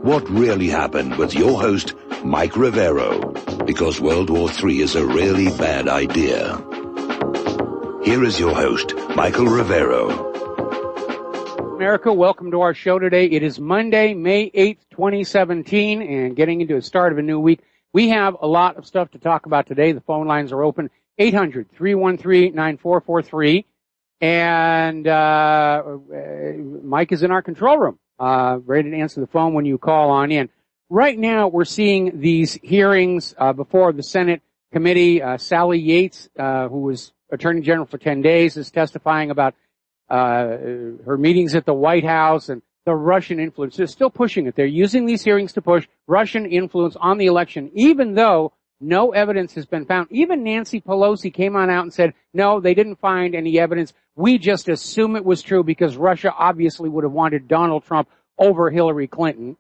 What really happened with your host, Mike Rivero, because World War III is a really bad idea. Here is your host, Michael Rivero. America, welcome to our show today. It is Monday, May 8th, 2017, and getting into the start of a new week. We have a lot of stuff to talk about today. The phone lines are open, 800-313-9443, and Mike is in our control room, ready to answer the phone when you call on in. Right now, we're seeing these hearings before the Senate committee. Sally Yates, who was Attorney General for 10 days, is testifying about her meetings at the White House and the Russian influence. They're still pushing it. They're using these hearings to push Russian influence on the election, even though no evidence has been found. Even Nancy Pelosi came on out and said, no, they didn't find any evidence. We just assume it was true because Russia obviously would have wanted Donald Trump over Hillary Clinton.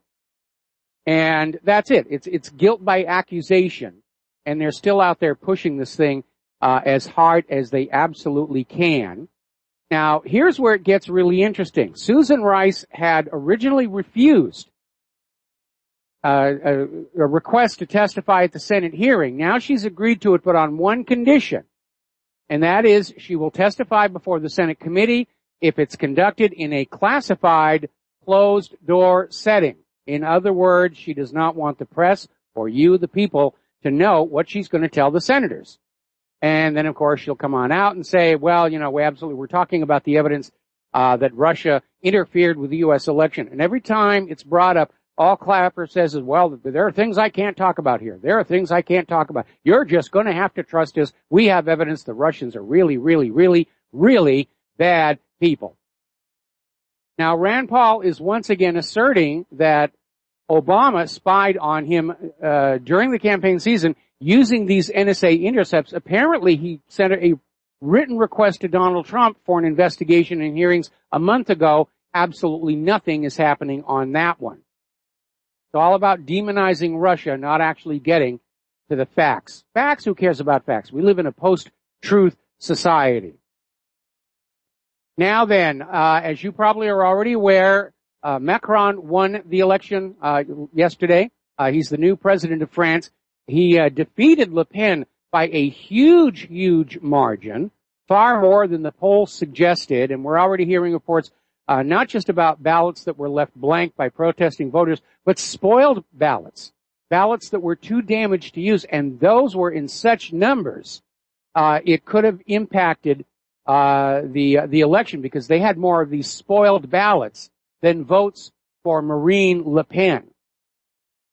And that's it. It's guilt by accusation. And they're still out there pushing this thing as hard as they absolutely can. Now, here's where it gets really interesting. Susan Rice had originally refused a request to testify at the Senate hearing. Now she's agreed to it, but on one condition, and that is she will testify before the Senate committee if it's conducted in a classified, closed-door setting. In other words, she does not want the press or you, the people, to know what she's going to tell the senators. And then, of course, she'll come on out and say, well, you know, we're talking about the evidence that Russia interfered with the U.S. election. And every time it's brought up, all Clapper says is, well, there are things I can't talk about here. There are things I can't talk about. You're just going to have to trust us. We have evidence the Russians are really, really, really, really bad people. Now, Rand Paul is once again asserting that Obama spied on him during the campaign season using these NSA intercepts. Apparently, he sent a written request to Donald Trump for an investigation and hearings a month ago. Absolutely nothing is happening on that one. It's all about demonizing Russia, not actually getting to the facts. Facts, who cares about facts? We live in a post-truth society. Now then, as you probably are already aware, Macron won the election yesterday. He's the new president of France. He defeated Le Pen by a huge, huge margin, far more than the polls suggested. And we're already hearing reports not just about ballots that were left blank by protesting voters, but spoiled ballots, ballots that were too damaged to use. And those were in such numbers, it could have impacted the election because they had more of these spoiled ballots than votes for Marine Le Pen.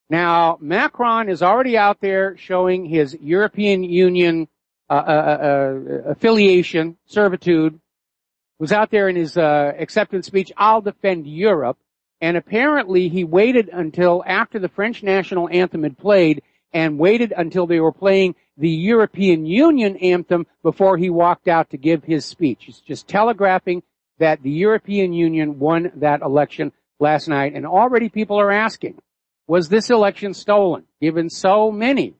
Now, Macron is already out there showing his European Union affiliation, servitude, was out there in his acceptance speech, I'll defend Europe, and apparently he waited until after the French national anthem had played and waited until they were playing the European Union anthem before he walked out to give his speech. He's just telegraphing that the European Union won that election last night, and already people are asking, was this election stolen, given so many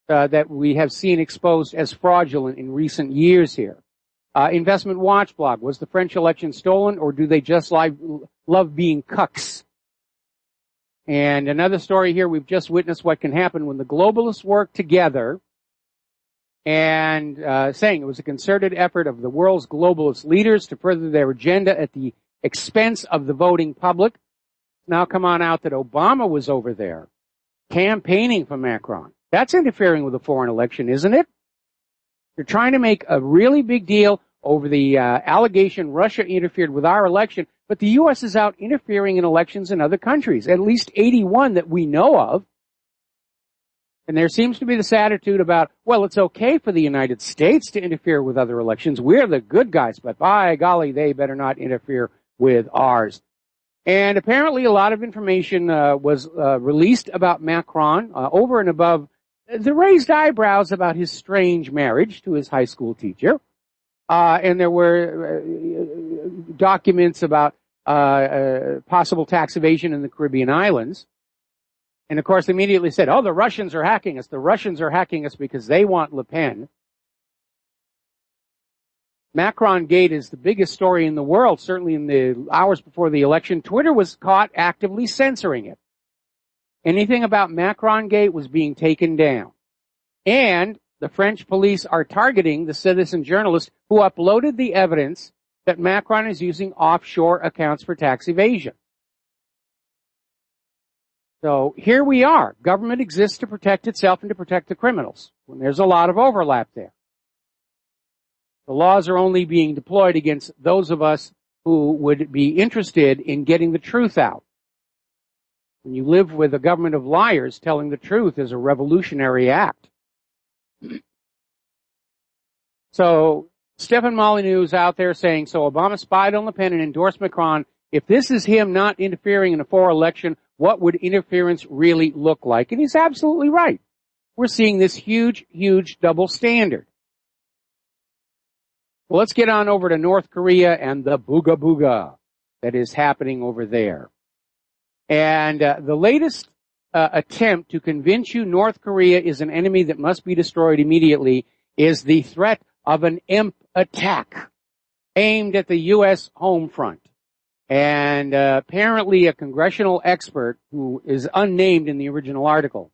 that we have seen exposed as fraudulent in recent years here? Investment Watch blog, was the French election stolen, or do they just love being cucks? And another story here, we've just witnessed what can happen when the globalists work together, and saying it was a concerted effort of the world's globalist leaders to further their agenda at the expense of the voting public. Now come on out that Obama was over there campaigning for Macron. That's interfering with a foreign election, isn't it? They're trying to make a really big deal over the allegation Russia interfered with our election, but the U.S. is out interfering in elections in other countries, at least 81 that we know of. And there seems to be this attitude about, well, it's okay for the United States to interfere with other elections. We're the good guys, but by golly, they better not interfere with ours. And apparently a lot of information was released about Macron over and above the raised eyebrows about his strange marriage to his high school teacher. And there were documents about possible tax evasion in the Caribbean islands. And, of course, immediately said, oh, the Russians are hacking us. The Russians are hacking us because they want Le Pen. Macron Gate is the biggest story in the world, certainly in the hours before the election. Twitter was caught actively censoring it. Anything about Macron Gate was being taken down. And the French police are targeting the citizen journalist who uploaded the evidence that Macron is using offshore accounts for tax evasion. So here we are. Government exists to protect itself and to protect the criminals. When there's a lot of overlap there. The laws are only being deployed against those of us who would be interested in getting the truth out. When you live with a government of liars, telling the truth is a revolutionary act. So Stefan Molyneux is out there saying, so Obama spied on Le Pen and endorsed Macron. If this is him not interfering in a foreign election, what would interference really look like? And he's absolutely right. We're seeing this huge, huge double standard. Well, let's get on over to North Korea and the booga booga that is happening over there. And the latest attempt to convince you North Korea is an enemy that must be destroyed immediately is the threat of an imp attack aimed at the U.S. home front. And apparently a congressional expert who is unnamed in the original article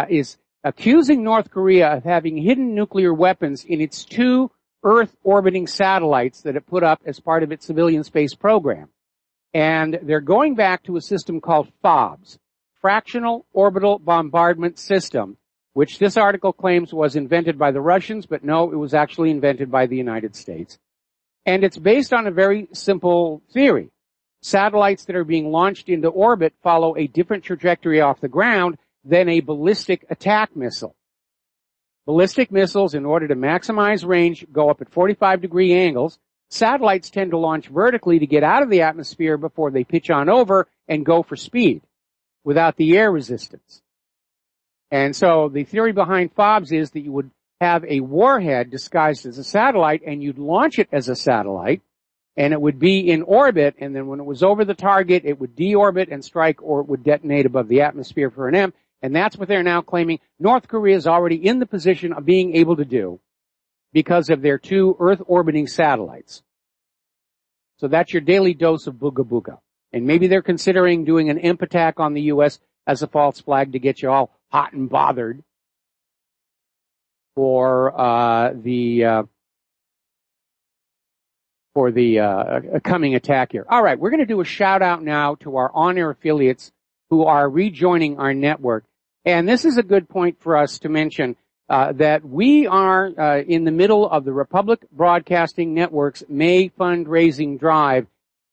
is accusing North Korea of having hidden nuclear weapons in its 2 Earth-orbiting satellites that it put up as part of its civilian space program. And they're going back to a system called FOBS, Fractional Orbital Bombardment System, which this article claims was invented by the Russians, but no, it was actually invented by the United States. And it's based on a very simple theory. Satellites that are being launched into orbit follow a different trajectory off the ground than a ballistic attack missile. Ballistic missiles, in order to maximize range, go up at 45-degree angles. Satellites tend to launch vertically to get out of the atmosphere before they pitch on over and go for speed without the air resistance. And so the theory behind FOBS is that you would have a warhead disguised as a satellite and you'd launch it as a satellite and it would be in orbit, and then when it was over the target, it would deorbit and strike, or it would detonate above the atmosphere for an M. And that's what they're now claiming North Korea is already in the position of being able to do because of their 2 Earth-orbiting satellites. So that's your daily dose of booga booga. And maybe they're considering doing an imp attack on the U.S. as a false flag to get you all hot and bothered for the coming attack here. All right, we're going to do a shout out now to our on-air affiliates who are rejoining our network. And this is a good point for us to mention that we are in the middle of the Republic Broadcasting Network's May fundraising drive,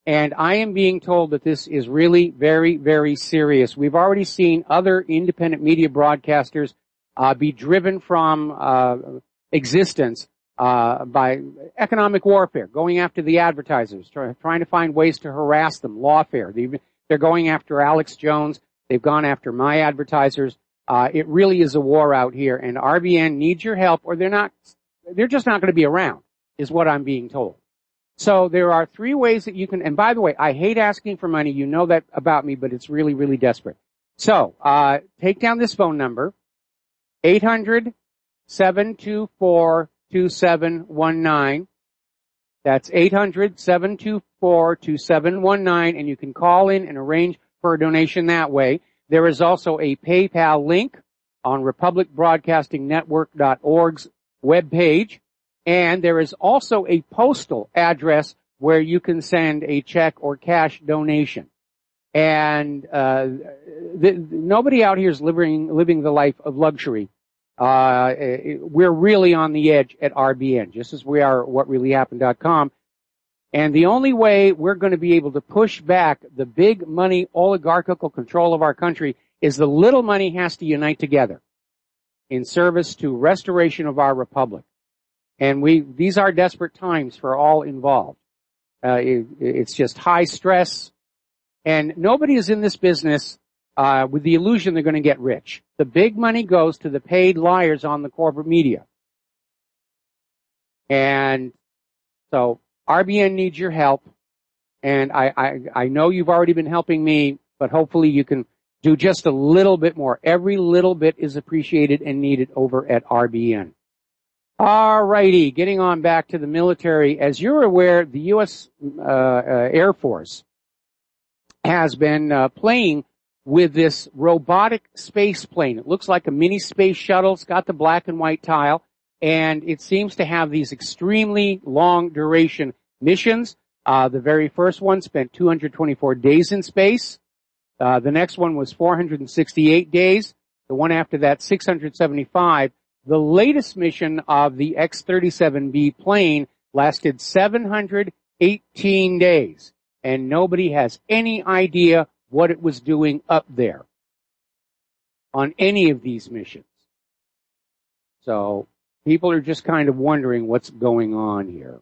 and I am being told that this is really very, very serious. We've already seen other independent media broadcasters be driven from existence by economic warfare, going after the advertisers, trying to find ways to harass them, lawfare. They're going after Alex Jones. They've gone after my advertisers. It really is a war out here, and RBN needs your help, or they're just not going to be around, is what I'm being told. So there are 3 ways that you can, and by the way, I hate asking for money. You know that about me, but it's really, really desperate. So, take down this phone number, 800-724-2719. That's 800-724-2719, and you can call in and arrange for a donation that way. There is also a PayPal link on republicbroadcastingnetwork.org's webpage, and there is also a postal address where you can send a check or cash donation. And nobody out here is living the life of luxury. We're really on the edge at RBN, just as we are at whatreallyhappened.com. And the only way we're going to be able to push back the big money oligarchical control of our country is the little money has to unite together in service to restoration of our republic. And these are desperate times for all involved. It's just high stress, and nobody is in this business with the illusion they're going to get rich. The big money goes to the paid liars on the corporate media. And so RBN needs your help, and I know you've already been helping me, but hopefully you can do just a little bit more. Every little bit is appreciated and needed over at RBN. All righty, getting on back to the military. As you're aware, the U.S. Air Force has been playing with this robotic space plane. It looks like a mini space shuttle. It's got the black and white tile, and it seems to have these extremely long duration missions. The very first one spent 224 days in space. The next one was 468 days. The one after that, 675. The latest mission of the X-37B plane lasted 718 days, and nobody has any idea what it was doing up there on any of these missions. So people are just kind of wondering what's going on here.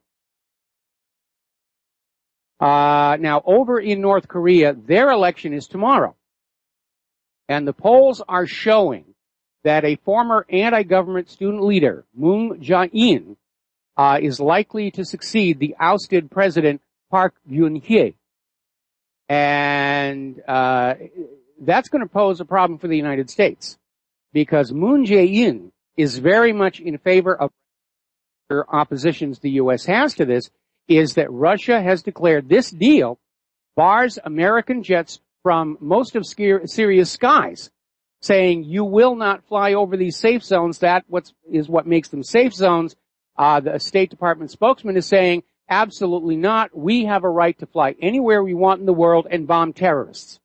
Now, over in North Korea, their election is tomorrow. And the polls are showing that a former anti-government student leader, Moon Jae-in, is likely to succeed the ousted President Park Geun-hye. And that's going to pose a problem for the United States, because Moon Jae-in is very much in favor of oppositions the U.S. has to this, is that Russia has declared this deal bars American jets from most of Syria's skies, saying you will not fly over these safe zones. That is what makes them safe zones. The State Department spokesman is saying, absolutely not. We have a right to fly anywhere we want in the world and bomb terrorists.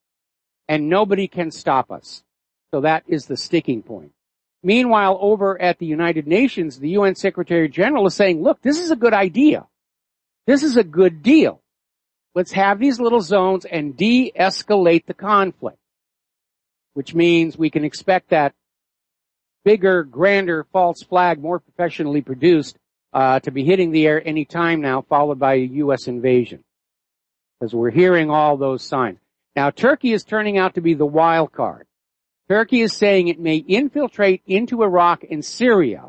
And nobody can stop us. So that is the sticking point. Meanwhile, over at the United Nations, the UN Secretary General is saying, look, this is a good idea. This is a good deal. Let's have these little zones and de-escalate the conflict, which means we can expect that bigger, grander false flag, more professionally produced, to be hitting the air any time now, followed by a U.S. invasion. Because we're hearing all those signs. Now, Turkey is turning out to be the wild card. Turkey is saying it may infiltrate into Iraq and Syria.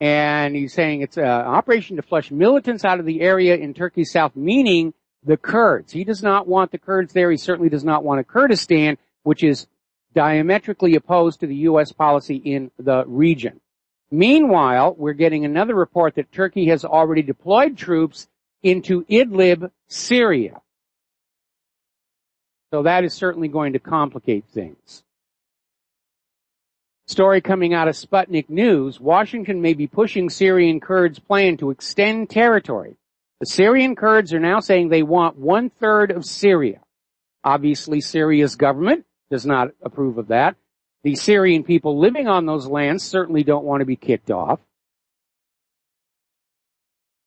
And he's saying it's an operation to flush militants out of the area in Turkey's south, meaning the Kurds. He does not want the Kurds there. He certainly does not want a Kurdistan, which is diametrically opposed to the U.S. policy in the region. Meanwhile, we're getting another report that Turkey has already deployed troops into Idlib, Syria. So that is certainly going to complicate things. Story coming out of Sputnik News, Washington may be pushing Syrian Kurds' plan to extend territory. The Syrian Kurds are now saying they want 1/3 of Syria. Obviously, Syria's government does not approve of that. The Syrian people living on those lands certainly don't want to be kicked off.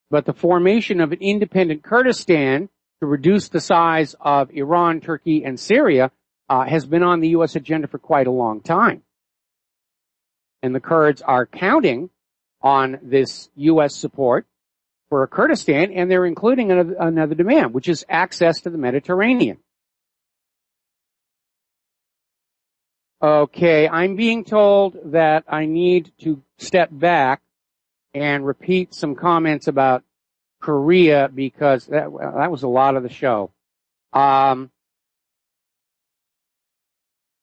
But the formation of an independent Kurdistan to reduce the size of Iran, Turkey, and Syria has been on the U.S. agenda for quite a long time. And the Kurds are counting on this U.S. support for a Kurdistan, and they're including another demand, which is access to the Mediterranean. Okay, I'm being told that I need to step back and repeat some comments about Korea, because that was a lot of the show.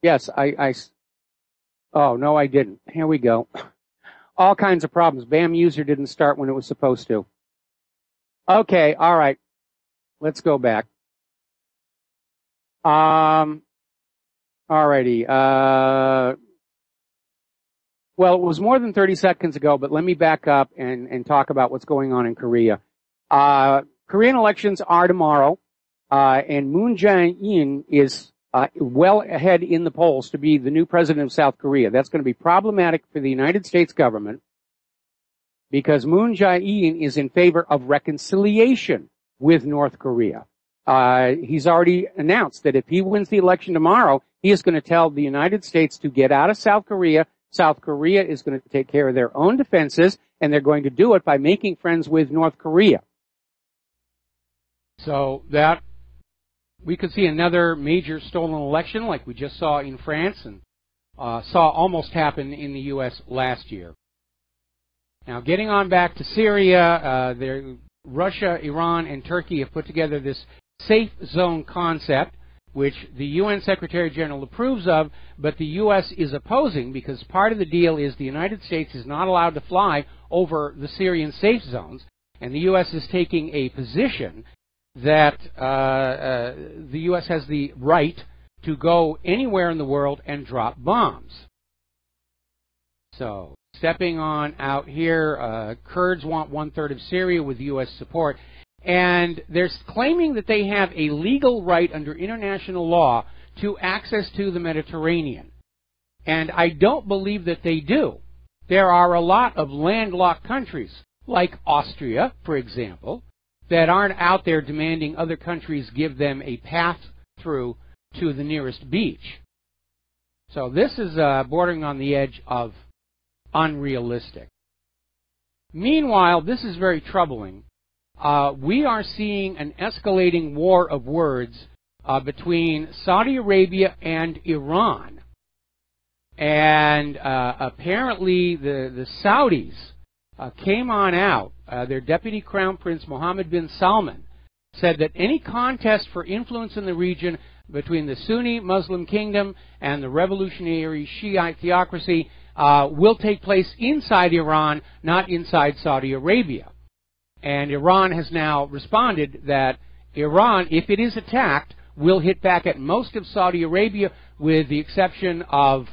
Yes, oh, no, I didn't. Here we go. All kinds of problems. BAM user didn't start when it was supposed to. Okay, all right. Let's go back. Alrighty. Well, it was more than 30 seconds ago, but let me back up and talk about what's going on in Korea. Korean elections are tomorrow, and Moon Jae-in is well ahead in the polls to be the new president of South Korea. That's going to be problematic for the United States government, because Moon Jae-in is in favor of reconciliation with North Korea. He's already announced that if he wins the election tomorrow, he is going to tell the United States to get out of South Korea. South Korea is going to take care of their own defenses, and they're going to do it by making friends with North Korea. So that we could see another major stolen election like we just saw in France and saw almost happen in the U.S. last year. Now, getting on back to Syria, Russia, Iran, and Turkey have put together this safe zone concept, which the UN Secretary General approves of, but the U.S. is opposing, because part of the deal is the United States is not allowed to fly over the Syrian safe zones, and the U.S. is taking a position that the U.S. has the right to go anywhere in the world and drop bombs. So, stepping on out here, Kurds want 1/3 of Syria with U.S. support. And they're claiming that they have a legal right under international law to access to the Mediterranean. And I don't believe that they do. There are a lot of landlocked countries, like Austria, for example, that aren't out there demanding other countries give them a path through to the nearest beach. So this is bordering on the edge of unrealistic. Meanwhile, this is very troubling. We are seeing an escalating war of words between Saudi Arabia and Iran. And apparently the Saudis came on out. Their Deputy Crown Prince Mohammed bin Salman said that any contest for influence in the region between the Sunni Muslim kingdom and the revolutionary Shiite theocracy will take place inside Iran, not inside Saudi Arabia. And Iran has now responded that Iran, if it is attacked, will hit back at most of Saudi Arabia, with the exception of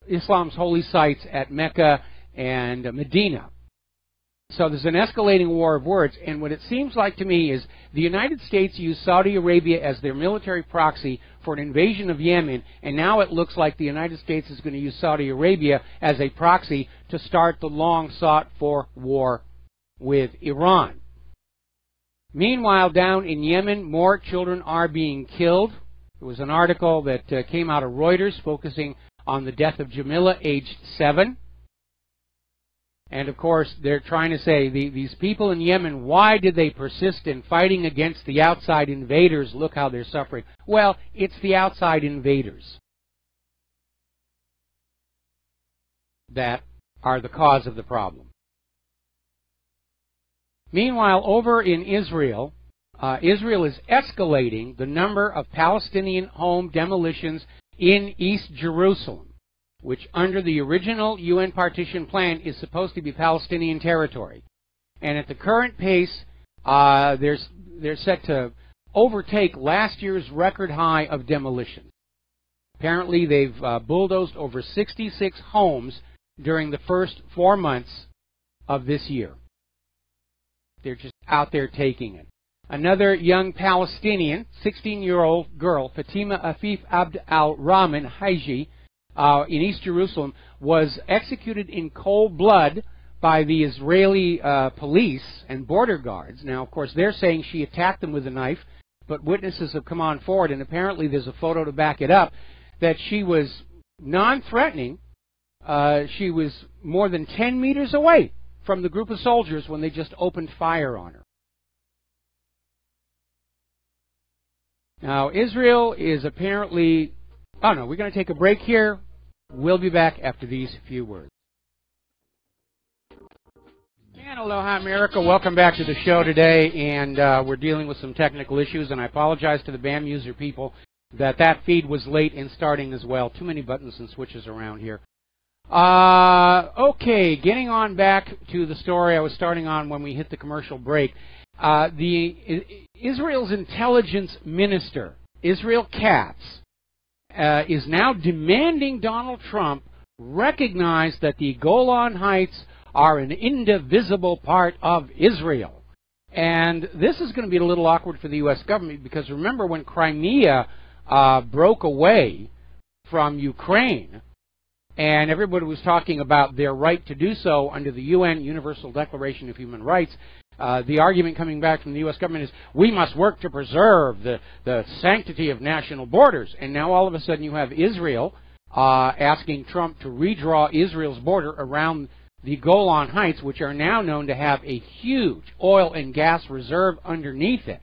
Islam's holy sites at Mecca and Medina. So there's an escalating war of words, and what it seems like to me is the United States used Saudi Arabia as their military proxy for an invasion of Yemen, and now it looks like the United States is going to use Saudi Arabia as a proxy to start the long-sought-for war with Iran. Meanwhile, down in Yemen, more children are being killed. There was an article that came out of Reuters focusing on the death of Jamila, aged 7. And, of course, they're trying to say, these people in Yemen, why did they persist in fighting against the outside invaders? Look how they're suffering. Well, it's the outside invaders that are the cause of the problem. Meanwhile, over in Israel, Israel is escalating the number of Palestinian home demolitions in East Jerusalem, which under the original UN partition plan is supposed to be Palestinian territory. And at the current pace, they're set to overtake last year's record high of demolitions. Apparently, they've bulldozed over 66 homes during the first 4 months of this year. They're just out there taking it. Another young Palestinian, 16-year-old girl, Fatima Afif Abd al-Rahman Haji, in East Jerusalem, was executed in cold blood by the Israeli police and border guards. Now, of course, they're saying she attacked them with a knife, but witnesses have come on forward, and apparently there's a photo to back it up, that she was non-threatening. She was more than 10 meters away from the group of soldiers when they just opened fire on her. Now, Israel is apparently... Oh, no, we're going to take a break here. We'll be back after these few words. And aloha, America. Welcome back to the show today. And we're dealing with some technical issues, and I apologize to the BAM user people that feed was late in starting as well. Too many buttons and switches around here. Okay, getting on back to the story I was starting on when we hit the commercial break. Israel's intelligence minister, Israel Katz, is now demanding Donald Trump recognize that the Golan Heights are an indivisible part of Israel. And this is going to be a little awkward for the U.S. government, because remember when Crimea broke away from Ukraine, and everybody was talking about their right to do so under the UN Universal Declaration of Human Rights, the argument coming back from the U.S. government is, we must work to preserve the sanctity of national borders. And now all of a sudden you have Israel asking Trump to redraw Israel's border around the Golan Heights, which are now known to have a huge oil and gas reserve underneath it.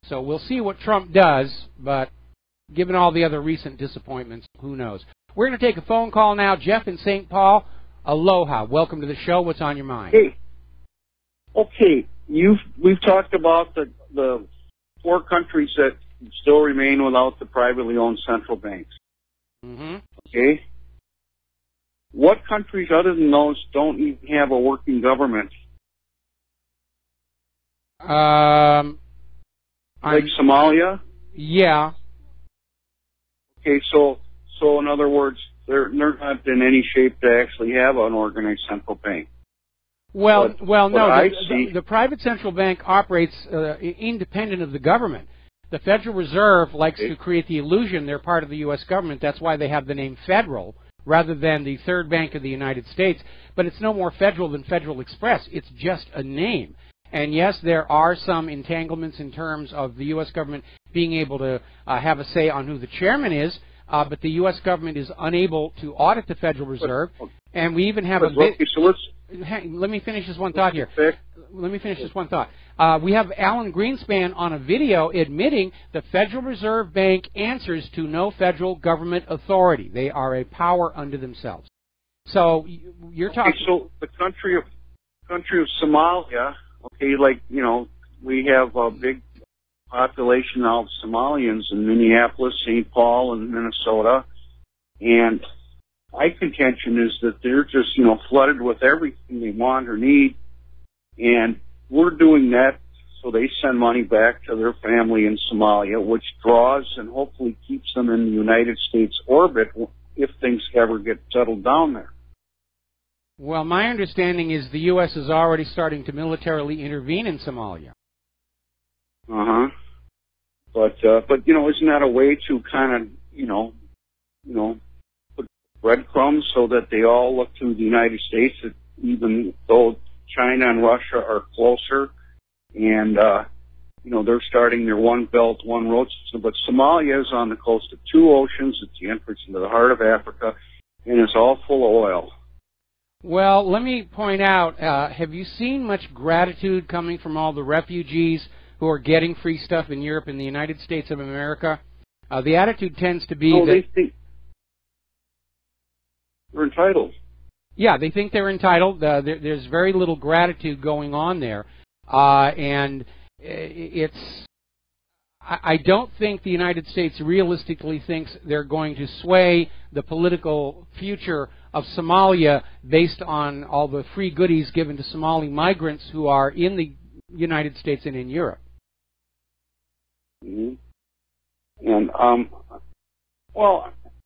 So we'll see what Trump does, but given all the other recent disappointments, who knows? We're going to take a phone call now. Jeff in St. Paul. Aloha. Welcome to the show. What's on your mind? Hey. Okay. We've talked about the 4 countries that still remain without the privately owned central banks. Mm-hmm. Okay. What countries other than those don't even have a working government? Like Somalia? Yeah. Okay, so in other words, they're not in any shape to actually have an organized central bank. Well, no. The private central bank operates independent of the government. The Federal Reserve likes to create the illusion they're part of the U.S. government. That's why they have the name Federal rather than the Third Bank of the United States. But it's no more federal than Federal Express. It's just a name. And yes, there are some entanglements in terms of the U.S. government being able to have a say on who the chairman is, but the U.S. government is unable to audit the Federal Reserve. And we even have let me finish this one thought here. Let me finish this one thought. We have Alan Greenspan on a video admitting the Federal Reserve Bank answers to no federal government authority. They are a power unto themselves. So you're talking. Okay, so the country of Somalia. Okay, like we have a big population now of Somalians in Minneapolis, St. Paul, and Minnesota, and my contention is that they're just, flooded with everything they want or need, and we're doing that so they send money back to their family in Somalia, which draws and hopefully keeps them in the United States orbit if things ever get settled down there. Well, my understanding is the U.S. is already starting to militarily intervene in Somalia. But isn't that a way to kind of, put breadcrumbs so that they all look to the United States, that even though China and Russia are closer, and they're starting their one belt, one road system. But Somalia is on the coast of two oceans. It's the entrance into the heart of Africa, and it's all full of oil. Well, let me point out, have you seen much gratitude coming from all the refugees who are getting free stuff in Europe and the United States of America? The attitude tends to be that they think they're entitled. Yeah, they think they're entitled. There's very little gratitude going on there. And I don't think the United States realistically thinks they're going to sway the political future of Somalia based on all the free goodies given to Somali migrants who are in the United States and in Europe. Mm-hmm. And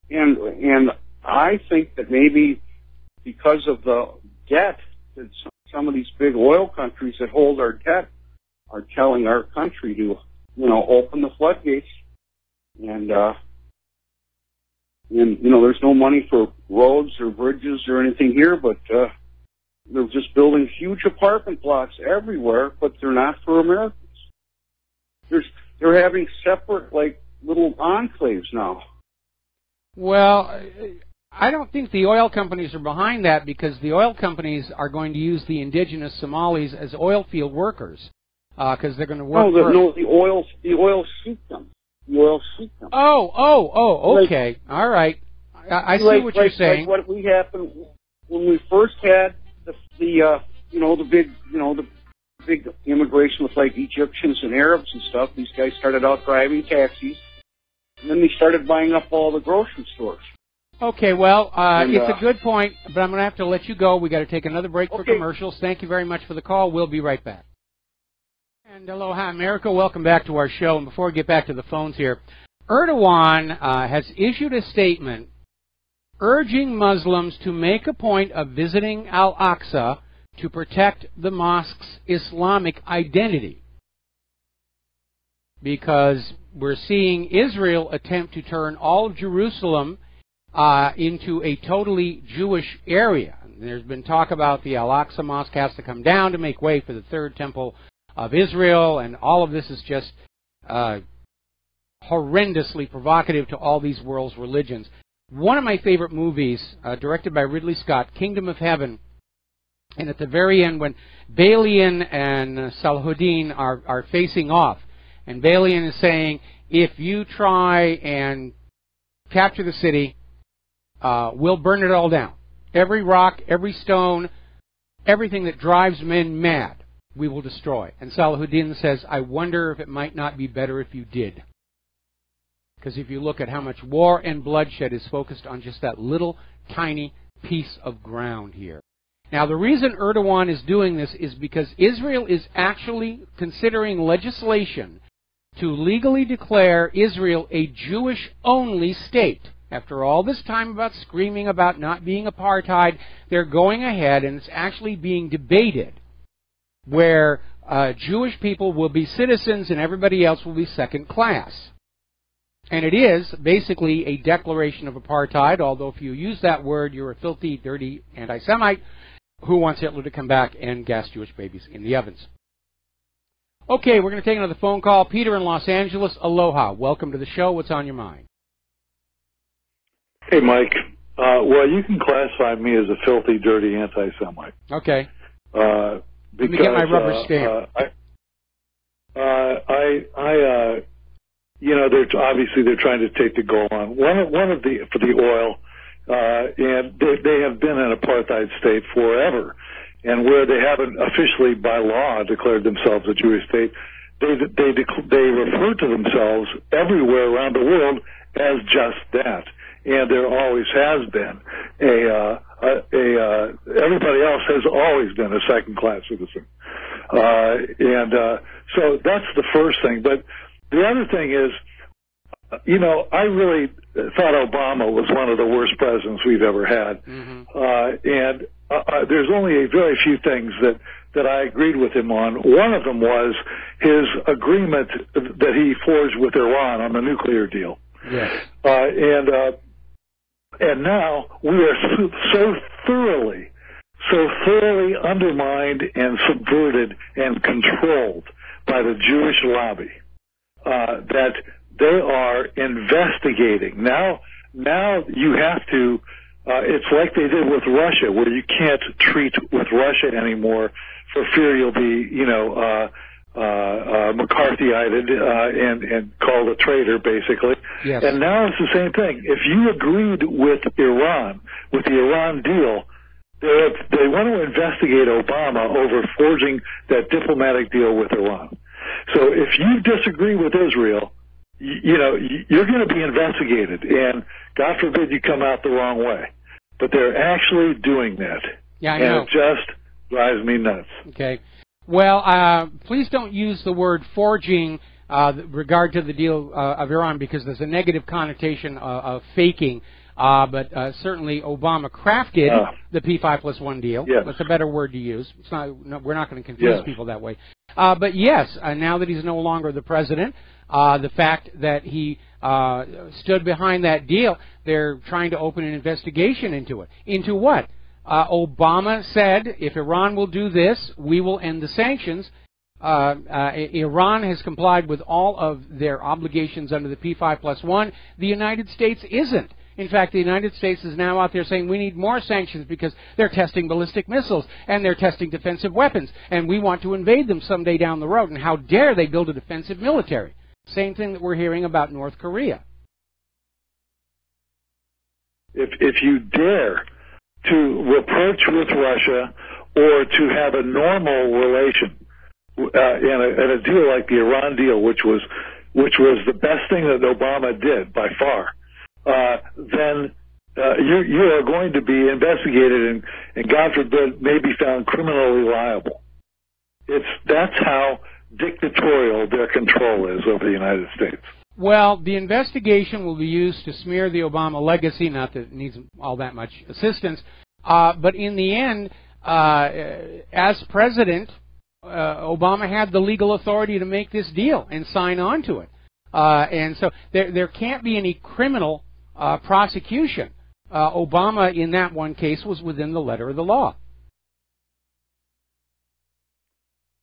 and I think that maybe because of the debt that some of these big oil countries that hold our debt are telling our country to, open the floodgates, and there's no money for roads or bridges or anything here, but they're just building huge apartment blocks everywhere, but they're not for Americans. They're having separate, little enclaves now. Well, I don't think the oil companies are behind that, because the oil companies are going to use the indigenous Somalis as oil field workers, because they're going to work. The oil seek them. The oil seek them. Oh, okay, all right. I see what you're saying. Like what happened when we first had the big immigration with Egyptians and Arabs and stuff. These guys started out driving taxis, and then they started buying up all the grocery stores. Okay, well, it's a good point, but I'm going to have to let you go. We got to take another break for commercials. Thank you very much for the call. We'll be right back. And aloha, America. Welcome back to our show. And before we get back to the phones here, Erdogan has issued a statement urging Muslims to make a point of visiting Al-Aqsa to protect the mosque's Islamic identity, because we're seeing Israel attempt to turn all of Jerusalem into a totally Jewish area. There's been talk about the Al-Aqsa Mosque has to come down to make way for the third temple of Israel, and all of this is just horrendously provocative to all these world's religions. One of my favorite movies, directed by Ridley Scott, Kingdom of Heaven, and at the very end when Balian and Salahuddin are facing off, and Balian is saying, if you try and capture the city, we'll burn it all down. Every rock, every stone, everything that drives men mad, we will destroy. And Salahuddin says, I wonder if it might not be better if you did. Because if you look at how much war and bloodshed is focused on just that little tiny piece of ground here. Now, the reason Erdogan is doing this is because Israel is actually considering legislation to legally declare Israel a Jewish-only state. After all this time about screaming about not being apartheid, they're going ahead, and it's actually being debated, where Jewish people will be citizens and everybody else will be second class. And it is basically a declaration of apartheid, although if you use that word, you're a filthy, dirty anti-Semite who wants Hitler to come back and gas Jewish babies in the ovens. Okay, we're going to take another phone call. Peter in Los Angeles, aloha. Welcome to the show. What's on your mind? Hey, Mike. Well, you can classify me as a filthy, dirty anti-Semite. Okay. Because, let me get my rubber stamp. They're trying to take the goal on for the oil, and they have been an apartheid state forever, and where they haven't officially by law declared themselves a Jewish state, they refer to themselves everywhere around the world as just that, and there always has been everybody else has always been a second-class citizen, so that's the first thing, but. The other thing is, I really thought Obama was one of the worst presidents we've ever had. Mm-hmm. There's only a very few things that I agreed with him on. One of them was his agreement that he forged with Iran on the nuclear deal. Yes. And now we are so thoroughly undermined and subverted and controlled by the Jewish lobby. That they are investigating. Now you have to, it's like they did with Russia, where you can't treat with Russia anymore for fear you'll be, McCarthyited and called a traitor, basically. Yes. And now it's the same thing. If you agreed with Iran, with the Iran deal, they want to investigate Obama over forging that diplomatic deal with Iran. So if you disagree with Israel, you're going to be investigated, and God forbid you come out the wrong way. But they're actually doing that. Yeah, I know. And it just drives me nuts. Okay. Well, please don't use the word forging regard to the deal of Iran, because there's a negative connotation of faking. But certainly Obama crafted the P5+1 deal. Yes. That's a better word to use. It's not, we're not going to confuse people that way. But yes, now that he's no longer the president, the fact that he stood behind that deal, they're trying to open an investigation into it. Into what? Obama said, if Iran will do this, we will end the sanctions. Iran has complied with all of their obligations under the P5+1. The United States isn't. In fact, the United States is now out there saying we need more sanctions because they're testing ballistic missiles and they're testing defensive weapons, and we want to invade them someday down the road. And how dare they build a defensive military? Same thing that we're hearing about North Korea. If you dare to reproach with Russia or to have a normal relation in a deal like the Iran deal, which was the best thing that Obama did by far, then you are going to be investigated and God forbid, maybe found criminally liable. That's how dictatorial their control is over the United States. Well, the investigation will be used to smear the Obama legacy, not that it needs all that much assistance, but in the end, as president, Obama had the legal authority to make this deal and sign on to it. And so there can't be any criminal prosecution. Obama, in that one case, was within the letter of the law.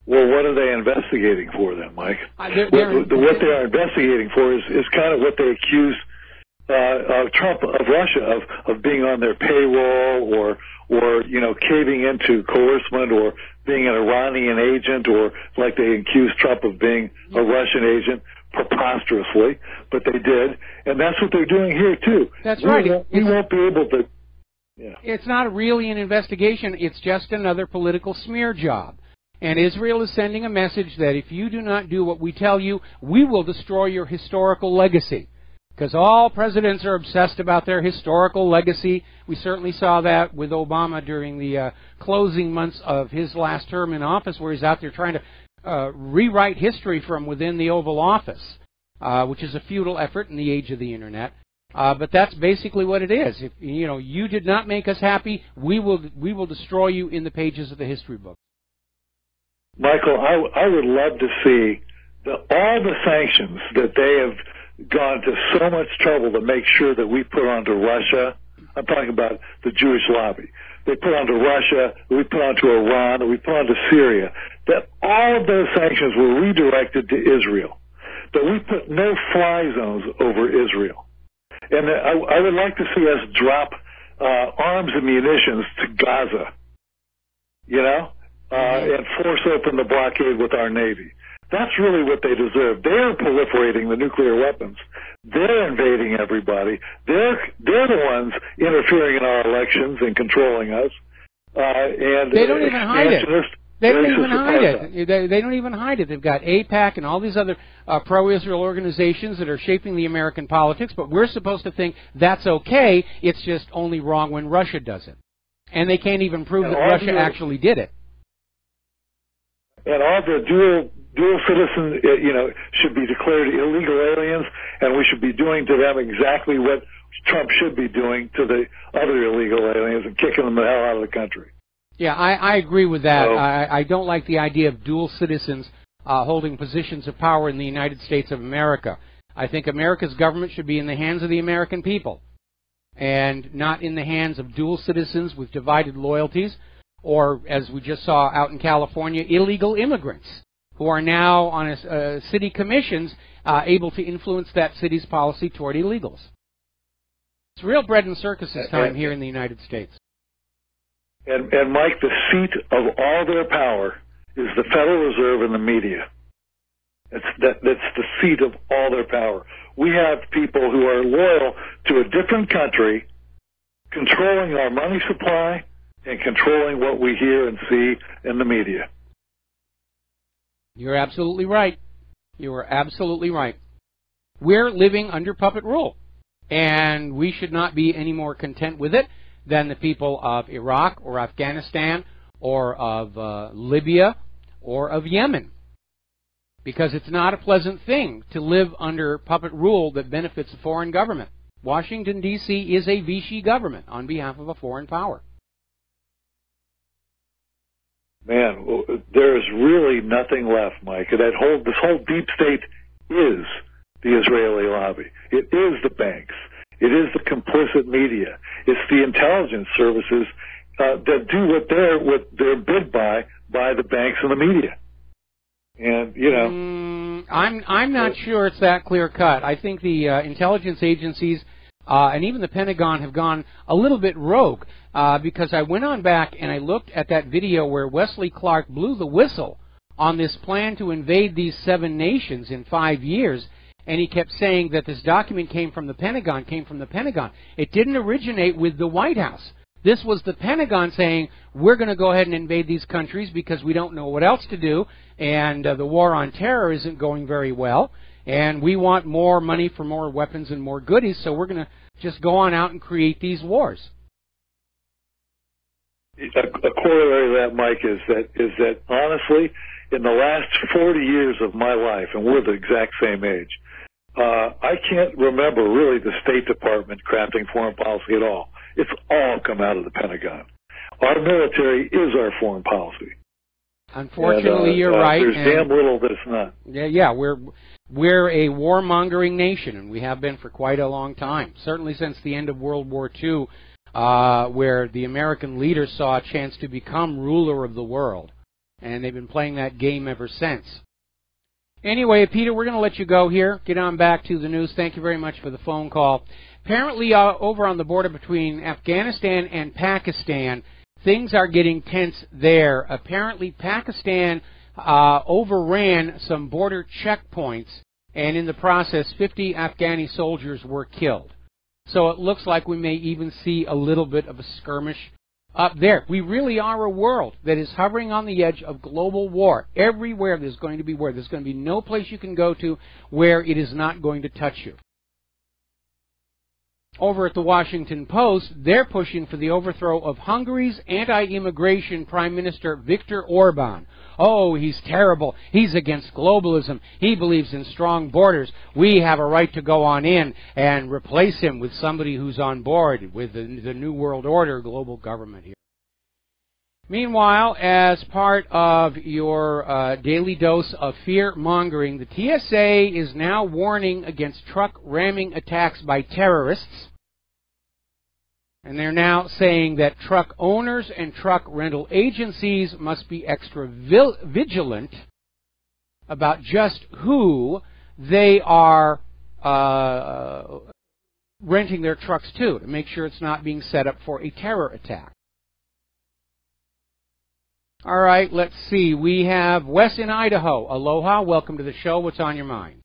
Well, what are they investigating for then, Mike? What they are investigating for is kind of what they accuse Trump of Russia of being on their payroll or caving into coercement or being an Iranian agent, or like they accuse Trump of being a Russian agent. Preposterously, but they did, and that's what they're doing here too. That's right. We won't be able to. Yeah. It's not really an investigation. It's just another political smear job. And Israel is sending a message that if you do not do what we tell you, we will destroy your historical legacy. Because all presidents are obsessed about their historical legacy. We certainly saw that with Obama during the closing months of his last term in office, where he's out there trying to rewrite history from within the Oval Office, which is a futile effort in the age of the Internet. But that's basically what it is. If you did not make us happy, we will destroy you in the pages of the history book. Michael, I would love to see all the sanctions that they have gone to so much trouble to make sure that we put onto Russia. I'm talking about the Jewish lobby. They put onto Russia, we put onto Iran, we put onto Syria. That all of those sanctions were redirected to Israel. That we put no fly zones over Israel. And I would like to see us drop arms and munitions to Gaza, and force open the blockade with our Navy. That's really what they deserve. They're proliferating the nuclear weapons. They're invading everybody. They're the ones interfering in our elections and controlling us. And they don't even hide it. They don't even hide it. They don't even hide it. They've got AIPAC and all these other pro-Israel organizations that are shaping the American politics, but we're supposed to think that's okay. It's just only wrong when Russia does it. And they can't even prove that Russia actually did it. And all the dual citizens, should be declared illegal aliens, and we should be doing to them exactly what Trump should be doing to the other illegal aliens and kicking them the hell out of the country. Yeah, I agree with that. I don't like the idea of dual citizens holding positions of power in the United States of America. I think America's government should be in the hands of the American people and not in the hands of dual citizens with divided loyalties, or, as we just saw out in California, illegal immigrants who are now on city commissions able to influence that city's policy toward illegals. It's real bread and circuses time here in the United States. And Mike, the seat of all their power is the Federal Reserve and the media. That's the seat of all their power. We have people who are loyal to a different country, controlling our money supply and controlling what we hear and see in the media. You're absolutely right. You are absolutely right. We're living under puppet rule, and we should not be any more content with it than the people of Iraq or Afghanistan or of Libya or of Yemen, because it's not a pleasant thing to live under puppet rule that benefits a foreign government. Washington, D.C. is a Vichy government on behalf of a foreign power. Man, there is really nothing left, Mike. This whole deep state is the Israeli lobby. It is the banks. It is the complicit media. It's the intelligence services that do what they're bid by the banks and the media. And I'm not sure it's that clear cut. I think the intelligence agencies and even the Pentagon have gone a little bit rogue, because I went on back and I looked at that video where Wesley Clark blew the whistle on this plan to invade these 7 nations in 5 years, and he kept saying that this document came from the Pentagon. It didn't originate with the White House. This was the Pentagon saying, we're going to go ahead and invade these countries because we don't know what else to do, and the war on terror isn't going very well, and we want more money for more weapons and more goodies, so we're going to just go on out and create these wars. A corollary of that, Mike, is that honestly, in the last 40 years of my life, and we're the exact same age, I can't remember really the State Department crafting foreign policy at all. It's all come out of the Pentagon. Our military is our foreign policy. Unfortunately, you're right. There's damn little that's not. Yeah, we're a warmongering nation, and we have been for quite a long time. Certainly since the end of World War II, where the American leaders saw a chance to become ruler of the world, and they've been playing that game ever since. Anyway, Peter, we're going to let you go here. Get on back to the news. Thank you very much for the phone call. Apparently, over on the border between Afghanistan and Pakistan, things are getting tense there. Apparently, Pakistan overran some border checkpoints, and in the process, 50 Afghani soldiers were killed. So it looks like we may even see a little bit of a skirmish up there. We really are a world that is hovering on the edge of global war. Everywhere there's going to be war. There's going to be no place you can go to where it is not going to touch you. over at the Washington Post, they're pushing for the overthrow of Hungary's anti-immigration Prime Minister Viktor Orban. Oh, he's terrible. He's against globalism. He believes in strong borders. We have a right to go on in and replace him with somebody who's on board with the New World Order global government here. Meanwhile, as part of your daily dose of fear-mongering, the TSA is now warning against truck ramming attacks by terrorists. And they're now saying that truck owners and truck rental agencies must be extra vigilant about just who they are renting their trucks to make sure it's not being set up for a terror attack. All right, let's see. We have Wes in Idaho. Aloha, welcome to the show. What's on your mind?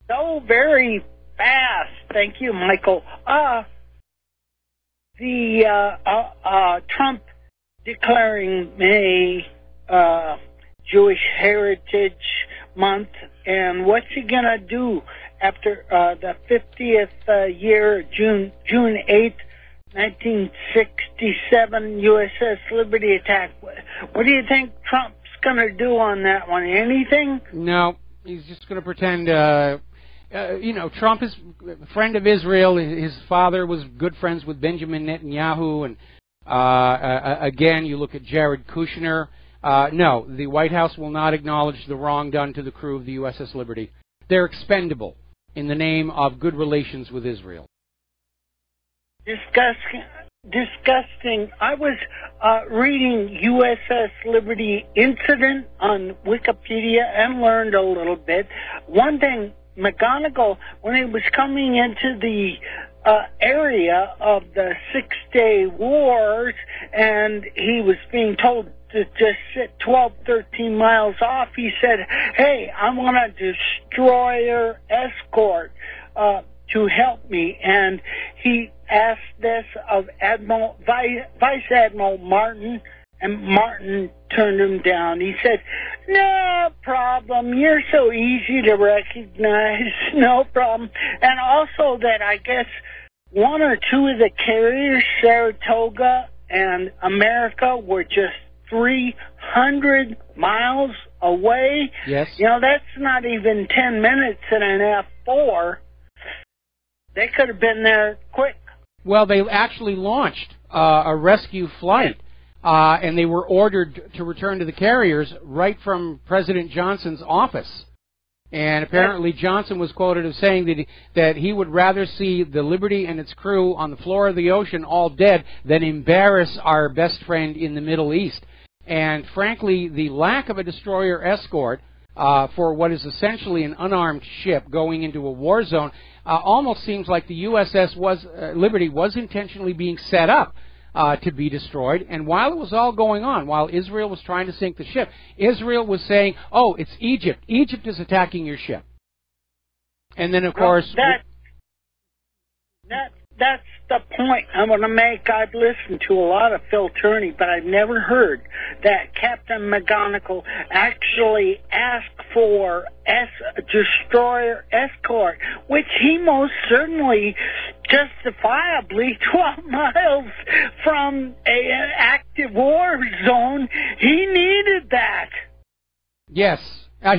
So very fast. Thank you, Michael. Trump declaring May Jewish Heritage Month, and what's he going to do after the 50th year, June 8th, 1967 USS Liberty attack? What do you think Trump's going to do on that one? Anything? No, he's just going to pretend. Trump is a friend of Israel. His father was good friends with Benjamin Netanyahu, and again, you look at Jared Kushner. No, the White House will not acknowledge the wrong done to the crew of the USS Liberty. They're expendable in the name of good relations with Israel. Disgusting. I was reading USS Liberty incident on Wikipedia and learned a little bit. One thing, McGonigal, when he was coming into the area of the Six-Day Wars, and he was being told to just sit 12, 13 miles off, he said, hey, I want a destroyer escort to help me. And he asked this of Vice Admiral Martin, and Martin turned him down. He said, no problem, you're so easy to recognize, no problem. And also that I guess one or two of the carriers, Saratoga and America, were just 300 miles away. Yes. That's not even 10 minutes in an F-4. They could have been there quick. Well, they actually launched a rescue flight, and they were ordered to return to the carriers right from President Johnson's office. And apparently Johnson was quoted as saying that he would rather see the Liberty and its crew on the floor of the ocean all dead than embarrass our best friend in the Middle East. And frankly, the lack of a destroyer escort for what is essentially an unarmed ship going into a war zone almost seems like the USS Liberty was intentionally being set up to be destroyed. And while it was all going on, while Israel was trying to sink the ship, Israel was saying, oh, it's Egypt. Egypt is attacking your ship. And then, of course... That's the point I want to make. I've listened to a lot of Phil Turney, but I've never heard that Captain McGonigal actually asked for a destroyer escort, which he most certainly, justifiably, 12 miles from an active war zone, he needed that. Yes.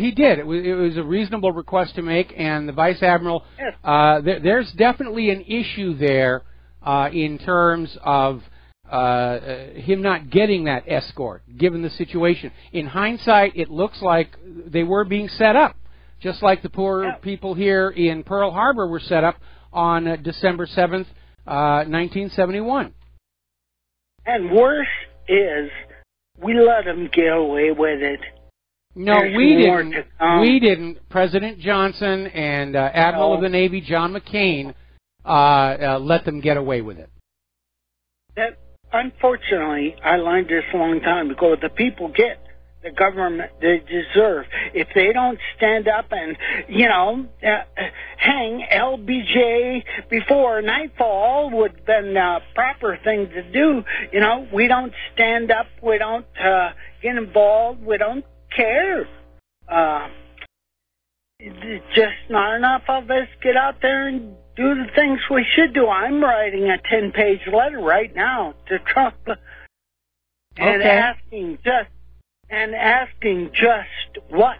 He did. It was a reasonable request to make, and the Vice Admiral, yes. There's definitely an issue there in terms of him not getting that escort, given the situation. In hindsight, it looks like they were being set up, just like the poor people here in Pearl Harbor were set up on December 7th, 1971. And worse is, we let them get away with it. No, we didn't. We didn't. President Johnson and Admiral of the Navy John McCain let them get away with it. That, unfortunately, I learned this a long time ago. The people get the government they deserve. If they don't stand up and, hang LBJ before nightfall would have been the proper thing to do. We don't stand up. We don't get involved. We don't care. Just not enough of us get out there and do the things we should do. I'm writing a 10-page letter right now to Trump and asking just what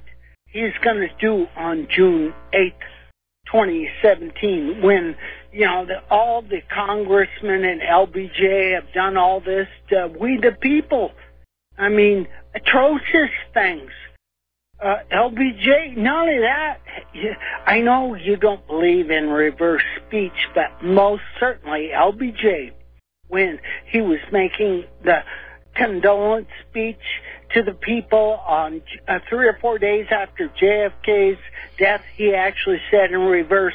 he's going to do on June 8th, 2017, when, you know, all the congressmen and LBJ have done all this to we the people. I mean, atrocious things. LBJ, not only that, I know you don't believe in reverse speech, but most certainly LBJ, when he was making the condolence speech to the people on 3 or 4 days after JFK's death, he actually said in reverse,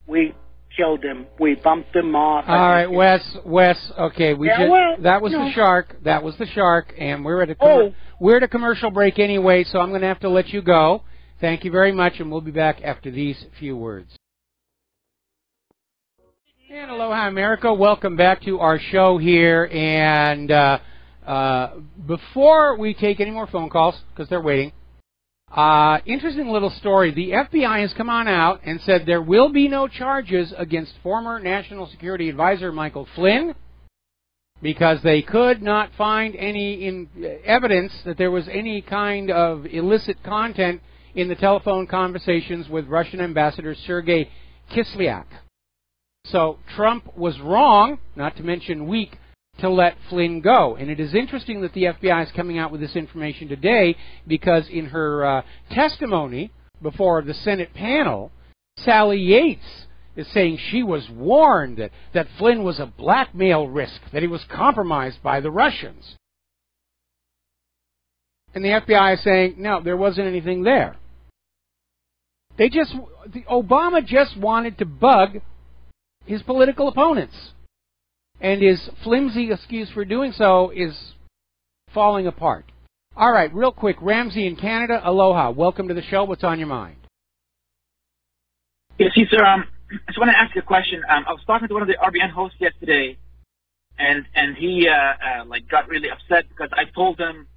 we killed him. We bumped him off. All right, Wes, okay, that was the shark. That was the shark, and we're at a commercial break anyway, so I'm going to have to let you go. Thank you very much, and we'll be back after these few words. And aloha, America. Welcome back to our show here, and before we take any more phone calls, because they're waiting, interesting little story. The FBI has come on out and said there will be no charges against former National Security Advisor Michael Flynn because they could not find any evidence that there was any kind of illicit content in the telephone conversations with Russian Ambassador Sergei Kislyak. So Trump was wrong, not to mention weak, to let Flynn go. And it is interesting that the FBI is coming out with this information today because in her testimony before the Senate panel, Sally Yates is saying she was warned that Flynn was a blackmail risk, that he was compromised by the Russians. And the FBI is saying, no, there wasn't anything there. Obama just wanted to bug his political opponents. And his flimsy excuse for doing so is falling apart. All right, real quick, Ramsey in Canada, aloha. Welcome to the show. What's on your mind? Yes, sir. I just want to ask you a question. I was talking to one of the RBN hosts yesterday, and he got really upset because I told him,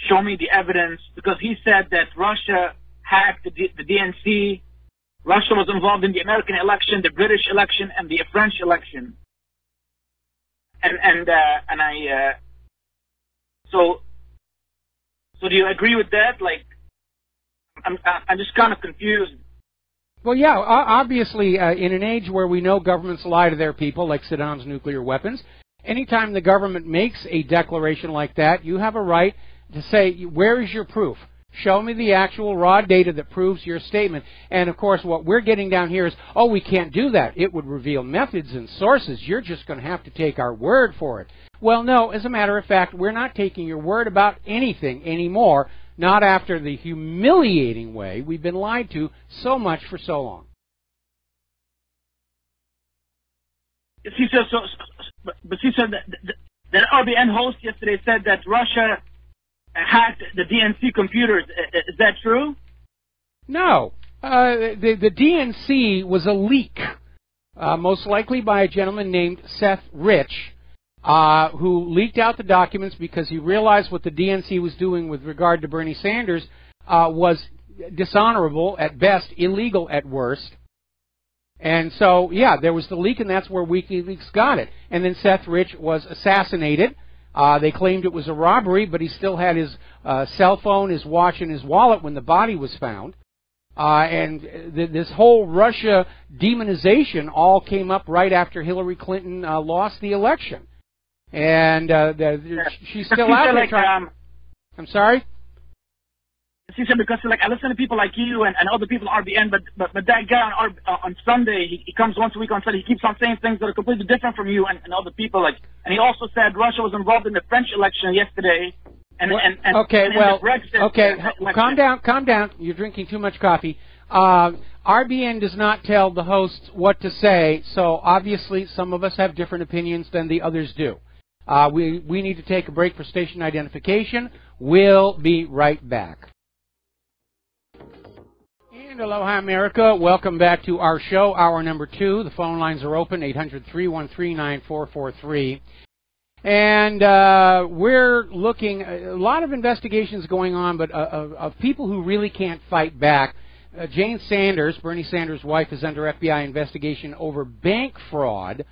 show me the evidence, because he said that Russia hacked the DNC. Russia was involved in the American election, the British election, and the French election. So do you agree with that? Like, I'm just kind of confused. Well, yeah, obviously, in an age where we know governments lie to their people, like Saddam's nuclear weapons, anytime the government makes a declaration like that, you have a right to say, where is your proof? Show me the actual raw data that proves your statement. And, of course, what we're getting down here is, oh, we can't do that. It would reveal methods and sources. You're just going to have to take our word for it. Well, no, as a matter of fact, we're not taking your word about anything anymore, not after the humiliating way we've been lied to so much for so long. See, but the RBN host yesterday said that Russia hacked the DNC computers. Is that true? No. The DNC was a leak, most likely by a gentleman named Seth Rich, who leaked out the documents because he realized what the DNC was doing with regard to Bernie Sanders was dishonorable at best, illegal at worst. And so, yeah, there was the leak, and that's where WikiLeaks got it. And then Seth Rich was assassinated. They claimed it was a robbery, but he still had his cell phone, his watch, and his wallet when the body was found. And this whole Russia demonization all came up right after Hillary Clinton lost the election. And she's still out there trying... I'm sorry? She said, because I listen to people like you and other people at RBN, but that guy on Sunday, he comes once a week on Sunday, he keeps on saying things that are completely different from you and other people. And he also said Russia was involved in the French election yesterday. Calm down. You're drinking too much coffee. RBN does not tell the hosts what to say, so obviously some of us have different opinions than the others do. We need to take a break for station identification. We'll be right back. And aloha, America. Welcome back to our show, hour number 2. The phone lines are open, 800-313-9443. And we're looking, a lot of investigations going on, but of people who really can't fight back. Jane Sanders, Bernie Sanders' wife, is under FBI investigation over bank fraud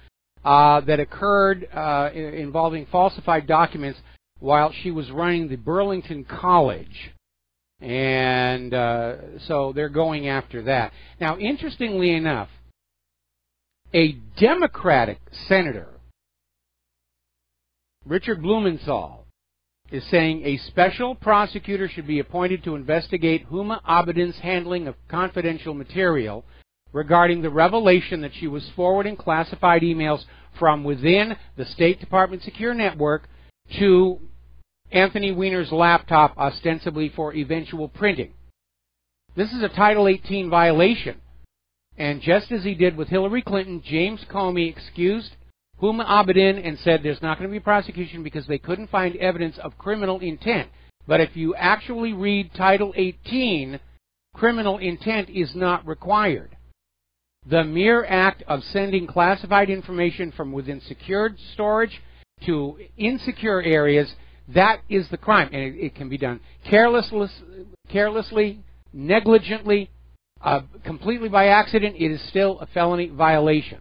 that occurred involving falsified documents while she was running the Burlington College. And so they're going after that. Now, interestingly enough, a Democratic senator, Richard Blumenthal, is saying a special prosecutor should be appointed to investigate Huma Abedin's handling of confidential material regarding the revelation that she was forwarding classified emails from within the State Department secure network to Anthony Weiner's laptop, ostensibly for eventual printing. This is a Title 18 violation. And just as he did with Hillary Clinton, James Comey excused Huma Abedin and said there's not going to be prosecution because they couldn't find evidence of criminal intent. But if you actually read Title 18, criminal intent is not required. The mere act of sending classified information from within secured storage to insecure areas, that is the crime. And it can be done carelessly, negligently, completely by accident. It is still a felony violation.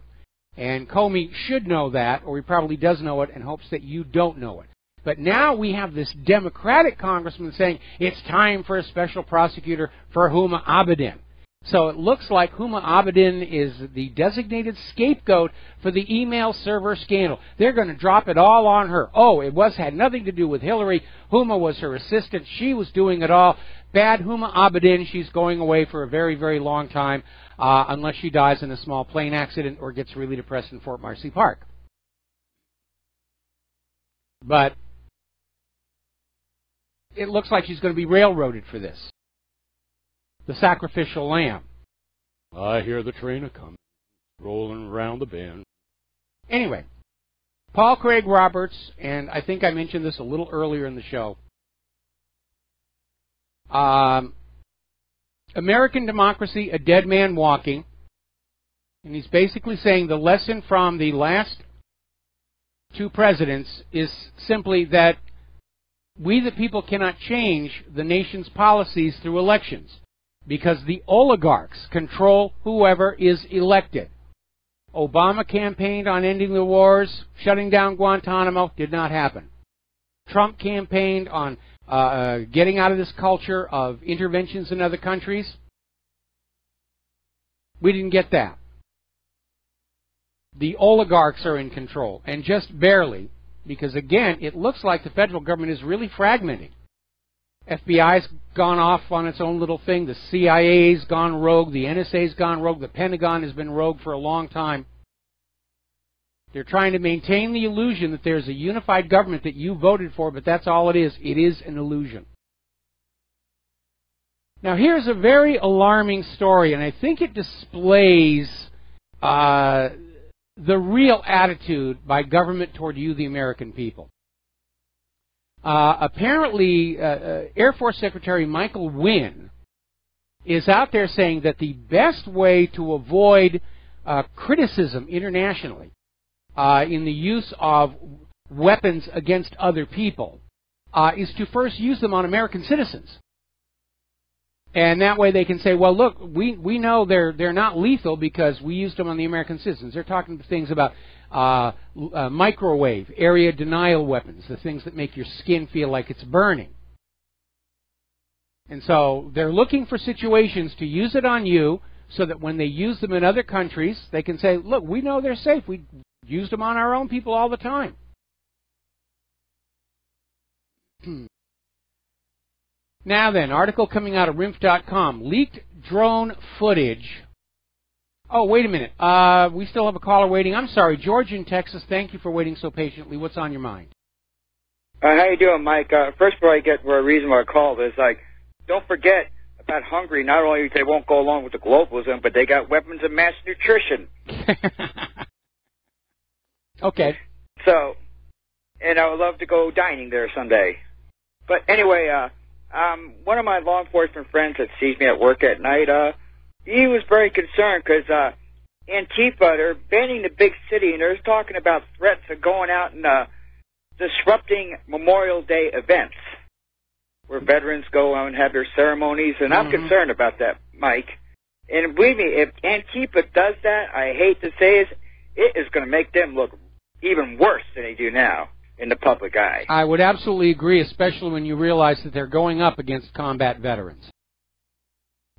And Comey should know that, or he probably does know it and hopes that you don't know it. But now we have this Democratic congressman saying it's time for a special prosecutor for Huma Abedin. So it looks like Huma Abedin is the designated scapegoat for the email server scandal. They're going to drop it all on her. Oh, had nothing to do with Hillary. Huma was her assistant. She was doing it all. Bad Huma Abedin. She's going away for a very, very long time, unless she dies in a small plane accident or gets really depressed in Fort Marcy Park. But it looks like she's going to be railroaded for this. The sacrificial lamb. I hear the train a-coming, rolling around the bend. Anyway, Paul Craig Roberts, and I think I mentioned this a little earlier in the show, American Democracy, a Dead Man Walking, and he's basically saying the lesson from the last two presidents is simply that we the people cannot change the nation's policies through elections, because the oligarchs control whoever is elected. Obama campaigned on ending the wars, shutting down Guantanamo, did not happen. Trump campaigned on getting out of this culture of interventions in other countries. We didn't get that. The oligarchs are in control, and just barely, because again, it looks like the federal government is really fragmenting. FBI's gone off on its own little thing. The CIA's gone rogue. The NSA's gone rogue. The Pentagon has been rogue for a long time. They're trying to maintain the illusion that there's a unified government that you voted for, but that's all it is. It is an illusion. Now, here's a very alarming story, and I think it displays the real attitude by government toward you, the American people. Apparently, Air Force Secretary Michael Wynne is out there saying that the best way to avoid criticism internationally in the use of weapons against other people is to first use them on American citizens. And that way they can say, well, look, we know they're not lethal because we used them on the American citizens. They're talking things about microwave, area denial weapons, the things that make your skin feel like it's burning. And so they're looking for situations to use it on you so that when they use them in other countries, they can say, look, we know they're safe. We used them on our own people all the time. Now then, article coming out of RINF.com. Leaked drone footage. Oh, wait a minute. We still have a caller waiting. I'm sorry. George in Texas, thank you for waiting so patiently. What's on your mind? How you doing, Mike? First of all, I get for a reason why I called is, like, don't forget about Hungary. Not only they won't go along with the globalism, but they got weapons of mass nutrition. Okay. So, and I would love to go dining there someday. But anyway, one of my law enforcement friends that sees me at work at night, he was very concerned because Antifa, they're banning the big city, and they're talking about threats of going out and disrupting Memorial Day events where veterans go out and have their ceremonies, and I'm concerned about that. Mike. And believe me, if Antifa does that, I hate to say it is going to make them look even worse than they do now in the public eye. I would absolutely agree, especially when you realize that they're going up against combat veterans.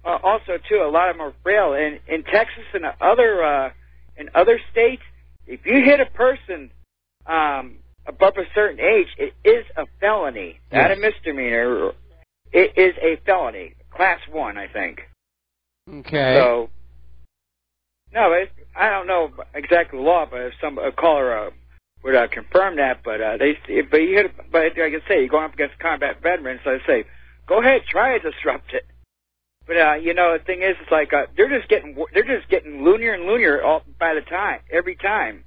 Also, too, a lot of them are frail. In Texas and other states, if you hit a person above a certain age, it is a felony, not a misdemeanor. It is a felony, Class 1, I think. Okay. So, no, I don't know exactly the law, but if a caller would confirm that, but like I say, you're going up against combat veterans, so I say, go ahead, try to disrupt it. But the thing is, it's like they're just getting loonier and loonier every time.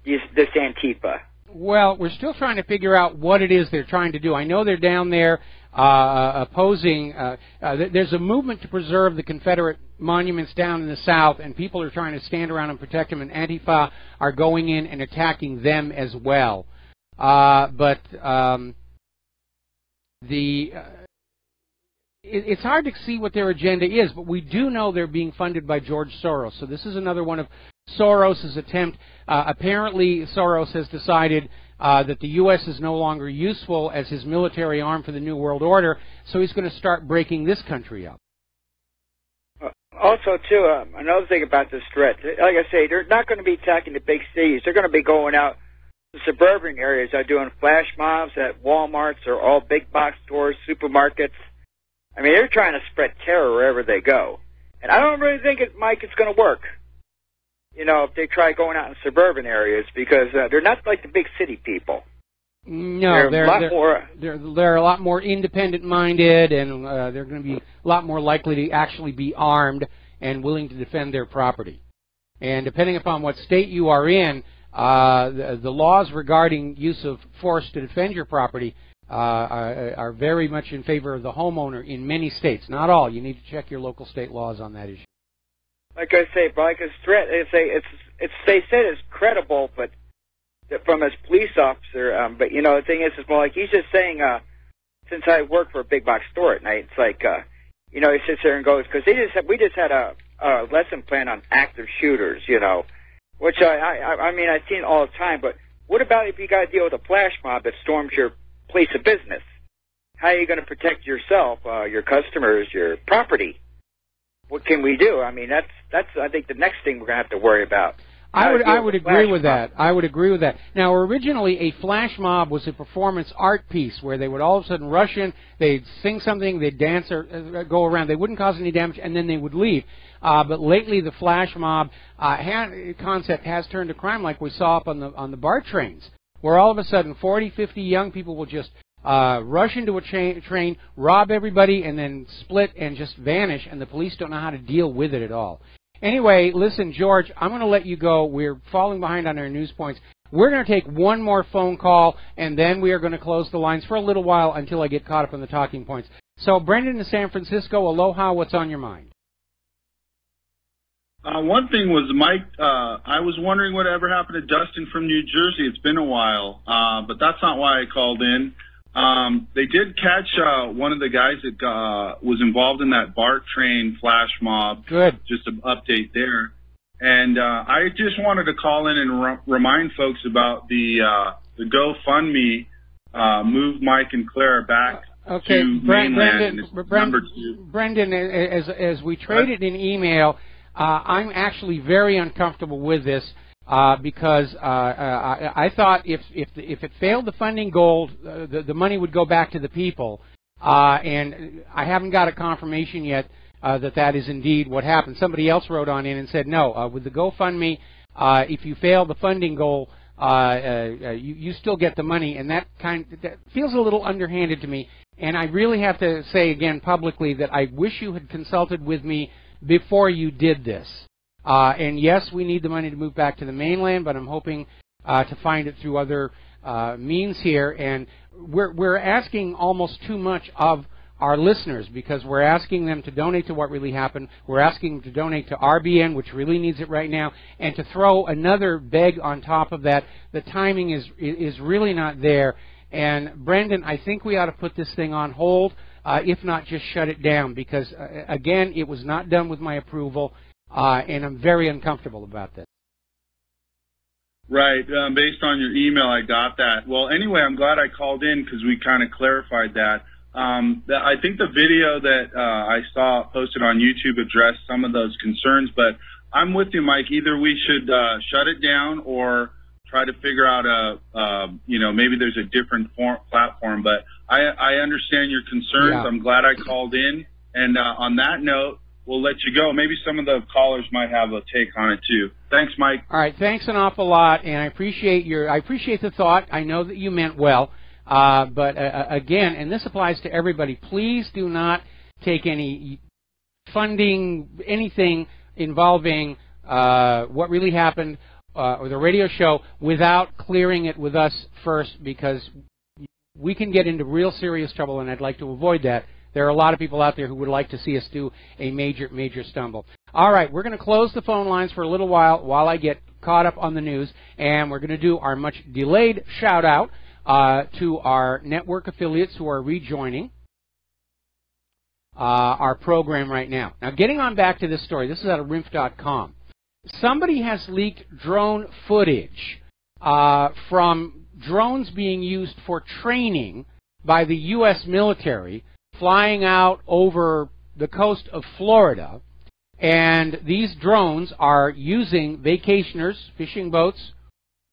This Antifa. Well, we're still trying to figure out what it is they're trying to do. I know they're down there opposing. There's a movement to preserve the Confederate monuments down in the South, and people are trying to stand around and protect them, and Antifa are going in and attacking them as well. It's hard to see what their agenda is, but we do know they're being funded by George Soros. So this is another one of Soros' attempt. Apparently, Soros has decided that the U.S. is no longer useful as his military arm for the New World Order, so he's going to start breaking this country up. Also, too, another thing about this threat, like I say, they're not going to be attacking the big cities. They're going to be going out to suburban areas. They're doing flash mobs at Walmarts or all big box stores, supermarkets. I mean, they're trying to spread terror wherever they go. And I don't really think, Mike, it's going to work. If they try going out in suburban areas, because they're not like the big city people. No, they're a lot more independent-minded, and they're going to be a lot more likely to actually be armed and willing to defend their property. And depending upon what state you are in, the laws regarding use of force to defend your property are very much in favor of the homeowner in many states. Not all. You need to check your local state laws on that issue. Like I say, like his threat, they said it's credible, but from his police officer. But the thing is more like he's just saying. Since I work for a big box store at night, it's like he sits there and goes, because we just had a lesson plan on active shooters, which I mean I've seen all the time. But what about if you got to deal with a flash mob that storms your place of business? How are you going to protect yourself, your customers, your property? What can we do? I mean, that's I think the next thing we're going to have to worry about. I would agree with that. I would agree with that. Now, originally, a flash mob was a performance art piece where they would all of a sudden rush in, they'd sing something, they'd dance or go around. They wouldn't cause any damage, and then they would leave. But lately, the flash mob concept has turned to crime, like we saw up on the BART trains, where all of a sudden 40, 50 young people will just rush into a train, rob everybody, and then split and just vanish, and the police don't know how to deal with it at all. Anyway, listen, George, I'm going to let you go. We're falling behind on our news points. We're going to take one more phone call, and then we are going to close the lines for a little while until I get caught up on the talking points. So, Brendan in San Francisco, aloha, what's on your mind? One thing was, Mike, I was wondering whatever happened to Dustin from New Jersey. It's been a while, but that's not why I called in. They did catch one of the guys that was involved in that BART train flash mob. Good. Just an update there. And I just wanted to call in and remind folks about the GoFundMe, Move Mike and Claire Back to mainland. Brendan, as we traded in email, I'm actually very uncomfortable with this. Because I thought if it failed the funding goal, the money would go back to the people, and I haven't got a confirmation yet that is indeed what happened. Somebody else wrote on in and said, no, with the GoFundMe, if you fail the funding goal, you still get the money, and that feels a little underhanded to me. And I really have to say again publicly that I wish you had consulted with me before you did this. And yes, we need the money to move back to the mainland, but I'm hoping to find it through other means here. And we're asking almost too much of our listeners because we're asking them to donate to what really happened. We're asking them to donate to RBN, which really needs it right now, and to throw another beg on top of that. The timing is really not there. And Brendan, I think we ought to put this thing on hold if not just shut it down, because, again, it was not done with my approval, and I'm very uncomfortable about this. Right. Based on your email, I got that. Well, anyway, I'm glad I called in because we kind of clarified that. I think the video that I saw posted on YouTube addressed some of those concerns, but I'm with you, Mike. Either we should shut it down or try to figure out maybe there's a different platform. But I understand your concerns. Yeah. I'm glad I called in. And on that note, we'll let you go. Maybe some of the callers might have a take on it too. Thanks, Mike. All right, thanks an awful lot, and I appreciate the thought. I know that you meant well, but again, and this applies to everybody. Please do not take any funding, anything involving what really happened or the radio show without clearing it with us first, because we can get into real serious trouble, and I'd like to avoid that. There are a lot of people out there who would like to see us do a major, major stumble. All right, we're going to close the phone lines for a little while I get caught up on the news, and we're going to do our much delayed shout-out to our network affiliates who are rejoining our program right now. Now, getting on back to this story, this is out of RINF.com. Somebody has leaked drone footage from drones being used for training by the U.S. military, flying out over the coast of Florida, and these drones are using vacationers, fishing boats,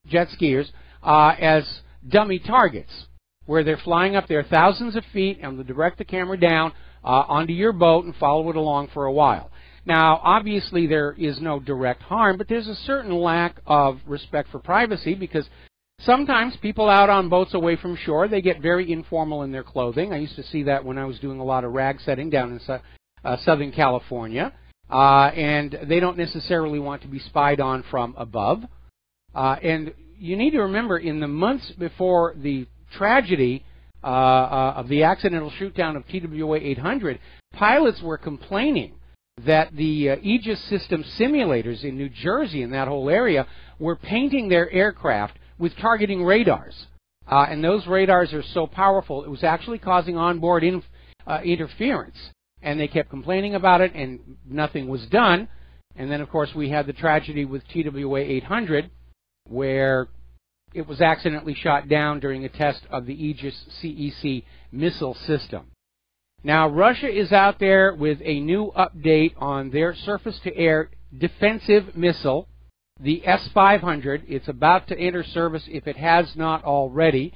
jet skiers, as dummy targets, where they're flying up there thousands of feet, and they'll direct the camera down onto your boat and follow it along for a while. Now, obviously, there is no direct harm, but there's a certain lack of respect for privacy, because sometimes people out on boats away from shore, they get very informal in their clothing. I used to see that when I was doing a lot of rag setting down in Southern California. And they don't necessarily want to be spied on from above. And you need to remember, in the months before the tragedy of the accidental shoot-down of TWA 800, pilots were complaining that the Aegis system simulators in New Jersey and that whole area were painting their aircraft with targeting radars. And those radars are so powerful, it was actually causing onboard interference. And they kept complaining about it, and nothing was done. And then, of course, we had the tragedy with TWA 800, where it was accidentally shot down during a test of the Aegis CEC missile system. Now, Russia is out there with a new update on their surface-to-air defensive missile, the S-500. It's about to enter service if it has not already.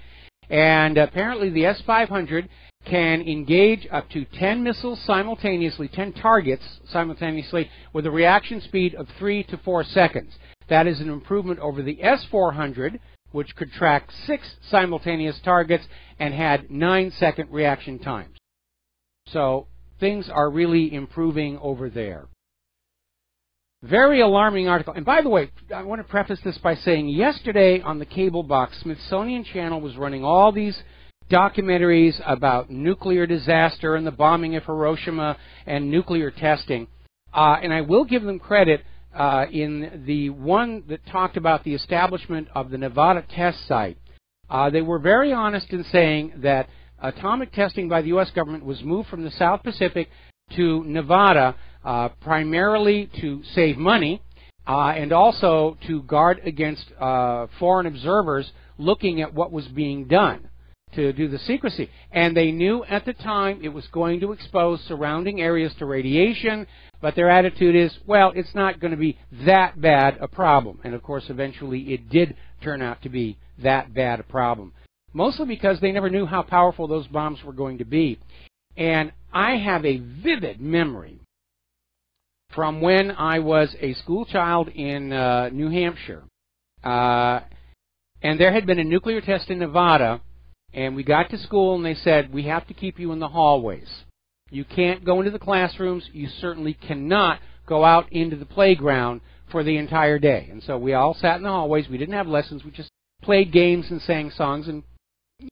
And apparently the S-500 can engage up to 10 missiles simultaneously, 10 targets simultaneously, with a reaction speed of 3 to 4 seconds. That is an improvement over the S-400, which could track 6 simultaneous targets and had 9-second reaction times. So things are really improving over there. Very alarming article. And by the way, I want to preface this by saying yesterday on the cable box, Smithsonian Channel was running all these documentaries about nuclear disaster and the bombing of Hiroshima and nuclear testing. And I will give them credit in the one that talked about the establishment of the Nevada test site. They were very honest in saying that atomic testing by the U.S. government was moved from the South Pacific to Nevada primarily to save money and also to guard against foreign observers looking at what was being done, to do the secrecy. And they knew at the time it was going to expose surrounding areas to radiation, but their attitude is, well, it's not going to be that bad a problem. And of course, eventually it did turn out to be that bad a problem, mostly because they never knew how powerful those bombs were going to be. And I have a vivid memory from when I was a school child in New Hampshire. And there had been a nuclear test in Nevada, and we got to school and they said, we have to keep you in the hallways. You can't go into the classrooms. You certainly cannot go out into the playground for the entire day. And so we all sat in the hallways. We didn't have lessons. We just played games and sang songs and,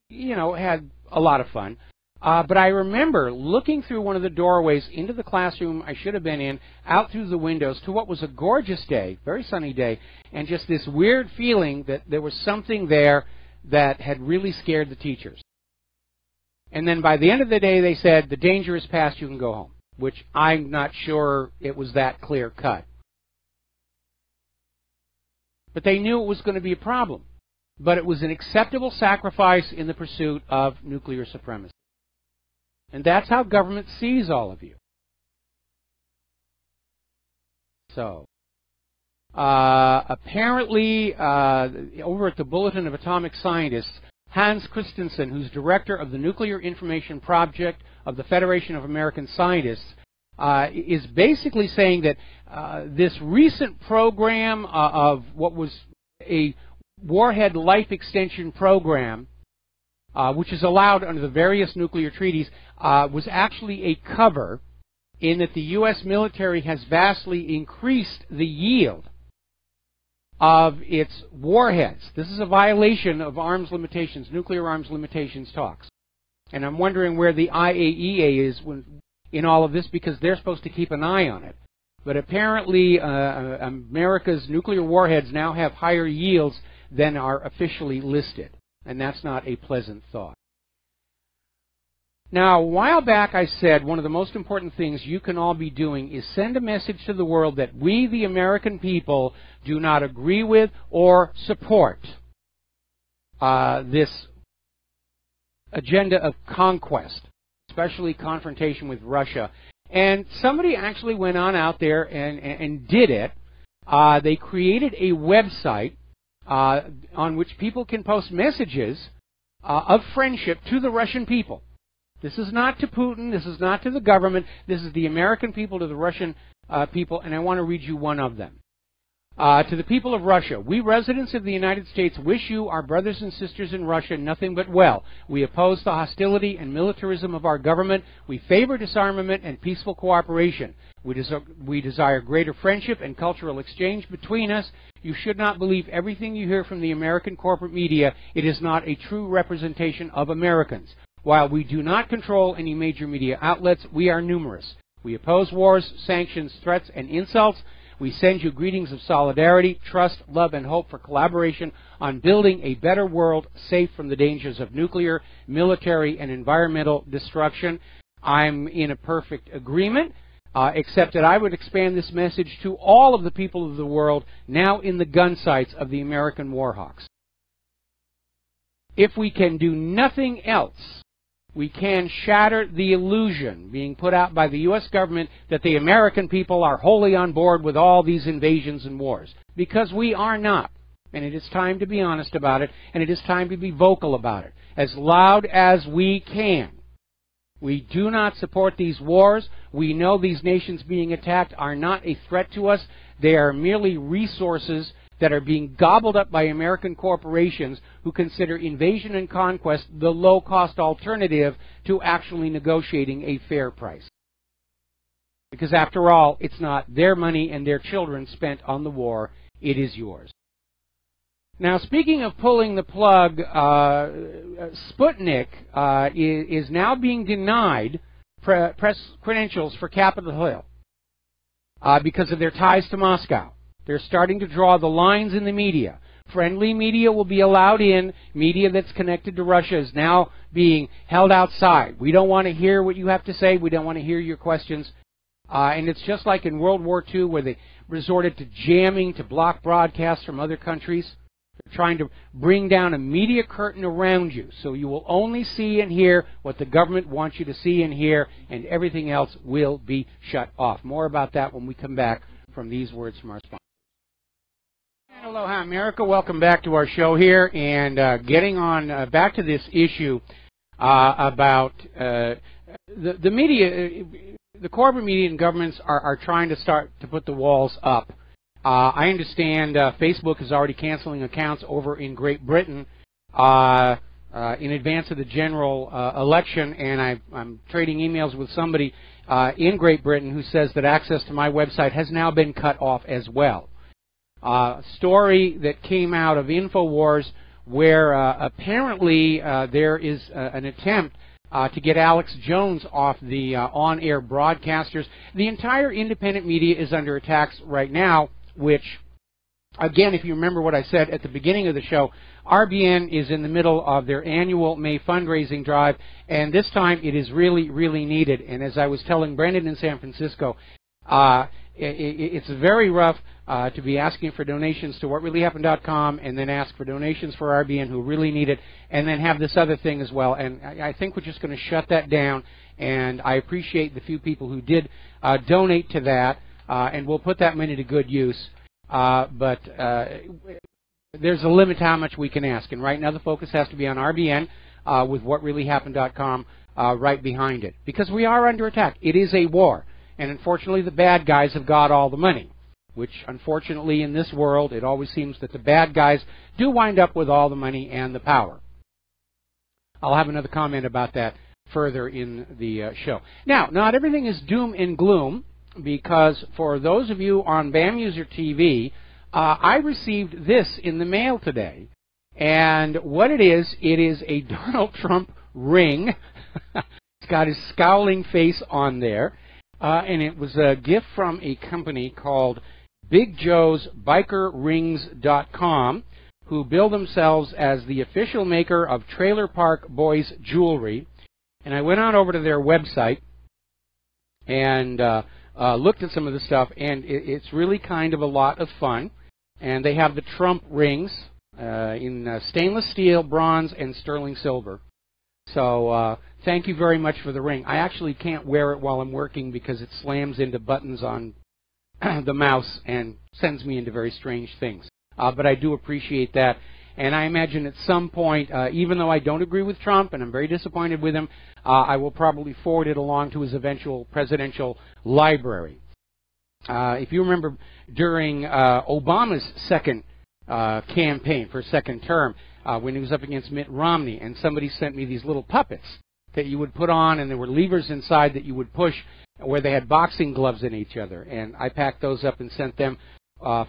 you know, had a lot of fun. But I remember looking through one of the doorways into the classroom I should have been in, out through the windows to what was a gorgeous day, very sunny day, and just this weird feeling that there was something there that had really scared the teachers. And then by the end of the day, they said, the danger is past, you can go home, which I'm not sure it was that clear cut. But they knew it was going to be a problem. But it was an acceptable sacrifice in the pursuit of nuclear supremacy. And that's how government sees all of you. So, apparently, over at the Bulletin of Atomic Scientists, Hans Christensen, who's director of the Nuclear Information Project of the Federation of American Scientists, is basically saying that this recent program of what was a warhead life extension program, which is allowed under the various nuclear treaties, was actually a cover in that the U.S. military has vastly increased the yield of its warheads. This is a violation of arms limitations, nuclear arms limitations talks. And I'm wondering where the IAEA is in all of this, because they're supposed to keep an eye on it. But apparently America's nuclear warheads now have higher yields than are officially listed. And that's not a pleasant thought. Now, a while back I said one of the most important things you can all be doing is send a message to the world that we, the American people, do not agree with or support this agenda of conquest, especially confrontation with Russia. And somebody actually went on out there and did it. They created a website on which people can post messages of friendship to the Russian people. This is not to Putin. This is not to the government. This is the American people to the Russian people, and I want to read you one of them. To the people of Russia, we residents of the United States wish you, our brothers and sisters in Russia, nothing but well. We oppose the hostility and militarism of our government. We favor disarmament and peaceful cooperation. We desire greater friendship and cultural exchange between us. You should not believe everything you hear from the American corporate media. It is not a true representation of Americans. While we do not control any major media outlets, we are numerous. We oppose wars, sanctions, threats, and insults. We send you greetings of solidarity, trust, love, and hope for collaboration on building a better world safe from the dangers of nuclear, military, and environmental destruction. I'm in a perfect agreement, except that I would expand this message to all of the people of the world now in the gun sights of the American warhawks. If we can do nothing else, we can shatter the illusion being put out by the U.S. government that the American people are wholly on board with all these invasions and wars. Because we are not. And it is time to be honest about it, and it is time to be vocal about it, as loud as we can. We do not support these wars. We know these nations being attacked are not a threat to us. They are merely resources that are being gobbled up by American corporations who consider invasion and conquest the low-cost alternative to actually negotiating a fair price. Because after all, it's not their money and their children spent on the war, it is yours. Now, speaking of pulling the plug, Sputnik is now being denied press credentials for Capitol Hill because of their ties to Moscow. They're starting to draw the lines in the media. Friendly media will be allowed in. Media that's connected to Russia is now being held outside. We don't want to hear what you have to say. We don't want to hear your questions. And it's just like in World War II where they resorted to jamming to block broadcasts from other countries. They're trying to bring down a media curtain around you so you will only see and hear what the government wants you to see and hear, and everything else will be shut off. More about that when we come back from these words from our sponsor. Aloha America, welcome back to our show here, and getting on back to this issue about the media, the corporate media and governments are trying to start to put the walls up. I understand Facebook is already canceling accounts over in Great Britain in advance of the general election, and I'm trading emails with somebody in Great Britain who says that access to my website has now been cut off as well. Story that came out of InfoWars where apparently there is an attempt to get Alex Jones off the on-air broadcasters. The entire independent media is under attacks right now, which Again, if you remember what I said at the beginning of the show, RBN is in the middle of their annual May fundraising drive, and this time it is really, really needed. And as I was telling Brendan in San Francisco, it's very rough to be asking for donations to whatreallyhappened.com and then ask for donations for RBN who really need it, and then have this other thing as well. And I think we're just going to shut that down, and I appreciate the few people who did donate to that, and we'll put that money to good use. But there's a limit to how much we can ask, and right now the focus has to be on RBN with whatreallyhappened.com right behind it, because we are under attack. It is a war, and unfortunately the bad guys have got all the money, which unfortunately in this world it always seems that the bad guys do wind up with all the money and the power. I'll have another comment about that further in the show. Now, not everything is doom and gloom, because for those of you on BAM User TV, I received this in the mail today. And what it is a Donald Trump ring. It's got his scowling face on there. And it was a gift from a company called BigJoesBikerRings.com, who bill themselves as the official maker of Trailer Park Boys jewelry. And I went on over to their website and looked at some of the stuff, and it's really kind of a lot of fun. And they have the Trump rings in stainless steel, bronze, and sterling silver. So thank you very much for the ring. I actually can't wear it while I'm working because it slams into buttons on the mouse and sends me into very strange things. But I do appreciate that. And I imagine at some point, even though I don't agree with Trump and I'm very disappointed with him, I will probably forward it along to his eventual presidential library. If you remember, during Obama's second campaign for second term, when he was up against Mitt Romney, and somebody sent me these little puppets that you would put on, and there were levers inside that you would push where they had boxing gloves in each other. And I packed those up and sent them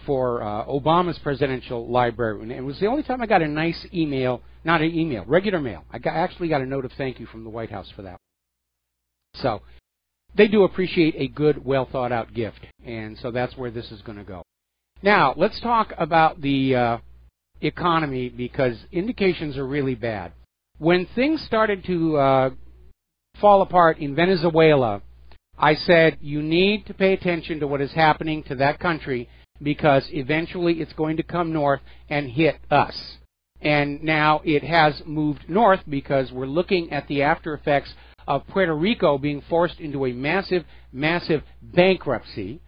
for Obama's presidential library. And it was the only time I got a nice email, not an email, regular mail. I actually got a note of thank you from the White House for that. So they do appreciate a good, well-thought-out gift. And so that's where this is going to go. Now, let's talk about the economy, because indications are really bad. When things started to fall apart in Venezuela, I said you need to pay attention to what is happening to that country, because eventually it's going to come north and hit us. And now it has moved north, because we're looking at the after effects of Puerto Rico being forced into a massive, massive bankruptcy.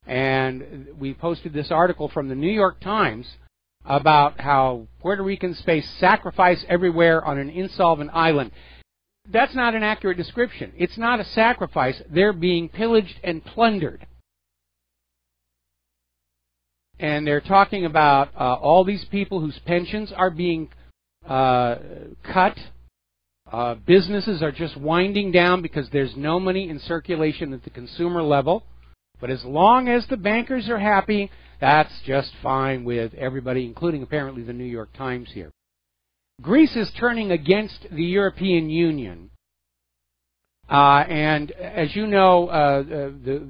And we posted this article from the New York Times about how Puerto Ricans face sacrifice everywhere on an insolvent island. That's not an accurate description. It's not a sacrifice. They're being pillaged and plundered. And they're talking about all these people whose pensions are being cut. Businesses are just winding down because there's no money in circulation at the consumer level. But as long as the bankers are happy, that's just fine with everybody, including apparently the New York Times here. Greece is turning against the European Union. And as you know, the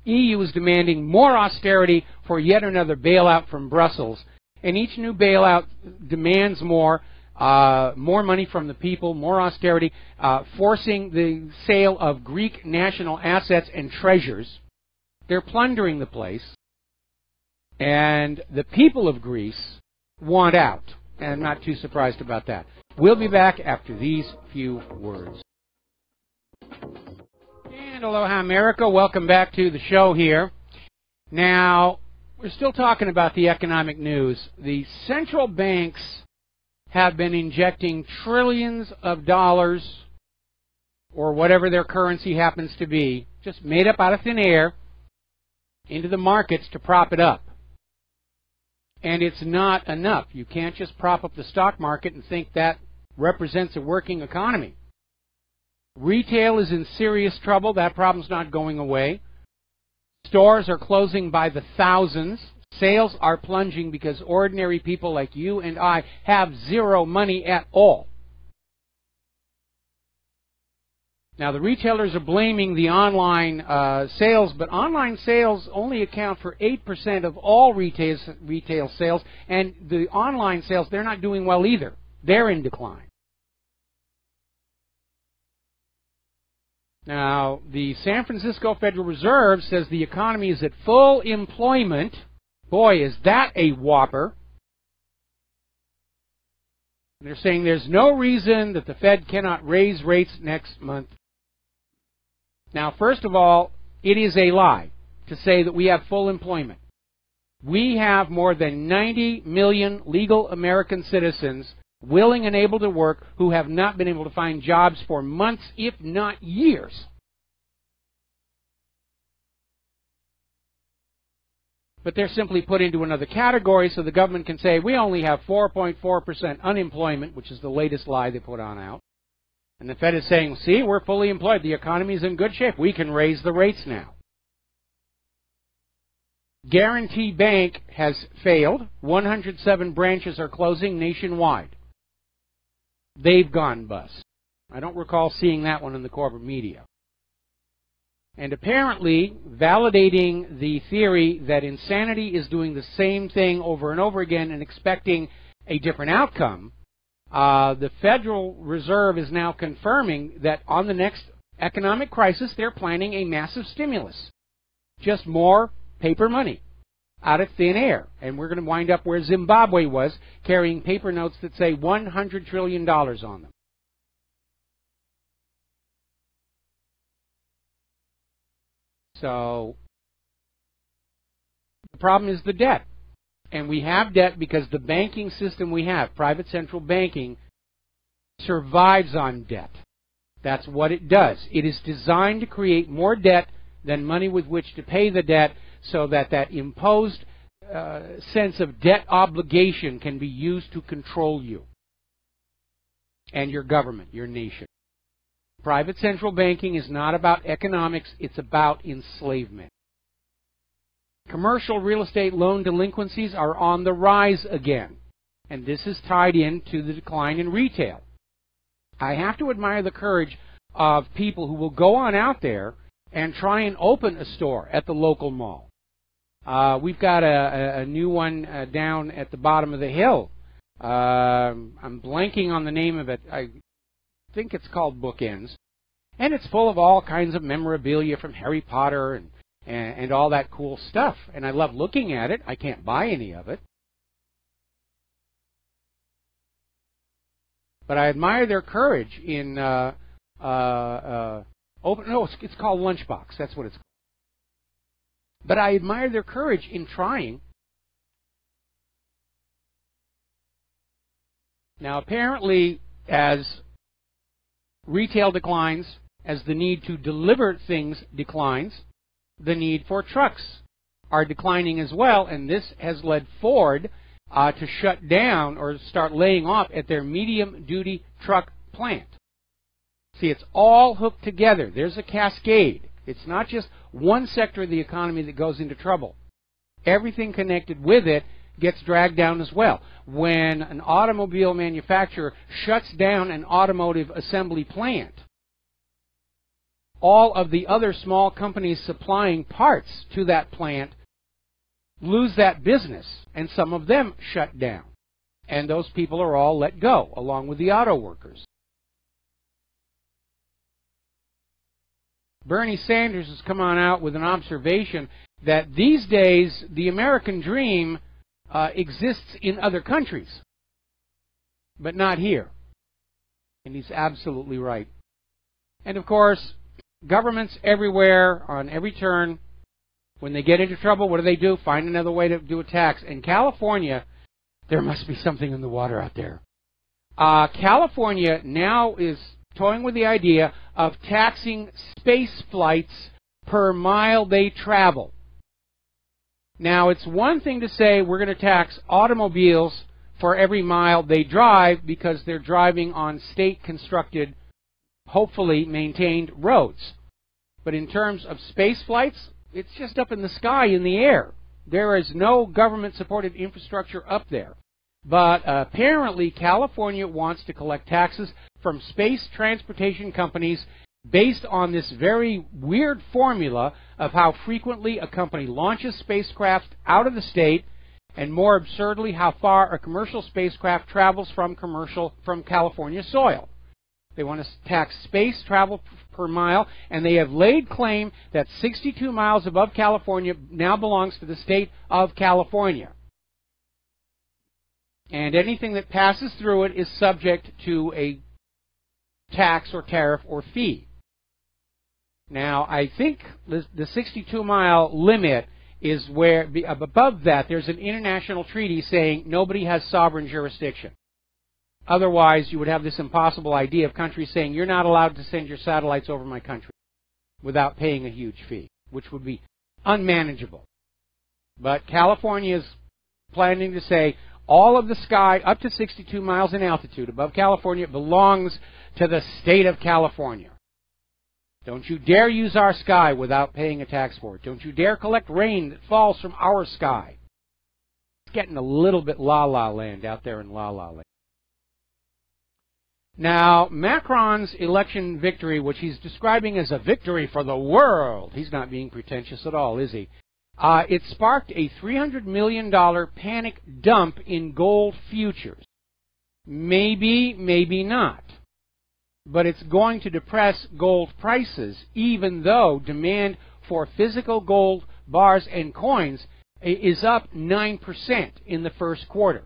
EU is demanding more austerity for yet another bailout from Brussels. And each new bailout demands more money from the people, more austerity, forcing the sale of Greek national assets and treasures. They're plundering the place. And the people of Greece want out. And I'm not too surprised about that. We'll be back after these few words. And aloha, America. Welcome back to the show here. Now, we're still talking about the economic news. The central banks have been injecting trillions of dollars, or whatever their currency happens to be, just made up out of thin air, into the markets to prop it up. And it's not enough. You can't just prop up the stock market and think that represents a working economy. Retail is in serious trouble. That problem's not going away. Stores are closing by the thousands. Sales are plunging because ordinary people like you and I have zero money at all. Now, the retailers are blaming the online sales, but online sales only account for 8% of all retail sales, and the online sales, they're not doing well either. They're in decline. Now, the San Francisco Federal Reserve says the economy is at full employment. Boy, is that a whopper. They're saying there's no reason that the Fed cannot raise rates next month. Now, first of all, it is a lie to say that we have full employment. We have more than 90 million legal American citizens willing and able to work who have not been able to find jobs for months, if not years. But they're simply put into another category so the government can say we only have 4.4% unemployment, which is the latest lie they put on out. And the Fed is saying, see, we're fully employed. The economy is in good shape. We can raise the rates now. Guarantee Bank has failed. 107 branches are closing nationwide. They've gone bust. I don't recall seeing that one in the corporate media. And apparently, validating the theory that insanity is doing the same thing over and over again and expecting a different outcome, the Federal Reserve is now confirming that on the next economic crisis, they're planning a massive stimulus. Just more paper money out of thin air. And we're going to wind up where Zimbabwe was, carrying paper notes that say $100 trillion on them. So the problem is the debt. And we have debt because the banking system we have, private central banking, survives on debt. That's what it does. It is designed to create more debt than money with which to pay the debt, so that that imposed sense of debt obligation can be used to control you and your government, your nation. Private central banking is not about economics, it's about enslavement. Commercial real estate loan delinquencies are on the rise again, and this is tied into the decline in retail. I have to admire the courage of people who will go on out there and try and open a store at the local mall. We've got a new one down at the bottom of the hill. I'm blanking on the name of it. I think it's called Bookends. And it's full of all kinds of memorabilia from Harry Potter and all that cool stuff. And I love looking at it. I can't buy any of it. But I admire their courage in it's called Lunchbox. That's what it's called. But I admire their courage in trying. Now, apparently, as retail declines, as the need to deliver things declines, the need for trucks are declining as well, and this has led Ford to shut down or start laying off at their medium-duty truck plant. See, it's all hooked together. There's a cascade. It's not just one sector of the economy that goes into trouble. Everything connected with it gets dragged down as well. When an automobile manufacturer shuts down an automotive assembly plant, all of the other small companies supplying parts to that plant lose that business, and some of them shut down. And those people are all let go, along with the auto workers. Bernie Sanders has come on out with an observation that these days the American dream exists in other countries, but not here. And he's absolutely right. And of course, governments everywhere, on every turn, when they get into trouble, what do? Find another way to do a tax. In California, there must be something in the water out there. California now is toying with the idea of taxing space flights per mile they travel. Now, it's one thing to say we're going to tax automobiles for every mile they drive because they're driving on state-constructed, hopefully maintained roads. But in terms of space flights, it's just up in the sky, in the air. There is no government-supported infrastructure up there. But apparently California wants to collect taxes from space transportation companies based on this very weird formula of how frequently a company launches spacecraft out of the state, and more absurdly, how far a commercial spacecraft travels from California soil. They want to tax space travel per mile, and they have laid claim that 62 miles above California now belongs to the state of California. And anything that passes through it is subject to a tax or tariff or fee. Now, I think the 62-mile limit is where, above that, there's an international treaty saying nobody has sovereign jurisdiction. Otherwise, you would have this impossible idea of countries saying you're not allowed to send your satellites over my country without paying a huge fee, which would be unmanageable. But California is planning to say all of the sky up to 62 miles in altitude above California belongs to the state of California. Don't you dare use our sky without paying a tax for it. Don't you dare collect rain that falls from our sky. It's getting a little bit la-la land out there in la-la land. Now, Macron's election victory, which he's describing as a victory for the world, he's not being pretentious at all, is he? It sparked a $300 million panic dump in gold futures. Maybe, maybe not. But it's going to depress gold prices, even though demand for physical gold bars and coins is up 9% in the first quarter.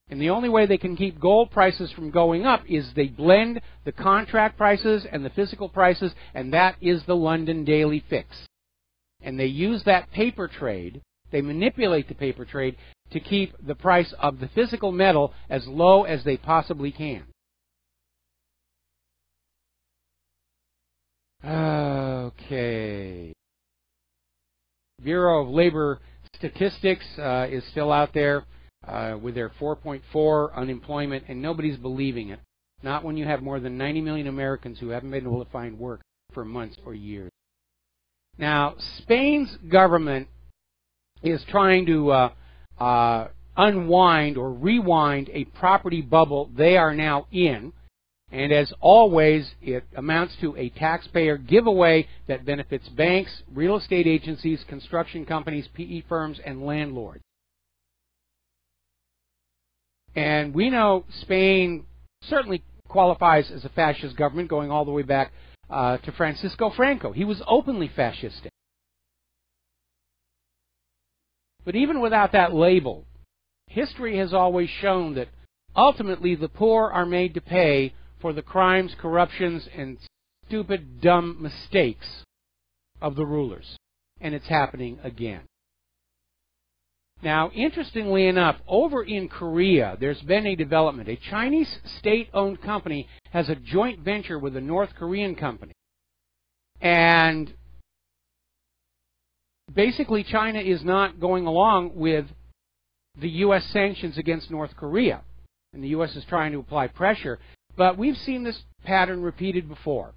And the only way they can keep gold prices from going up is they blend the contract prices and the physical prices, and that is the London Daily Fix. And they use that paper trade, they manipulate the paper trade to keep the price of the physical metal as low as they possibly can. Okay. Bureau of Labor Statistics is still out there with their 4.4 unemployment, and nobody's believing it. Not when you have more than 90 million Americans who haven't been able to find work for months or years. Now, Spain's government is trying to unwind or rewind a property bubble they are now in. And as always, it amounts to a taxpayer giveaway that benefits banks, real estate agencies, construction companies, PE firms, and landlords. And we know Spain certainly qualifies as a fascist government, going all the way back to Francisco Franco. He was openly fascistic. But even without that label, history has always shown that ultimately the poor are made to pay for the crimes, corruptions, and stupid, dumb mistakes of the rulers. And it's happening again. Now, interestingly enough, over in Korea, there's been a development. A Chinese state-owned company has a joint venture with a North Korean company. And basically, China is not going along with the U.S. sanctions against North Korea. And the U.S. is trying to apply pressure. But we've seen this pattern repeated before.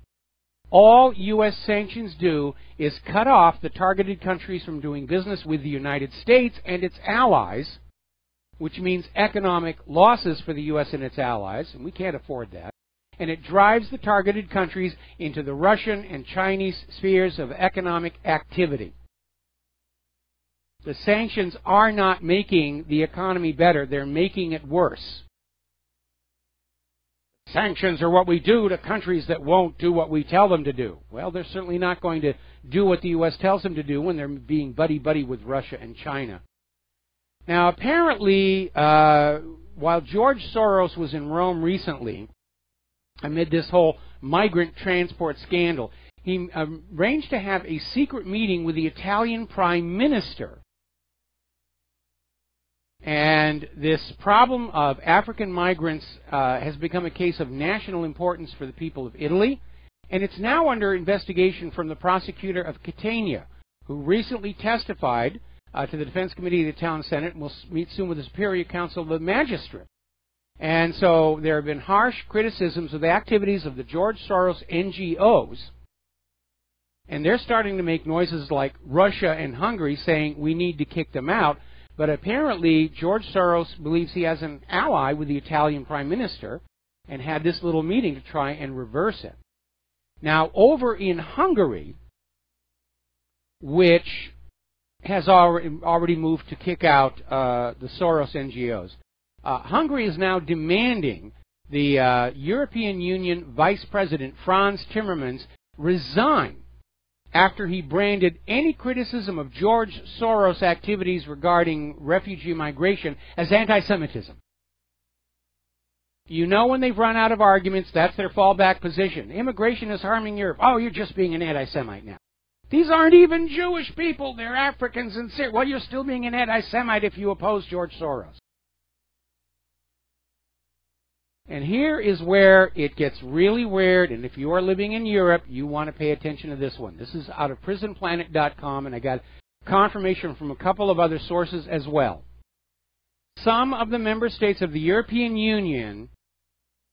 All U.S. sanctions do is cut off the targeted countries from doing business with the United States and its allies, which means economic losses for the U.S. and its allies, and we can't afford that. And it drives the targeted countries into the Russian and Chinese spheres of economic activity. The sanctions are not making the economy better, they're making it worse. Sanctions are what we do to countries that won't do what we tell them to do. Well, they're certainly not going to do what the U.S. tells them to do when they're being buddy-buddy with Russia and China. Now, apparently, while George Soros was in Rome recently, amid this whole migrant transport scandal, he arranged to have a secret meeting with the Italian Prime Minister. And this problem of African migrants has become a case of national importance for the people of Italy, and it's now under investigation from the prosecutor of Catania, who recently testified to the Defense Committee of the Italian Senate and will meet soon with the Superior Council of the Magistrate. And so there have been harsh criticisms of the activities of the George Soros NGOs, and they're starting to make noises like Russia and Hungary saying we need to kick them out. But apparently, George Soros believes he has an ally with the Italian Prime Minister, and had this little meeting to try and reverse it. Now, over in Hungary, which has already moved to kick out the Soros NGOs, Hungary is now demanding the European Union Vice President Franz Timmermans resign after he branded any criticism of George Soros' activities regarding refugee migration as anti-Semitism. You know when they've run out of arguments, that's their fallback position. Immigration is harming Europe. Oh, you're just being an anti-Semite now. These aren't even Jewish people. They're Africans and Syrians. Well, you're still being an anti-Semite if you oppose George Soros. And here is where it gets really weird, and if you are living in Europe, you want to pay attention to this one. This is out of prisonplanet.com, and I got confirmation from a couple of other sources as well. Some of the member states of the European Union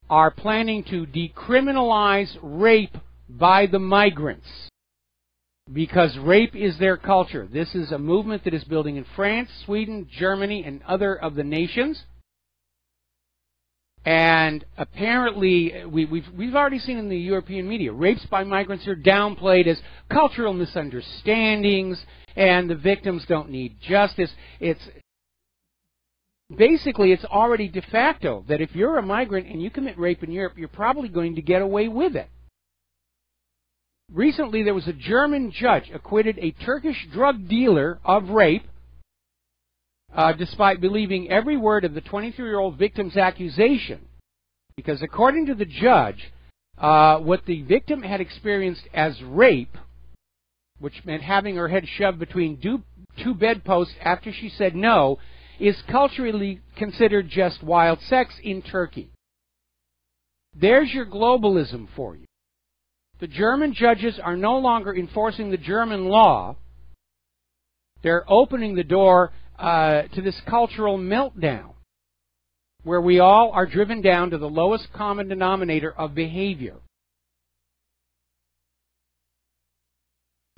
are planning to decriminalize rape by the migrants because rape is their culture. This is a movement that is building in France, Sweden, Germany, and other of the nations. And apparently, we've already seen in the European media, rapes by migrants are downplayed as cultural misunderstandings, and the victims don't need justice. Basically, it's already de facto that if you're a migrant and you commit rape in Europe, you're probably going to get away with it. Recently, there was a German judge acquitted a Turkish drug dealer of rape, despite believing every word of the 23-year-old victim's accusation. Because according to the judge, what the victim had experienced as rape, which meant having her head shoved between two bedposts after she said no, is culturally considered just wild sex in Turkey. There's your globalism for you. The German judges are no longer enforcing the German law. They're opening the door to this cultural meltdown, where we all are driven down to the lowest common denominator of behavior.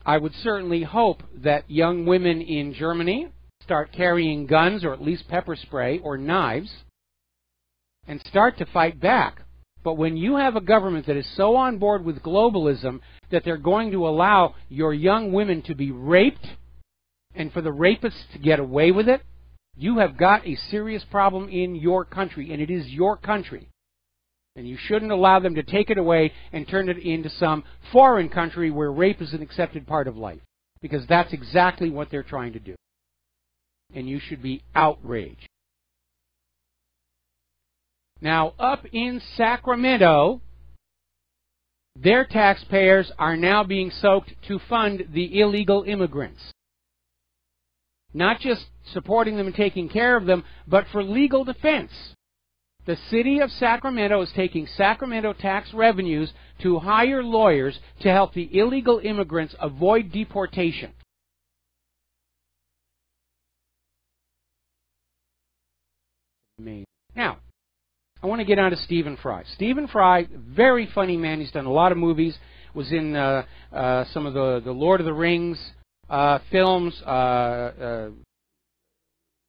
I would certainly hope that young women in Germany start carrying guns or at least pepper spray or knives and start to fight back. But when you have a government that is so on board with globalism that they're going to allow your young women to be raped and for the rapists to get away with it, you have got a serious problem in your country, and it is your country. And you shouldn't allow them to take it away and turn it into some foreign country where rape is an accepted part of life, because that's exactly what they're trying to do. And you should be outraged. Now, up in Sacramento, their taxpayers are now being soaked to fund the illegal immigrants. Not just supporting them and taking care of them, but for legal defense. The city of Sacramento is taking Sacramento tax revenues to hire lawyers to help the illegal immigrants avoid deportation. Amazing. Now, I want to get on to Stephen Fry. Stephen Fry, very funny man. He's done a lot of movies. Was in some of the Lord of the Rings films,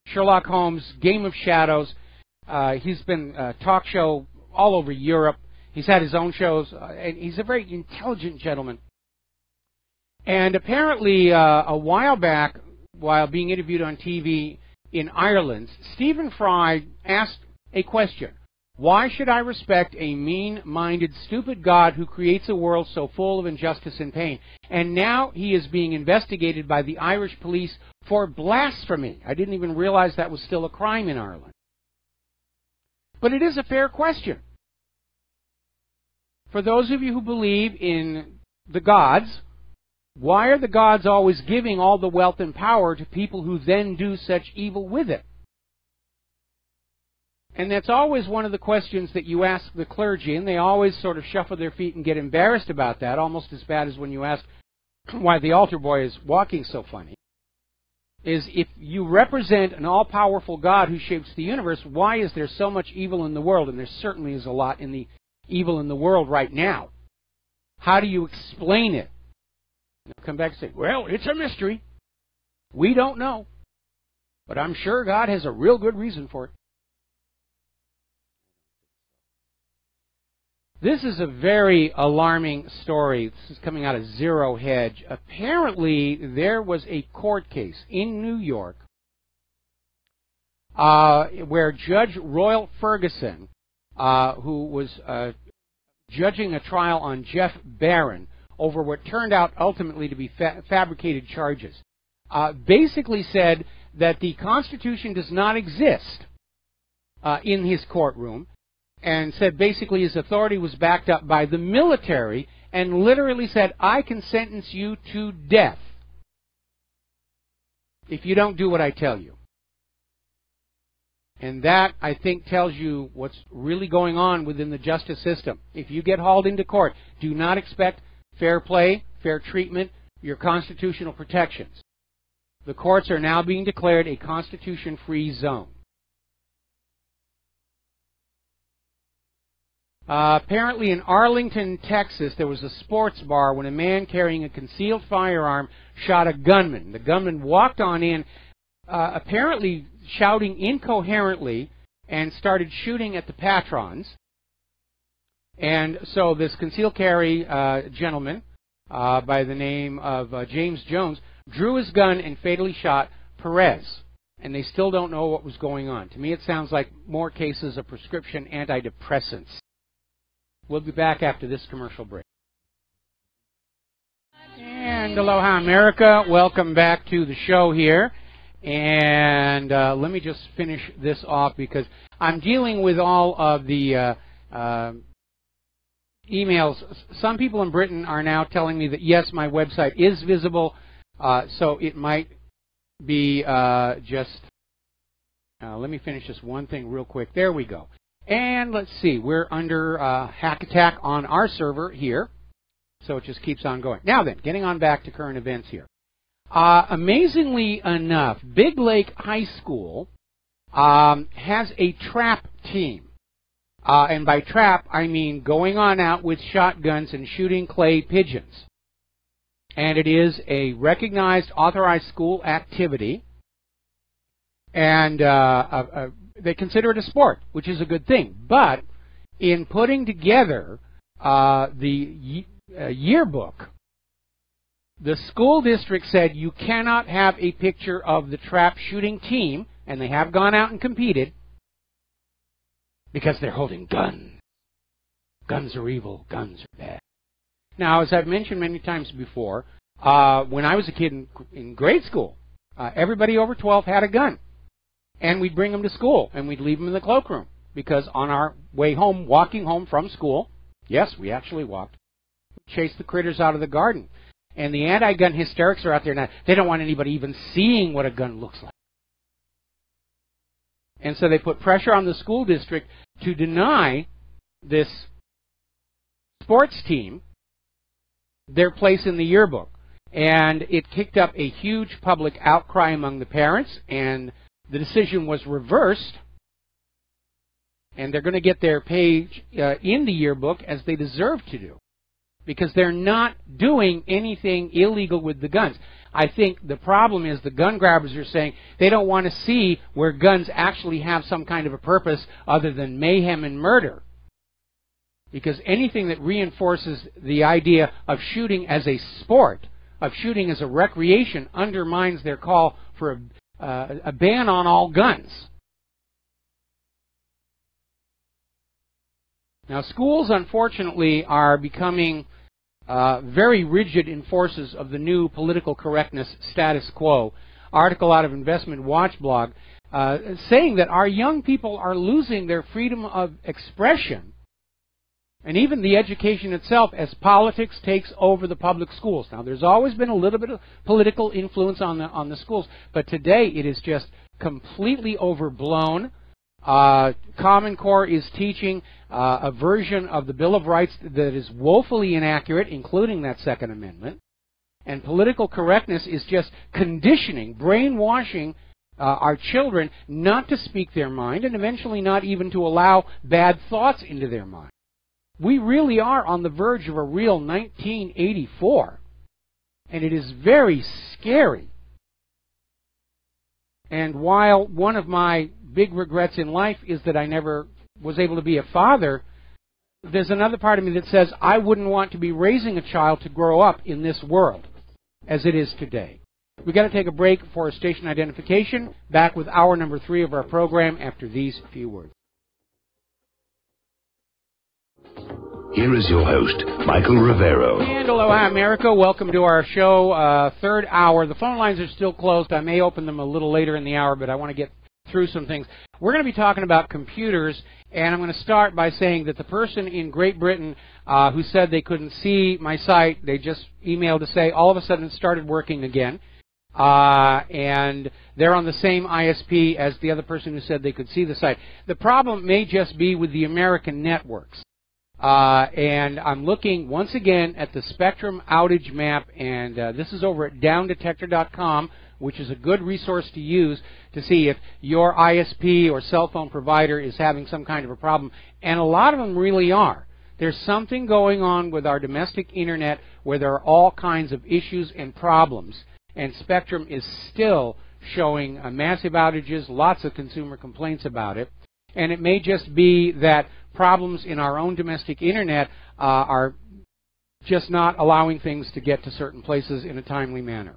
Sherlock Holmes, Game of Shadows. He's been talk show all over Europe. He's had his own shows, and he's a very intelligent gentleman. And apparently, a while back, while being interviewed on TV in Ireland, Stephen Fry asked a question. Why should I respect a mean-minded, stupid God who creates a world so full of injustice and pain? And now he is being investigated by the Irish police for blasphemy. I didn't even realize that was still a crime in Ireland. But it is a fair question. For those of you who believe in the gods, why are the gods always giving all the wealth and power to people who then do such evil with it? And that's always one of the questions that you ask the clergy, and they always sort of shuffle their feet and get embarrassed about that, almost as bad as when you ask why the altar boy is walking so funny, is if you represent an all-powerful God who shapes the universe, why is there so much evil in the world? And there certainly is a lot in the evil in the world right now. How do you explain it? They'll come back and say, well, it's a mystery. We don't know. But I'm sure God has a real good reason for it. This is a very alarming story. This is coming out of Zero Hedge. Apparently, there was a court case in New York where Judge Royal Ferguson, who was judging a trial on Jeff Barron over what turned out ultimately to be fabricated charges, basically said that the Constitution does not exist in his courtroom, and said basically his authority was backed up by the military, and literally said, I can sentence you to death if you don't do what I tell you. And that, I think, tells you what's really going on within the justice system. If you get hauled into court, do not expect fair play, fair treatment, your constitutional protections. The courts are now being declared a constitution-free zone. Apparently in Arlington, Texas, there was a sports bar when a man carrying a concealed firearm shot a gunman. The gunman walked on in, apparently shouting incoherently, and started shooting at the patrons. And so this concealed carry gentleman by the name of James Jones drew his gun and fatally shot Perez. And they still don't know what was going on. To me, it sounds like more cases of prescription antidepressants. We'll be back after this commercial break. And aloha, America. Welcome back to the show here. And let me just finish this off because I'm dealing with all of the emails. Some people in Britain are now telling me that, yes, my website is visible, so it might be just... let me finish this one thing real quick. There we go. And let's see, we're under hack attack on our server here, so it just keeps on going. Now then, getting on back to current events here. Amazingly enough, Big Lake High School has a trap team. And by trap, I mean going on out with shotguns and shooting clay pigeons. And it is a recognized, authorized school activity. And they consider it a sport, which is a good thing. But in putting together the yearbook, the school district said you cannot have a picture of the trap shooting team, and they have gone out and competed, because they're holding guns. Guns are evil. Guns are bad. Now, as I've mentioned many times before, when I was a kid in grade school, everybody over 12 had a gun. And we'd bring them to school, and we'd leave them in the cloakroom. Because on our way home, walking home from school, yes, we actually walked, chased the critters out of the garden. And the anti-gun hysterics are out there now. They don't want anybody even seeing what a gun looks like. And so they put pressure on the school district to deny this sports team their place in the yearbook. And it kicked up a huge public outcry among the parents, and the decision was reversed, and they're going to get their page in the yearbook as they deserve to do, because they're not doing anything illegal with the guns. I think the problem is the gun grabbers are saying they don't want to see where guns actually have some kind of a purpose other than mayhem and murder. Because anything that reinforces the idea of shooting as a sport, of shooting as a recreation, undermines their call for a ban on all guns. Now, schools, unfortunately, are becoming very rigid enforcers of the new political correctness status quo. Article out of Investment Watch blog saying that our young people are losing their freedom of expression and even the education itself as politics takes over the public schools. Now, there's always been a little bit of political influence on the schools, but today it is just completely overblown. Common Core is teaching a version of the Bill of Rights that is woefully inaccurate, including that Second Amendment. And political correctness is just conditioning, brainwashing our children not to speak their mind, and eventually not even to allow bad thoughts into their mind. We really are on the verge of a real 1984. And it is very scary. And while one of my big regrets in life is that I never was able to be a father, there's another part of me that says I wouldn't want to be raising a child to grow up in this world as it is today. We've got to take a break for station identification. Back with hour number 3 of our program after these few words. Here is your host, Michael Rivero. And aloha, America. Welcome to our show, third hour. The phone lines are still closed. I may open them a little later in the hour, but I want to get through some things. We're going to be talking about computers, and I'm going to start by saying that the person in Great Britain who said they couldn't see my site, they just emailed to say all of a sudden it started working again. And they're on the same ISP as the other person who said they could see the site. The problem may just be with the American networks. And I'm looking once again at the Spectrum outage map, and this is over at downdetector.com, which is a good resource to use to see if your ISP or cell phone provider is having some kind of a problem. And a lot of them really are. There's something going on with our domestic internet where there are all kinds of issues and problems. And Spectrum is still showing massive outages, lots of consumer complaints about it. And it may just be that problems in our own domestic internet are just not allowing things to get to certain places in a timely manner.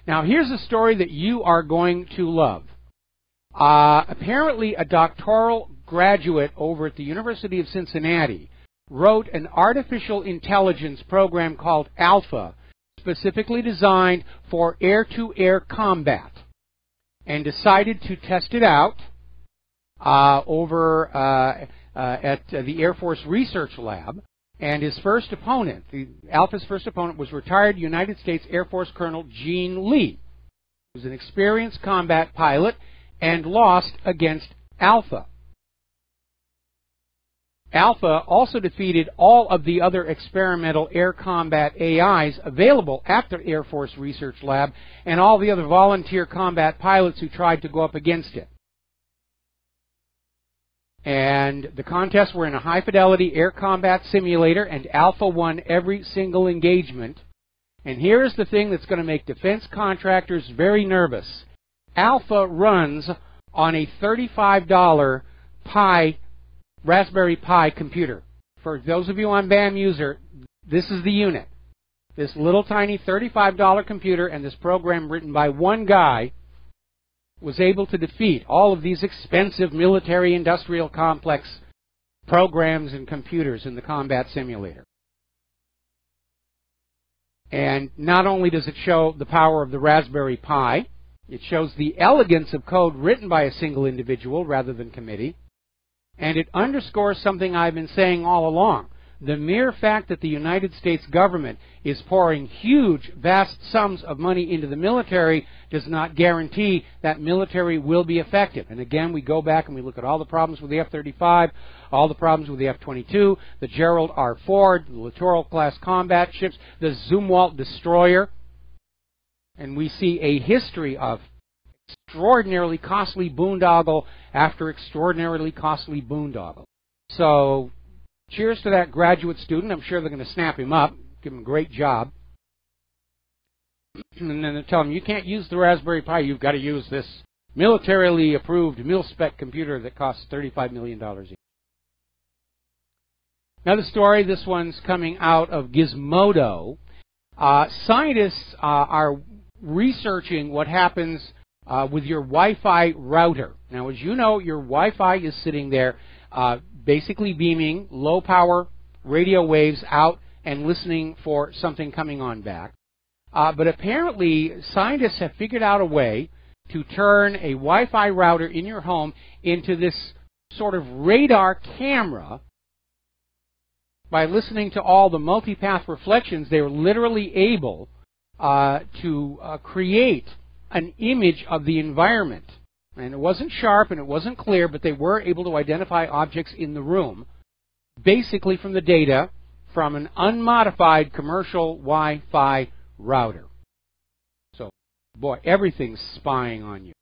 Now, here's a story that you are going to love. Apparently, a doctoral graduate over at the University of Cincinnati wrote an artificial intelligence program called Alpha, specifically designed for air-to-air combat, and decided to test it out over at the Air Force Research Lab. And his first opponent, Alpha's first opponent, was retired United States Air Force Colonel Gene Lee, who was an experienced combat pilot and lost against Alpha. Alpha also defeated all of the other experimental air combat AIs available at the Air Force Research Lab and all the other volunteer combat pilots who tried to go up against it. And the contests were in a high-fidelity air combat simulator, and Alpha won every single engagement. And here's the thing that's going to make defense contractors very nervous. Alpha runs on a $35 Raspberry Pi computer. For those of you on BAM user, this is the unit. This little tiny $35 computer and this program written by one guy was able to defeat all of these expensive military industrial complex programs and computers in the combat simulator. And not only does it show the power of the Raspberry Pi, it shows the elegance of code written by a single individual rather than committee, and it underscores something I've been saying all along. The mere fact that the United States government is pouring huge, vast sums of money into the military does not guarantee that military will be effective. And again, we go back and we look at all the problems with the F-35, all the problems with the F-22, the Gerald R. Ford, the Littoral-class combat ships, the Zumwalt destroyer, and we see a history of extraordinarily costly boondoggle after extraordinarily costly boondoggle. So, cheers to that graduate student. I'm sure they're going to snap him up, give him a great job. And then they tell him, you can't use the Raspberry Pi, you've got to use this militarily approved mil-spec computer that costs $35 million each. Another story, this one's coming out of Gizmodo. Scientists are researching what happens with your Wi-Fi router. Now, as you know, your Wi-Fi is sitting there basically beaming low-power radio waves out and listening for something coming on back. But apparently, scientists have figured out a way to turn a Wi-Fi router in your home into this sort of radar camera. By listening to all the multipath reflections, they were literally able to create an image of the environment. And it wasn't sharp and it wasn't clear, but they were able to identify objects in the room, basically from the data from an unmodified commercial Wi-Fi router. So, boy, everything's spying on you.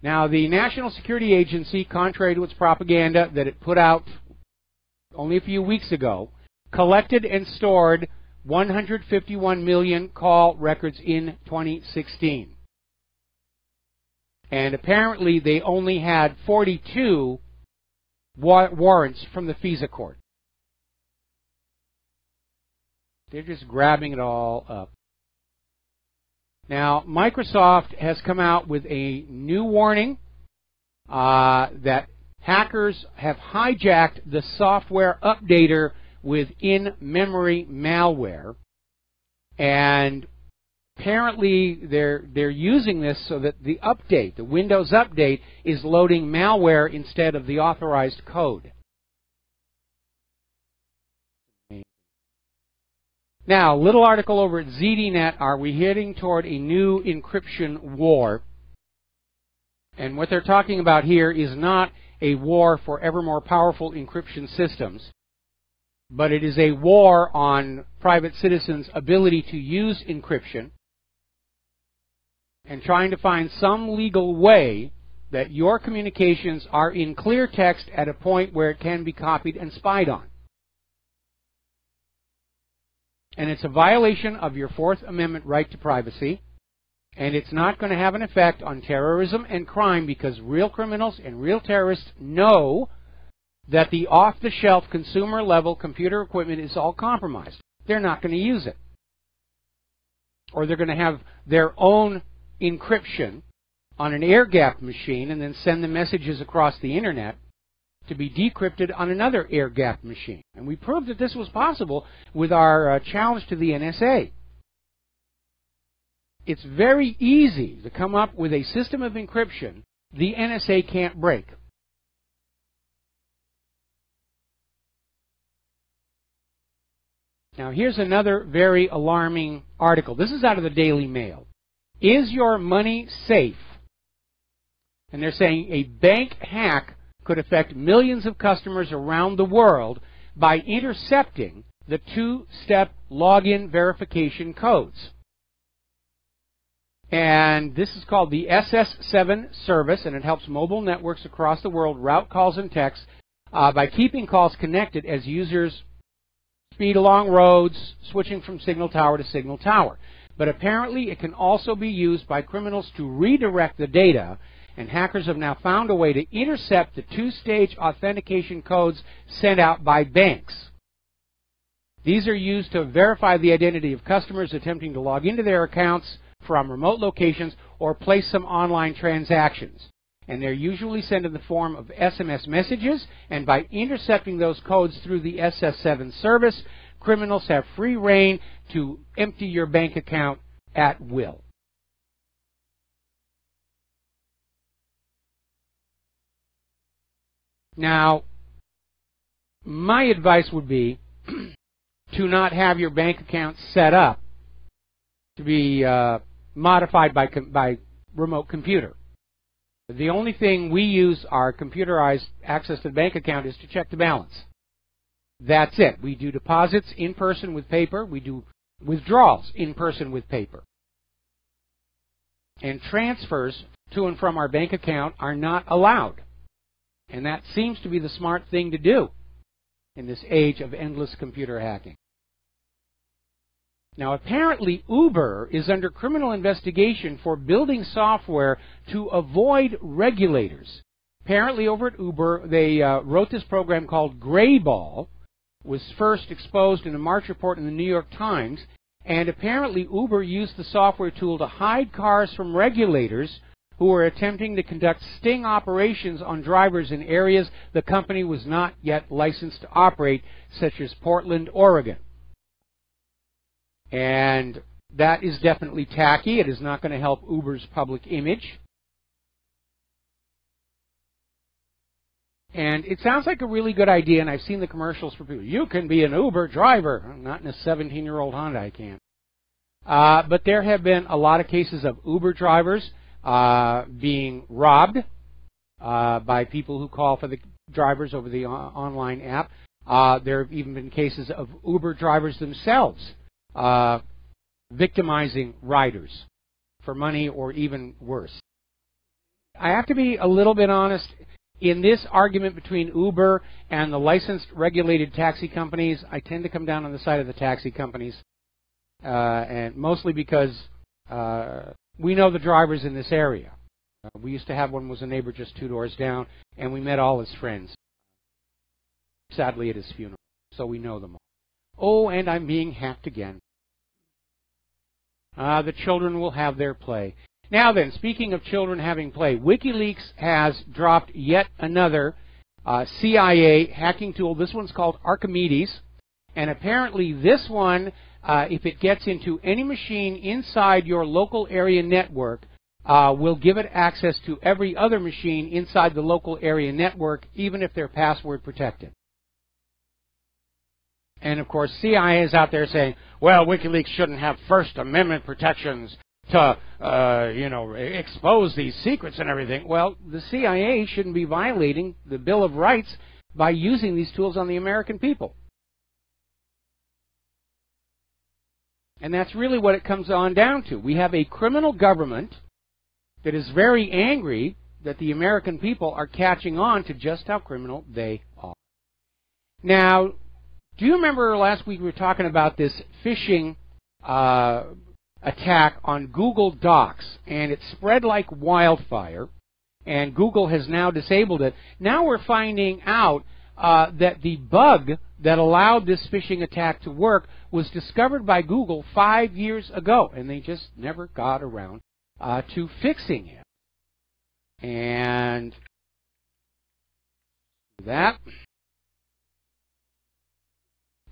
Now, the National Security Agency, contrary to its propaganda that it put out only a few weeks ago, collected and stored 151 million call records in 2016. And apparently they only had 42 warrants from the FISA court. They're just grabbing it all up. Now, Microsoft has come out with a new warning that hackers have hijacked the software updater with in-memory malware, and apparently they're using this so that the update, the Windows update, is loading malware instead of the authorized code. Now, little article over at ZDNet, are we heading toward a new encryption war? And what they're talking about here is not a war for ever more powerful encryption systems, but it is a war on private citizens' ability to use encryption and trying to find some legal way that your communications are in clear text at a point where it can be copied and spied on. And it's a violation of your Fourth Amendment right to privacy, and it's not going to have an effect on terrorism and crime because real criminals and real terrorists know that the off-the-shelf consumer-level computer equipment is all compromised. They're not going to use it. Or they're going to have their own encryption on an air-gapped machine and then send the messages across the Internet to be decrypted on another air-gapped machine. And we proved that this was possible with our challenge to the NSA. It's very easy to come up with a system of encryption the NSA can't break. Now, here's another very alarming article. This is out of the Daily Mail. Is your money safe? And they're saying a bank hack could affect millions of customers around the world by intercepting the two-step login verification codes. And this is called the SS7 service, and it helps mobile networks across the world route calls and texts by keeping calls connected as users speed along roads, switching from signal tower to signal tower. But apparently it can also be used by criminals to redirect the data, and hackers have now found a way to intercept the two-stage authentication codes sent out by banks. These are used to verify the identity of customers attempting to log into their accounts from remote locations or place some online transactions. And they're usually sent in the form of SMS messages, and by intercepting those codes through the SS7 service, criminals have free rein to empty your bank account at will. Now, my advice would be to not have your bank account set up to be modified by remote computer. The only thing we use our computerized access to the bank account is to check the balance. That's it. We do deposits in person with paper. We do withdrawals in person with paper. And transfers to and from our bank account are not allowed. And that seems to be the smart thing to do in this age of endless computer hacking. Now, apparently Uber is under criminal investigation for building software to avoid regulators. Apparently over at Uber, they wrote this program called Grayball, was first exposed in a March report in the New York Times, and apparently Uber used the software tool to hide cars from regulators who were attempting to conduct sting operations on drivers in areas the company was not yet licensed to operate, such as Portland, Oregon. And that is definitely tacky. It is not going to help Uber's public image. And it sounds like a really good idea, and I've seen the commercials for people. You can be an Uber driver. Not in a 17-year-old Honda, I can't. But there have been a lot of cases of Uber drivers being robbed by people who call for the drivers over the online app. There have even been cases of Uber drivers themselves victimizing riders for money or even worse. I have to be a little bit honest. In this argument between Uber and the licensed regulated taxi companies, I tend to come down on the side of the taxi companies, and mostly because we know the drivers in this area. We used to have one, was a neighbor just 2 doors down, and we met all his friends, sadly at his funeral, so we know them all. Oh, and I'm being hacked again. The children will have their play. Now then, speaking of children having play, WikiLeaks has dropped yet another CIA hacking tool. This one's called Archimedes, and apparently this one, if it gets into any machine inside your local area network, will give it access to every other machine inside the local area network, even if they're password protected. And of course, CIA is out there saying, well, WikiLeaks shouldn't have First Amendment protections to, expose these secrets and everything. Well, the CIA shouldn't be violating the Bill of Rights by using these tools on the American people. And that's really what it comes on down to. We have a criminal government that is very angry that the American people are catching on to just how criminal they are. Now, do you remember last week we were talking about this phishing attack on Google Docs, and it spread like wildfire, and Google has now disabled it. Now we're finding out that the bug that allowed this phishing attack to work was discovered by Google 5 years ago, and they just never got around to fixing it. And that.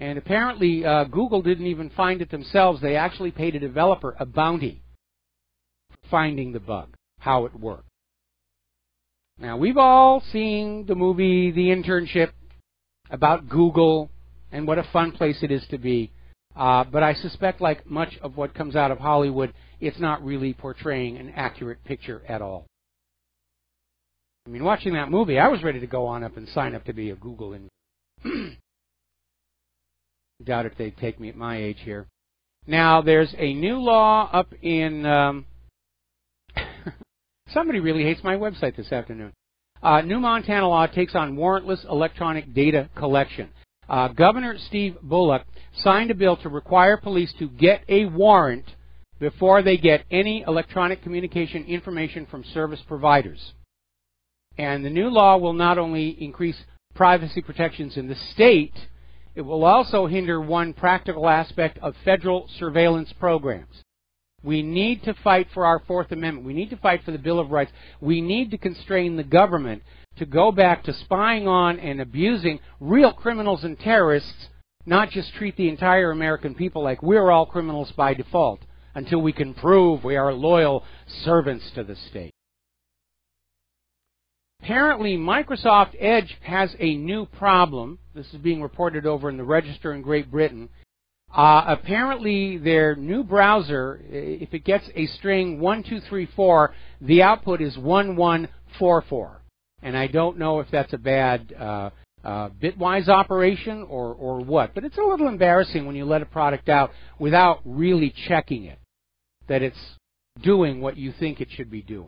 And apparently Google didn't even find it themselves. They actually paid a developer a bounty for finding the bug, how it worked. Now, we've all seen the movie The Internship about Google and what a fun place it is to be. But I suspect, like much of what comes out of Hollywood, it's not really portraying an accurate picture at all. I mean, watching that movie, I was ready to go on up and sign up to be a Google intern. Doubt if they'd take me at my age here. Now, there's a new law up in... somebody really hates my website this afternoon. New Montana law takes on warrantless electronic data collection. Governor Steve Bullock signed a bill to require police to get a warrant before they get any electronic communication information from service providers. And the new law will not only increase privacy protections in the state, it will also hinder one practical aspect of federal surveillance programs. We need to fight for our Fourth Amendment. We need to fight for the Bill of Rights. We need to constrain the government to go back to spying on and abusing real criminals and terrorists, not just treat the entire American people like we're all criminals by default, until we can prove we are loyal servants to the state. Apparently, Microsoft Edge has a new problem. This is being reported over in the Register in Great Britain. Apparently, their new browser, if it gets a string 1234, the output is 1144. And I don't know if that's a bad bitwise operation or what. But it's a little embarrassing when you let a product out without really checking it, that it's doing what you think it should be doing.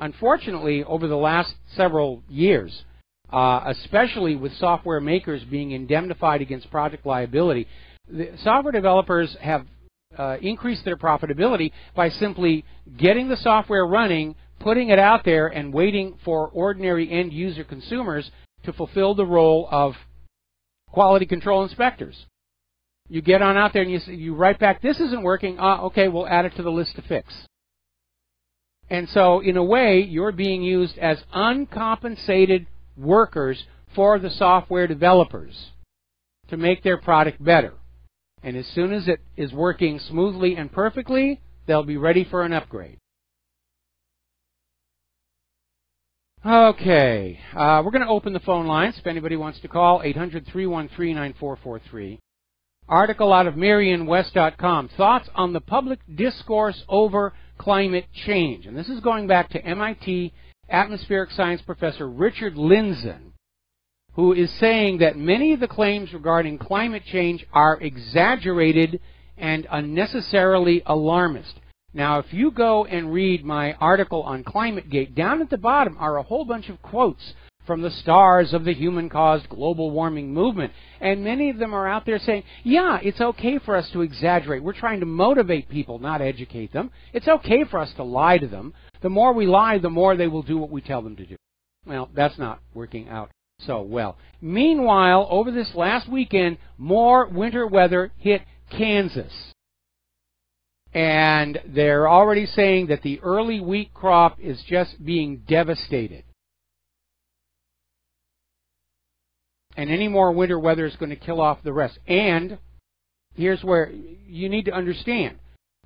Unfortunately, over the last several years, especially with software makers being indemnified against project liability, the software developers have increased their profitability by simply getting the software running, putting it out there, and waiting for ordinary end-user consumers to fulfill the role of quality control inspectors. You get on out there and you write back, this isn't working, okay, we'll add it to the list to fix. And so, in a way, you're being used as uncompensated workers for the software developers to make their product better. And as soon as it is working smoothly and perfectly, they'll be ready for an upgrade. Okay, we're going to open the phone lines if anybody wants to call, 800-313-9443. Article out of MarianWest.com, thoughts on the public discourse over climate change. And this is going back to MIT atmospheric science professor Richard Lindzen, who is saying that many of the claims regarding climate change are exaggerated and unnecessarily alarmist. Now, if you go and read my article on ClimateGate, down at the bottom are a whole bunch of quotes from the stars of the human-caused global warming movement. And many of them are out there saying, yeah, it's okay for us to exaggerate. We're trying to motivate people, not educate them. It's okay for us to lie to them. The more we lie, the more they will do what we tell them to do. Well, that's not working out so well. Meanwhile, over this last weekend, more winter weather hit Kansas. And they're already saying that the early wheat crop is just being devastated. And any more winter weather is going to kill off the rest. And here's where you need to understand.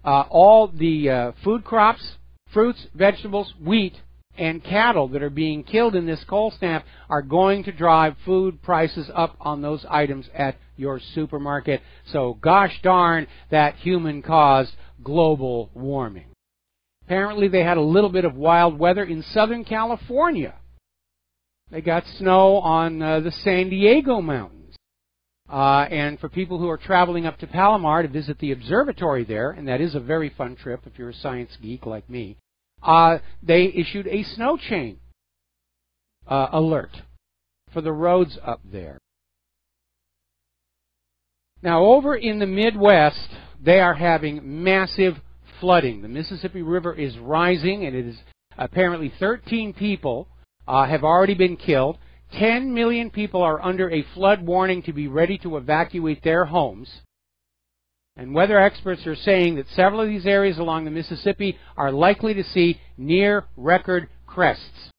All the food crops, fruits, vegetables, wheat, and cattle that are being killed in this cold snap are going to drive food prices up on those items at your supermarket. So gosh darn that human-caused global warming. Apparently they had a little bit of wild weather in Southern California. They got snow on the San Diego mountains. And for people who are traveling up to Palomar to visit the observatory there, and that is a very fun trip if you're a science geek like me, they issued a snow chain alert for the roads up there. Now, over in the Midwest, they are having massive flooding. The Mississippi River is rising, and it is apparently 13 people have already been killed. 10 million people are under a flood warning to be ready to evacuate their homes. And weather experts are saying that several of these areas along the Mississippi are likely to see near-record crests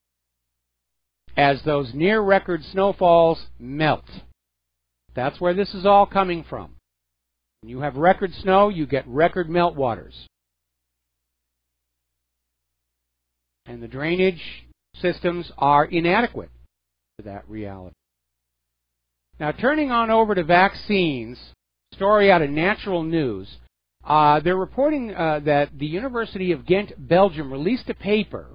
as those near-record snowfalls melt. That's where this is all coming from. When you have record snow, you get record meltwaters. And the drainage systems are inadequate to that reality. Now, turning on over to vaccines, story out of Natural News. They're reporting that the University of Ghent, Belgium, released a paper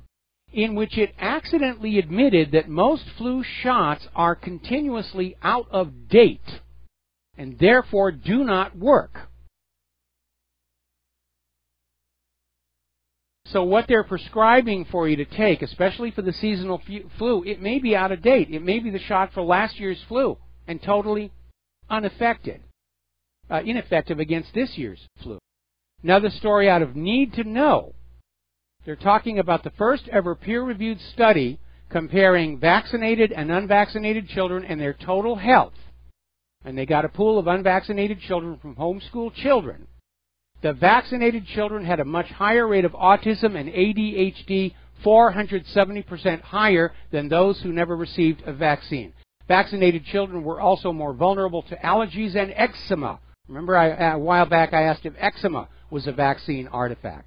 in which it accidentally admitted that most flu shots are continuously out of date and therefore do not work. So what they're prescribing for you to take, especially for the seasonal flu, it may be out of date. It may be the shot for last year's flu and totally ineffective against this year's flu. Another story out of Need to Know. They're talking about the first ever peer-reviewed study comparing vaccinated and unvaccinated children and their total health. And they got a pool of unvaccinated children from homeschool children. The vaccinated children had a much higher rate of autism and ADHD, 470% higher than those who never received a vaccine. Vaccinated children were also more vulnerable to allergies and eczema. Remember, a while back I asked if eczema was a vaccine artifact.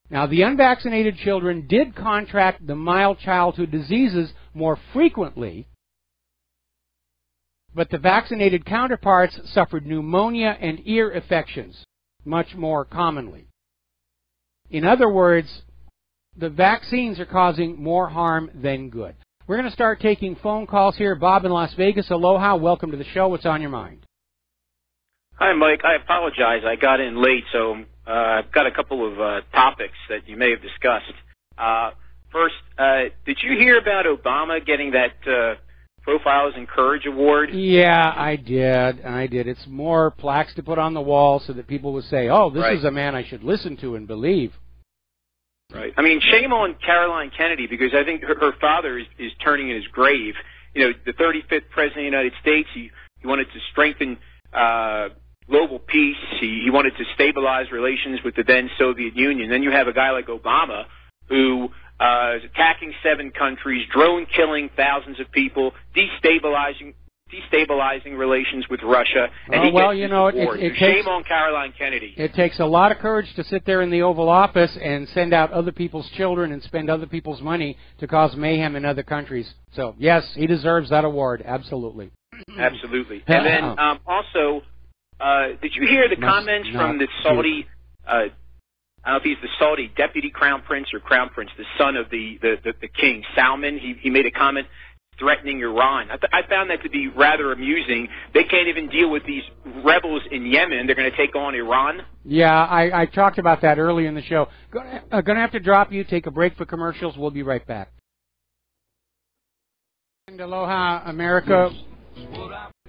Now, the unvaccinated children did contract the mild childhood diseases more frequently, but the vaccinated counterparts suffered pneumonia and ear infections much more commonly. In other words, the vaccines are causing more harm than good. We're going to start taking phone calls here. Bob in Las Vegas, aloha. Welcome to the show. What's on your mind? Hi, Mike. I apologize. I got in late, so I've got a couple of topics that you may have discussed. First, did you hear about Obama getting that Profiles in Courage Award? Yeah, I did. It's more plaques to put on the wall so that people will say, oh, this is a man I should listen to and believe. Right. I mean, shame on Caroline Kennedy, because I think her father is turning in his grave. You know, the 35th President of the United States, he wanted to strengthen global peace. He wanted to stabilize relations with the then Soviet Union. Then you have a guy like Obama who is attacking 7 countries, drone killing thousands of people, destabilizing relations with Russia, and he gets this award. Shame on Caroline Kennedy. It takes a lot of courage to sit there in the Oval Office and send out other people's children and spend other people's money to cause mayhem in other countries. So, yes, he deserves that award, absolutely. Absolutely. And then also, did you hear the comments from the Saudi, I don't know if he's the Saudi deputy crown prince or crown prince, the son of the king, Salman? He made a comment threatening Iran. I found that to be rather amusing. They can't even deal with these rebels in Yemen. They're going to take on Iran. Yeah, I talked about that earlier in the show. Going to have to drop you, take a break for commercials. We'll be right back. And aloha, America.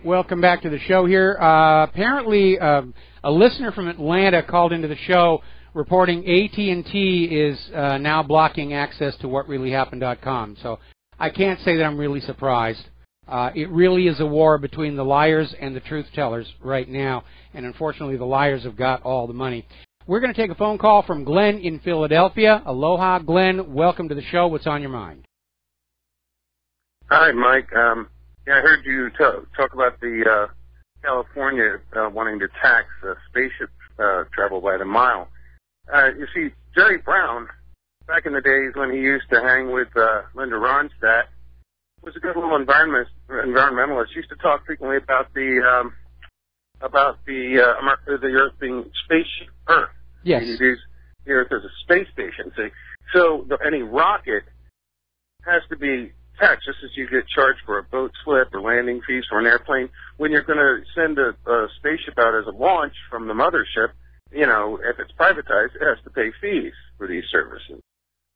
Welcome back to the show here. Apparently, a listener from Atlanta called into the show reporting AT&T is now blocking access to whatreallyhappened.com. So I can't say that I'm really surprised. It really is a war between the liars and the truth tellers right now, and unfortunately the liars have got all the money. We're going to take a phone call from Glenn in Philadelphia. Aloha, Glenn. Welcome to the show. What's on your mind? Hi, Mike. Yeah, I heard you talk about the California wanting to tax spaceship travel by the mile. You see, Jerry Brown, back in the days when he used to hang with Linda Ronstadt, was a good little environmentalist. He used to talk frequently about the Earth being spaceship Earth. Yes. The Earth as a space station. See, so any rocket has to be taxed, just as you get charged for a boat slip or landing fees for an airplane. When you're going to send a spaceship out as a launch from the mothership, you know, if it's privatized, it has to pay fees for these services.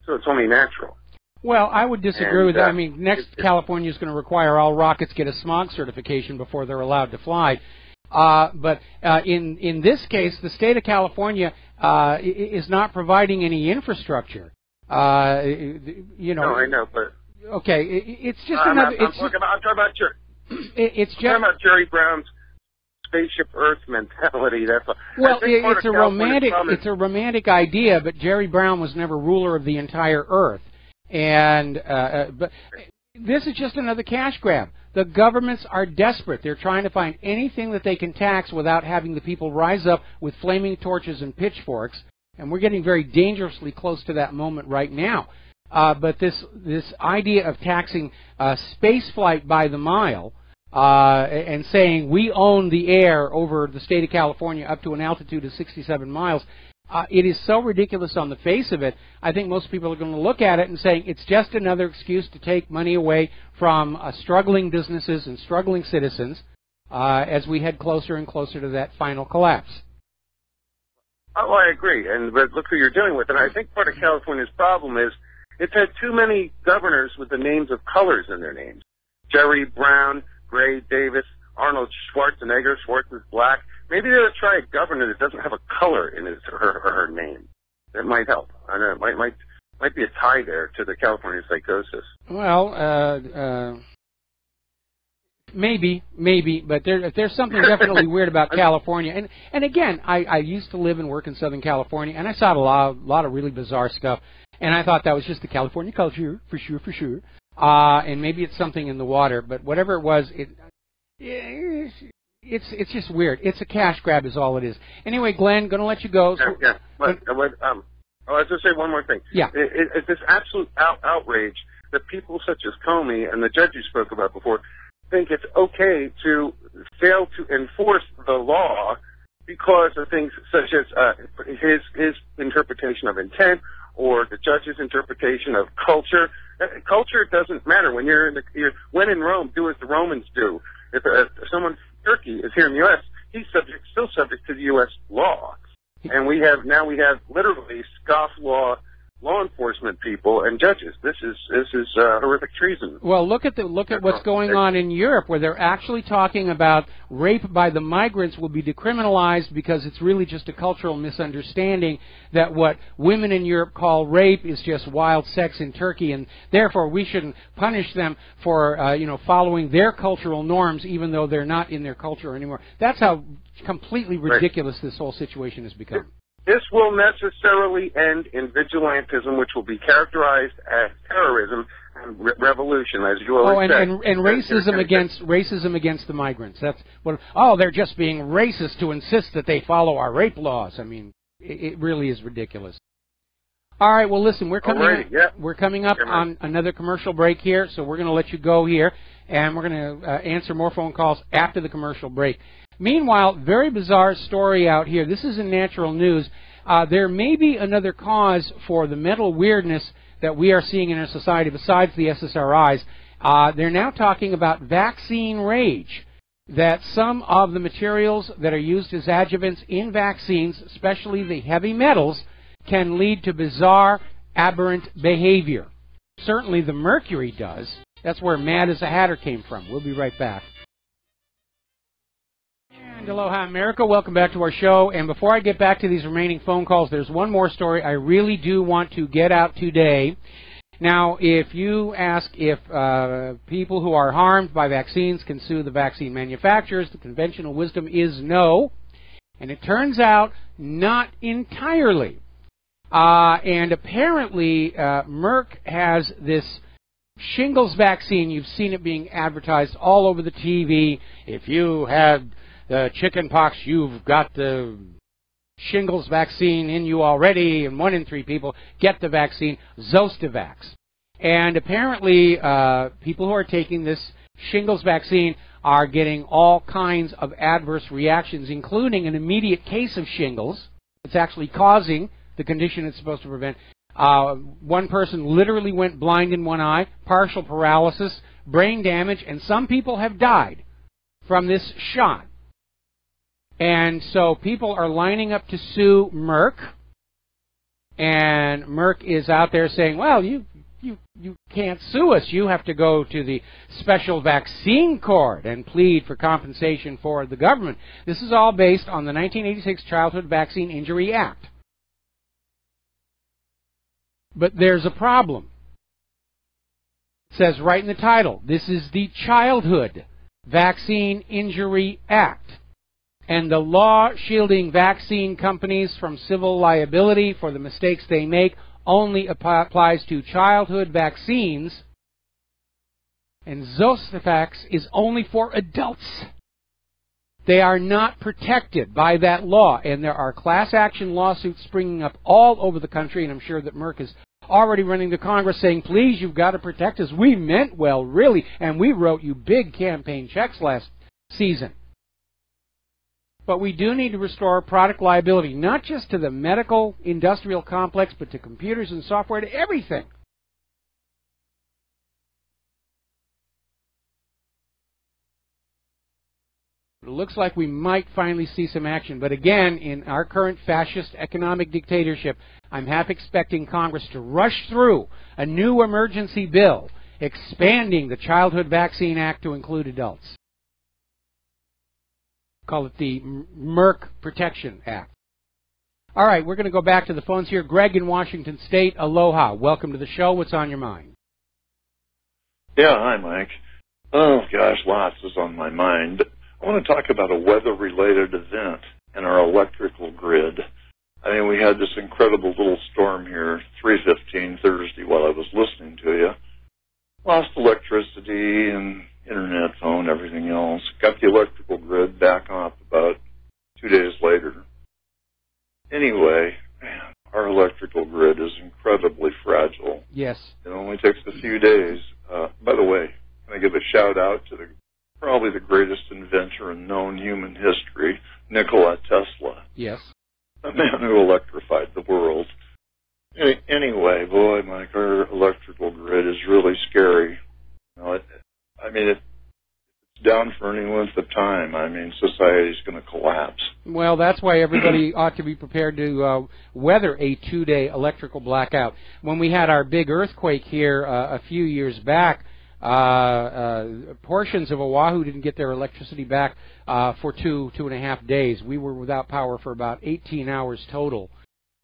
So it's only natural. Well, I would disagree with that. I mean, next California is going to require all rockets get a smog certification before they're allowed to fly. But in this case, the state of California is not providing any infrastructure. You know. No, I know, but okay, it's just another. I'm talking about Jerry Brown's spaceship Earth mentality. That's well, it's a romantic. It's a romantic idea, but Jerry Brown was never ruler of the entire Earth. And but this is just another cash grab. The governments are desperate. They're trying to find anything that they can tax without having the people rise up with flaming torches and pitchforks. And we're getting very dangerously close to that moment right now. But this idea of taxing space flight by the mile and saying we own the air over the state of California up to an altitude of 67 miles, it is so ridiculous on the face of it. I think most people are going to look at it and saying it's just another excuse to take money away from struggling businesses and struggling citizens as we head closer and closer to that final collapse. Oh, I agree. But look who you're dealing with. And I think part of California's problem is it's had too many governors with the names of colors in their names. Jerry Brown, Gray Davis, Arnold Schwarzenegger. Schwartz is black. Maybe they ought to try a governor that doesn't have a color in his or her name. That might help. I know it might be a tie there to the California psychosis. Well, maybe, but there's something definitely weird about California. And again, I used to live and work in Southern California, and I saw a lot of really bizarre stuff. And I thought that was just the California culture, for sure. And maybe it's something in the water, but whatever it was, it's just weird. It's a cash grab is all it is. Anyway, Glenn, going to let you go. So, yeah. But, I was just say one more thing. Yeah. It's this absolute outrage that people such as Comey and the judge you spoke about before think it's okay to fail to enforce the law because of things such as his interpretation of intent or the judge's interpretation of culture. Culture doesn't matter. When when in Rome, do as the Romans do. If someone from Turkey is here in the U.S., he's still subject to the U.S. law. And we have literally scofflaw law enforcement people and judges. This is horrific treason. Well, look at what's going on in Europe, where they're actually talking about rape by the migrants will be decriminalized because it's really just a cultural misunderstanding that what women in Europe call rape is just wild sex in Turkey, and therefore we shouldn't punish them for following their cultural norms, even though they're not in their culture anymore. That's how completely ridiculous this whole situation has become. This will necessarily end in vigilantism, which will be characterized as terrorism and revolution, as you always said. And racism against the migrants. That's what. Oh, they're just being racist to insist that they follow our rape laws. I mean, it really is ridiculous. All right. Well, listen, we're coming up on another commercial break here, so we're going to let you go here, and we're going to answer more phone calls after the commercial break. Meanwhile, very bizarre story out here. This is in Natural News. There may be another cause for the mental weirdness that we are seeing in our society besides the SSRIs. They're now talking about vaccine rage, that some of the materials that are used as adjuvants in vaccines, especially the heavy metals, can lead to bizarre, aberrant behavior. Certainly the mercury does, That's where Mad as a Hatter came from. We'll be right back. And aloha, America. Welcome back to our show. And before I get back to these remaining phone calls, there's one more story I really do want to get out today. Now, if you ask if people who are harmed by vaccines can sue the vaccine manufacturers, the conventional wisdom is no. And it turns out not entirely. And apparently, Merck has this shingles vaccine. You've seen it being advertised all over the TV. If you had the chicken pox, you've got the shingles vaccine in you already, and 1 in 3 people get the vaccine, Zostavax. And apparently, people who are taking this shingles vaccine are getting all kinds of adverse reactions, including an immediate case of shingles. It's actually causing the condition it's supposed to prevent. One person literally went blind in one eye, partial paralysis, brain damage, and some people have died from this shot. And so people are lining up to sue Merck, and Merck is out there saying, well, you can't sue us. You have to go to the special vaccine court and plead for compensation for the government. This is all based on the 1986 Childhood Vaccine Injury Act. But there's a problem. It says right in the title, this is the Childhood Vaccine Injury Act. And the law shielding vaccine companies from civil liability for the mistakes they make only applies to childhood vaccines. And Zostavax is only for adults. They are not protected by that law. And there are class action lawsuits springing up all over the country. And I'm sure that Merck is already running to Congress saying, please, you've got to protect us. We meant well, really. And we wrote you big campaign checks last season. But we do need to restore product liability, not just to the medical industrial complex, but to computers and software, to everything. It looks like we might finally see some action. But again, in our current fascist economic dictatorship, I'm half expecting Congress to rush through a new emergency bill expanding the Childhood Vaccine Act to include adults. Call it the Merck Protection Act. All right, we're going to go back to the phones here. Greg in Washington State, aloha. Welcome to the show. What's on your mind? Yeah, hi, Mike. Oh, gosh, lots is on my mind. I want to talk about a weather-related event in our electrical grid. I mean, we had this incredible little storm here, 3:15 Thursday, while I was listening to you. Lost electricity and internet, phone, everything else. Got the electrical grid back up about 2 days later. Anyway, man, our electrical grid is incredibly fragile. Yes. It only takes a few days. By the way, can I give a shout-out to probably the greatest inventor in known human history, Nikola Tesla. Yes. A man who electrified the world. Anyway, boy, Mike, our electrical grid is really scary. You know, it's down for any length of time. I mean, society's going to collapse. Well, that's why everybody ought to be prepared to weather a 2-day electrical blackout. When we had our big earthquake here a few years back, portions of Oahu didn't get their electricity back for 2.5 days. We were without power for about 18 hours total.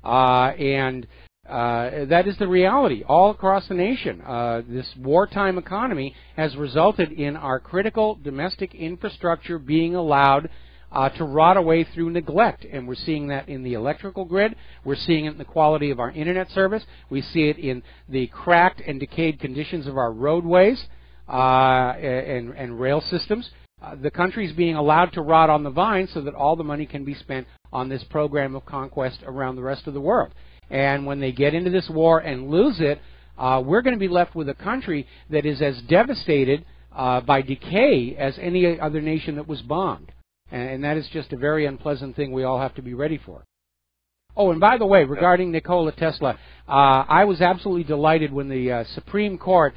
And that is the reality all across the nation. This wartime economy has resulted in our critical domestic infrastructure being allowed to rot away through neglect. And we're seeing that in the electrical grid. We're seeing it in the quality of our internet service. We see it in the cracked and decayed conditions of our roadways and rail systems. The country's being allowed to rot on the vine so that all the money can be spent on this program of conquest around the rest of the world. And when they get into this war and lose it, we're going to be left with a country that is as devastated by decay as any other nation that was bombed. And that is just a very unpleasant thing we all have to be ready for. Oh, and by the way, regarding Nikola Tesla, I was absolutely delighted when the Supreme Court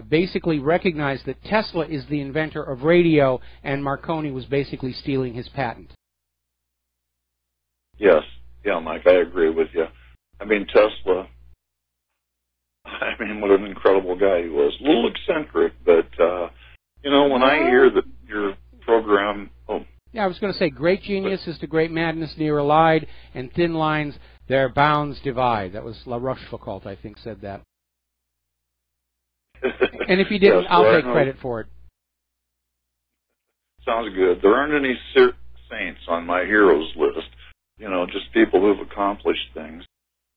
basically recognized that Tesla is the inventor of radio and Marconi was basically stealing his patent. Yes. Yeah, Mike, I agree with you. I mean, Tesla, I mean, what an incredible guy he was. A little eccentric, but, you know, when I hear that your program... Yeah, I was going to say, great genius is to great madness near allied, and thin lines, their bounds divide. That was La Rochefoucauld, I think, said that. And if you didn't, yes, I'll take credit for it. Sounds good. There aren't any saints on my heroes list. You know, just people who've accomplished things.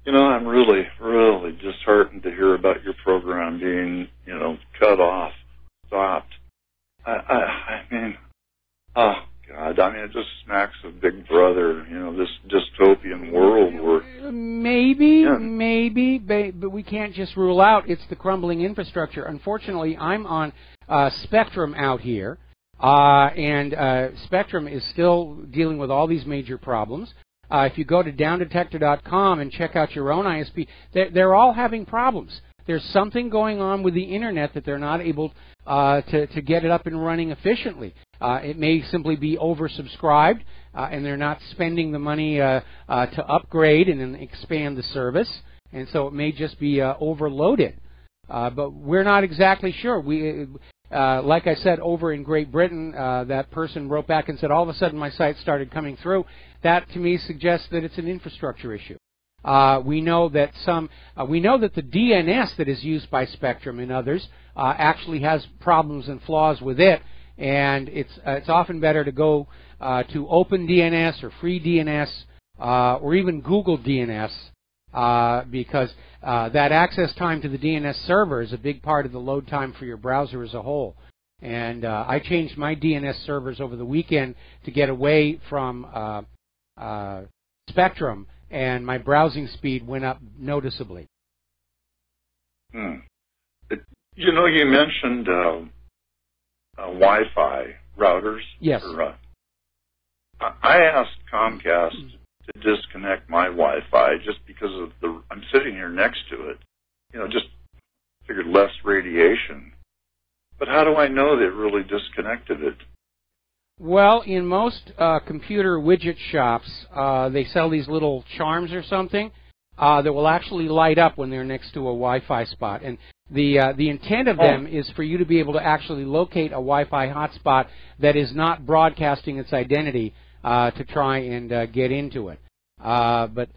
You know, I'm really, really disheartened to hear about your program being, you know, cut off, stopped. I mean, oh, God, I mean, it just smacks of Big Brother, you know, this dystopian world where... Maybe, but we can't just rule out it's the crumbling infrastructure. Unfortunately, I'm on Spectrum out here, and Spectrum is still dealing with all these major problems. If you go to downdetector.com and check out your own ISP, they're all having problems. There's something going on with the Internet that they're not able to get it up and running efficiently. It may simply be oversubscribed, and they're not spending the money to upgrade and then expand the service, and so it may just be overloaded. But we're not exactly sure. Like I said, over in Great Britain, that person wrote back and said, all of a sudden my site started coming through. That, to me, suggests that it's an infrastructure issue. We know that the DNS that is used by Spectrum and others actually has problems and flaws with it, and it's often better to go to OpenDNS or FreeDNS or even Google DNS because that access time to the DNS server is a big part of the load time for your browser as a whole. And I changed my DNS servers over the weekend to get away from Spectrum, and my browsing speed went up noticeably. You know, you mentioned Wi-Fi routers. Yes. I asked Comcast to disconnect my Wi-Fi just because of I'm sitting here next to it. You know, just figured less radiation. But how do I know they really disconnected it? Well, in most computer widget shops, they sell these little charms or something that will actually light up when they're next to a Wi-Fi spot. And the intent of them is for you to be able to actually locate a Wi-Fi hotspot that is not broadcasting its identity to try and get into it. But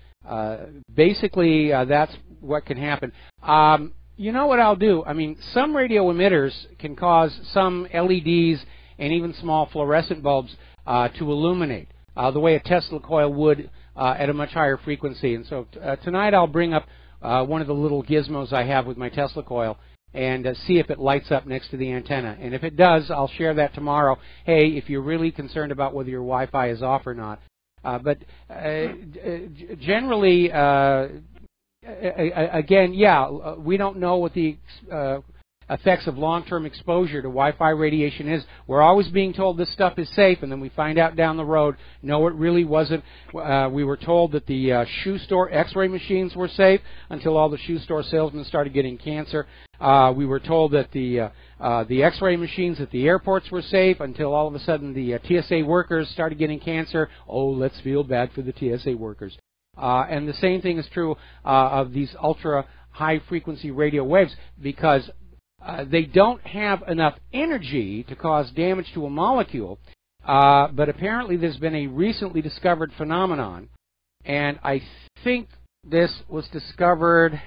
basically, that's what can happen. You know what I'll do? I mean, some radio emitters can cause some LEDs and even small fluorescent bulbs to illuminate, the way a Tesla coil would at a much higher frequency. And so tonight I'll bring up one of the little gizmos I have with my Tesla coil and see if it lights up next to the antenna. And if it does, I'll share that tomorrow. Hey, if you're really concerned about whether your Wi-Fi is off or not. But generally, again, yeah, we don't know what the effects of long-term exposure to Wi-Fi radiation is. We're always being told this stuff is safe, and then we find out down the road, no, it really wasn't. We were told that the shoe store X-ray machines were safe until all the shoe store salesmen started getting cancer. We were told that the X-ray machines at the airports were safe until all of a sudden the TSA workers started getting cancer. Oh, let's feel bad for the TSA workers. And the same thing is true of these ultra-high-frequency radio waves because they don't have enough energy to cause damage to a molecule, but apparently there's been a recently discovered phenomenon, and I think this was discovered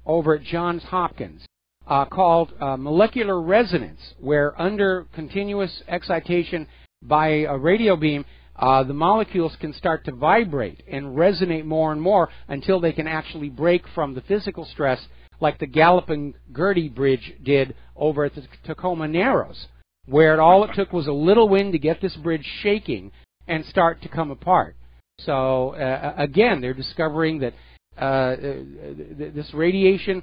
over at Johns Hopkins, called molecular resonance, where under continuous excitation by a radio beam, the molecules can start to vibrate and resonate more and more until they can actually break from the physical stress like the Gallipoli-Gertie Bridge did over at the Tacoma Narrows, where all it took was a little wind to get this bridge shaking and start to come apart. So, again, they're discovering that this radiation,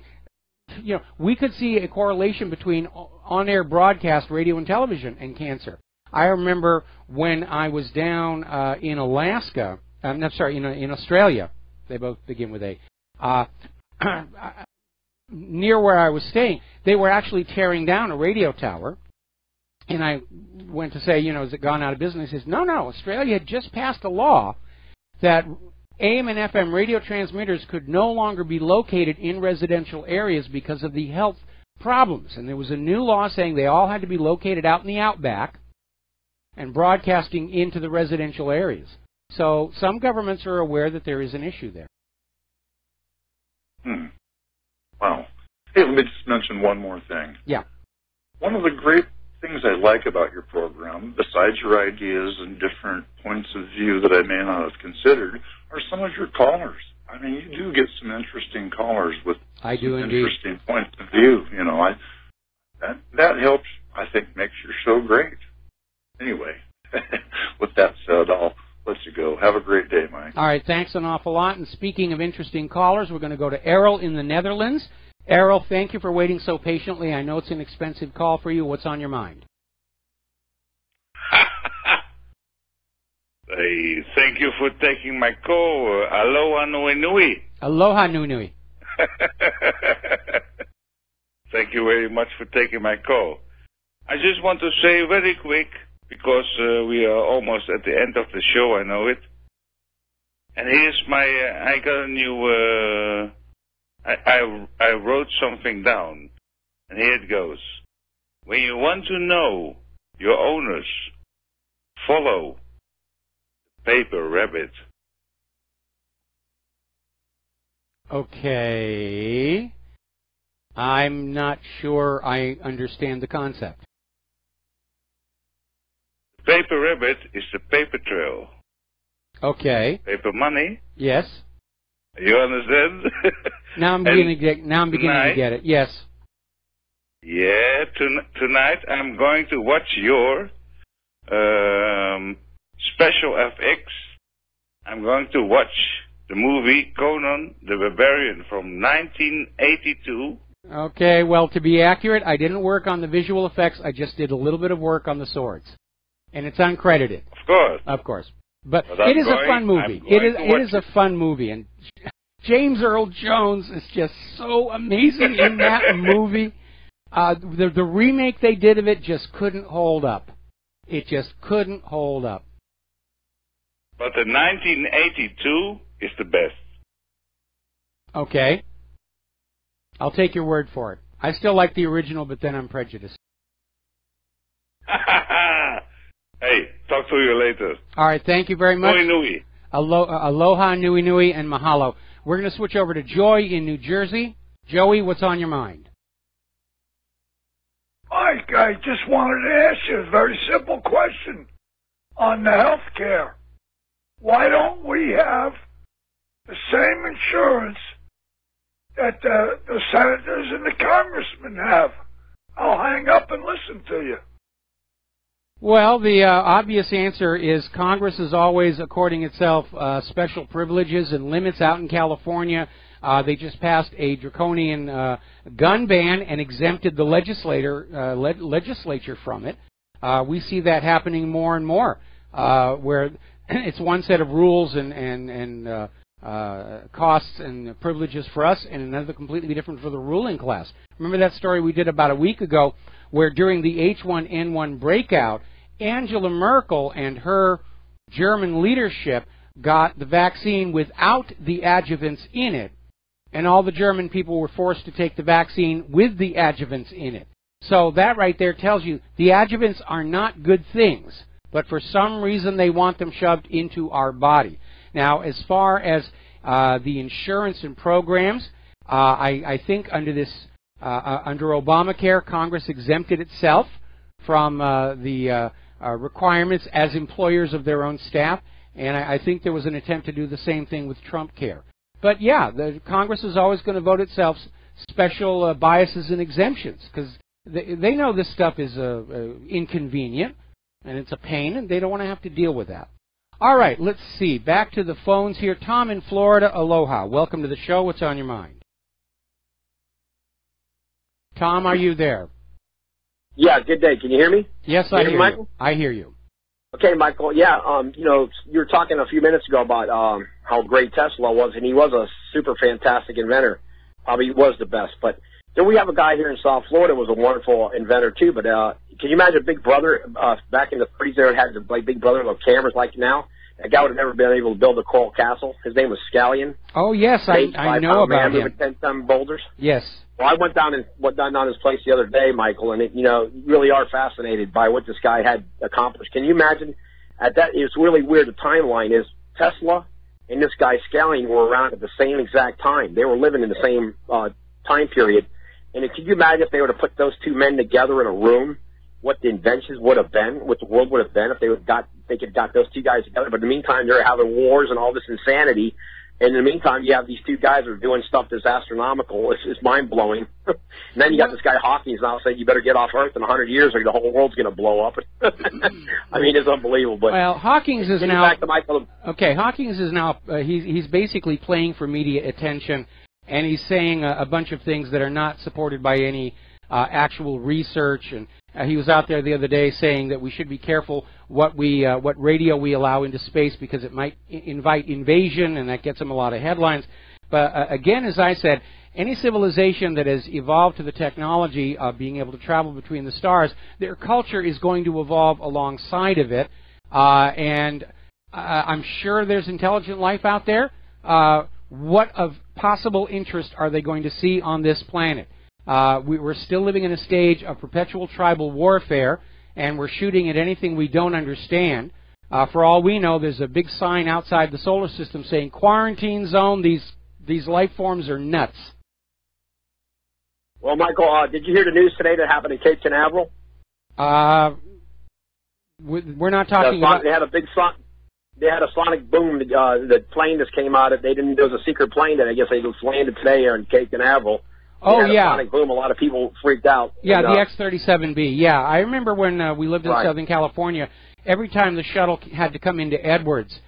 you know, we could see a correlation between on-air broadcast radio and television and cancer. I remember when I was down in Alaska, I'm sorry, in Australia, they both begin with A, near where I was staying, they were actually tearing down a radio tower. And I went to say, you know, has it gone out of business? He says, no, Australia had just passed a law that AM and FM radio transmitters could no longer be located in residential areas because of the health problems. And there was a new law saying they all had to be located out in the outback and broadcasting into the residential areas. So some governments are aware that there is an issue there. Wow. Hey, let me just mention one more thing. Yeah. One of the great things I like about your program, besides your ideas and different points of view that I may not have considered, are some of your callers. I mean, you do get some interesting callers with interesting points of view. You know, that helps, I think, makes your show great. Anyway, with that said, I'll let you go. Have a great day, Mike. All right, thanks an awful lot. And speaking of interesting callers, we're going to go to Errol in the Netherlands. Errol, thank you for waiting so patiently. I know it's an expensive call for you. What's on your mind? Hey, thank you for taking my call. Aloha nui nui. Aloha nui nui. Thank you very much for taking my call. I just want to say very quick, because we are almost at the end of the show, I know it. And here's my, I got a new, I wrote something down, and here it goes. When you want to know your owners, follow the paper rabbit. Okay. I'm not sure I understand the concept. The paper rabbit is the paper trail. Okay. Paper money. Yes. You understand? Now I'm beginning to get it. Yes. Yeah. Tonight I'm going to watch your special FX. I'm going to watch the movie Conan the Barbarian from 1982. Okay. Well, to be accurate, I didn't work on the visual effects. I just did a little bit of work on the swords, and it's uncredited. Of course. Of course. But it is a fun movie. It is a fun movie, and James Earl Jones is just so amazing in that movie. The remake they did of it just couldn't hold up. It just couldn't hold up. But the 1982 is the best. Okay. I'll take your word for it. I still like the original, but then I'm prejudiced. Hey, talk to you later. All right, thank you very much. Nui nui. Aloha nui nui and mahalo. We're going to switch over to Joy in New Jersey. Joey, what's on your mind? Mike, I just wanted to ask you a very simple question on the health care. Why don't we have the same insurance that the senators and the congressmen have? I'll hang up and listen to you. Well, the obvious answer is Congress is always according itself special privileges and limits. Out in California, they just passed a draconian gun ban and exempted the legislature from it. We see that happening more and more, where it's one set of rules and costs and privileges for us, and another completely different for the ruling class. Remember that story we did about a week ago, where during the H1N1 breakout, Angela Merkel and her German leadership got the vaccine without the adjuvants in it, and all the German people were forced to take the vaccine with the adjuvants in it. So that right there tells you the adjuvants are not good things, but for some reason they want them shoved into our body. Now, as far as the insurance and programs, I think under under Obamacare, Congress exempted itself from the requirements as employers of their own staff, and I think there was an attempt to do the same thing with Trump Care. But yeah, the Congress is always going to vote itself special biases and exemptions, because they know this stuff is inconvenient, and it's a pain, and they don't want to have to deal with that. All right, let's see. Back to the phones here. Tom in Florida, aloha. Welcome to the show. What's on your mind? Tom, are you there? Yeah, good day. Can you hear me? Yes, I hear you. I hear you. Okay, Michael. Yeah, you were talking a few minutes ago about how great Tesla was, and he was a super fantastic inventor. Probably was the best. But then we have a guy here in South Florida who was a wonderful inventor too. But can you imagine Big Brother back in the 30s? There had the Big Brother with cameras like now. That guy would have never been able to build a coral castle. His name was Scallion. Oh, yes, I know about him. With 10-ton boulders. Yes. Well, I went down on his place the other day, Michael, and you really are fascinated by what this guy had accomplished. Can you imagine? It's really weird. The timeline is Tesla and this guy Scallion were around at the same exact time. They were living in the same time period. And can you imagine if they were to put those two men together in a room, what the inventions would have been, what the world would have been if they could have got those two guys together. But in the meantime, they're having wars and all this insanity. And in the meantime, you have these two guys that are doing stuff that's astronomical. It's mind-blowing. And then you got this guy Hawkins now saying you better get off Earth in 100 years or the whole world's going to blow up. I mean, it's unbelievable. But well, Hawkins is now... Back to Michael. Okay, Hawkins is now... he's basically playing for media attention, and he's saying a bunch of things that are not supported by any actual research. And he was out there the other day saying that we should be careful what radio we allow into space because it might invite invasion, and that gets him a lot of headlines. But again, as I said, any civilization that has evolved to the technology of being able to travel between the stars, their culture is going to evolve alongside of it. And I'm sure there's intelligent life out there. What of possible interest are they going to see on this planet? We're still living in a stage of perpetual tribal warfare, and we're shooting at anything we don't understand. For all we know, there's a big sign outside the solar system saying, quarantine zone, these life forms are nuts. Well, Michael, did you hear the news today that happened in Cape Canaveral? We're not talking about... They had a big They had a sonic boom. The plane just came out. There was a secret plane that I guess they just landed today here in Cape Canaveral. Oh, yeah. Sonic boom. A lot of people freaked out. Yeah, the X-37B. Yeah, I remember when we lived in Southern California, every time the shuttle had to come into Edwards,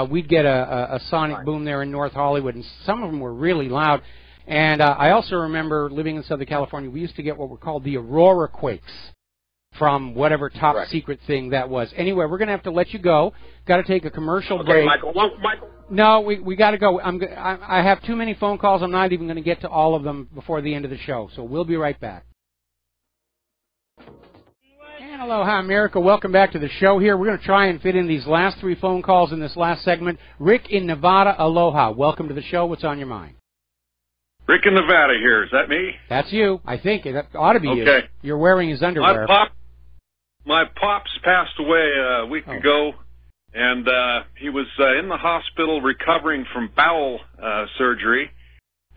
we'd get a sonic boom there in North Hollywood, and some of them were really loud. And I also remember living in Southern California, we used to get what were called the Aurora quakes from whatever top secret thing that was. Anyway, we're going to have to let you go. Got to take a commercial break. Michael. No, we got to go. I have too many phone calls. I'm not even going to get to all of them before the end of the show. So we'll be right back. And aloha, America. Welcome back to the show here. We're going to try and fit in these last 3 phone calls in this last segment. Rick in Nevada, aloha. Welcome to the show. What's on your mind? Rick in Nevada here. Is that me? That's you. I think it ought to be you. You're wearing his underwear. My pops passed away a week ago, and he was in the hospital recovering from bowel surgery.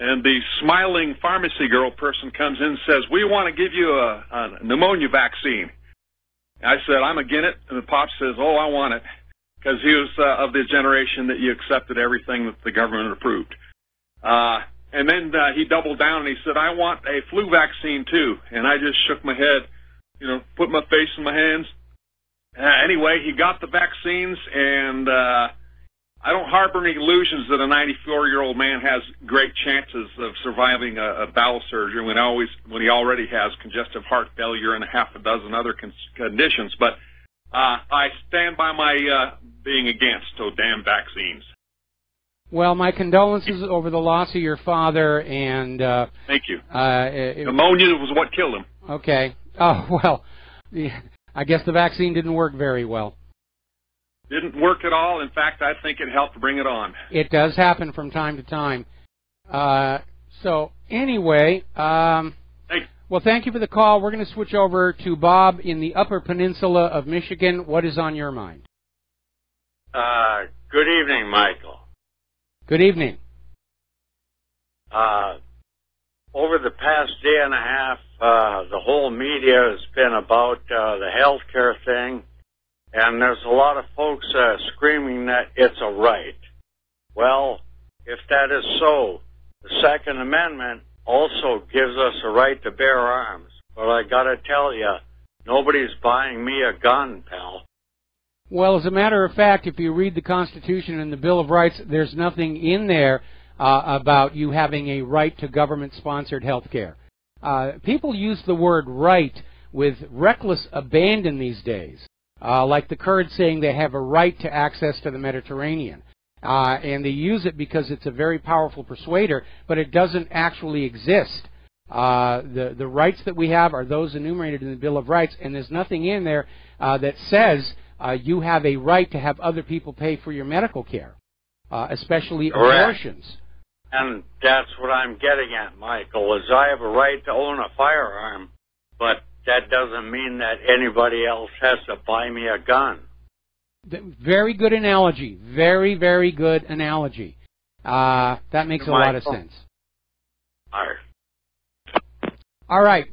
And the smiling pharmacy girl person comes in and says, "We want to give you a pneumonia vaccine." I said, "I'm against it." And the pop says, "Oh, I want it," because he was of the generation that you accepted everything that the government approved. And then he doubled down and he said, "I want a flu vaccine too." And I just shook my head, put my face in my hands. Anyway, he got the vaccines, and I don't harbor any illusions that a 94-year-old man has great chances of surviving a bowel surgery when he already has congestive heart failure and a half a dozen other conditions. But I stand by my being against those damn vaccines. Well, my condolences over the loss of your father, and... Thank you. Pneumonia was what killed him. Okay. Oh, well, I guess the vaccine didn't work very well. Didn't work at all. In fact, I think it helped bring it on. It does happen from time to time. So, anyway, well, thank you for the call. We're going to switch over to Bob in the Upper Peninsula of Michigan. What is on your mind? Good evening, Michael. Good evening. Over the past day and a half, the whole media has been about the healthcare thing, and there's a lot of folks screaming that it's a right. Well, if that is so, the Second Amendment also gives us a right to bear arms. But I got to tell you, nobody's buying me a gun, pal. Well, as a matter of fact, if you read the Constitution and the Bill of Rights, there's nothing in there about you having a right to government-sponsored health care. People use the word right with reckless abandon these days, like the Kurds saying they have a right to access to the Mediterranean. And they use it because it's a very powerful persuader, but it doesn't actually exist. The rights that we have are those enumerated in the Bill of Rights, and there's nothing in there that says you have a right to have other people pay for your medical care, especially Correct. abortions. And that's what I'm getting at, Michael, is I have a right to own a firearm, but that doesn't mean that anybody else has to buy me a gun. Very good analogy. Very, very good analogy. That makes a lot of sense. All right.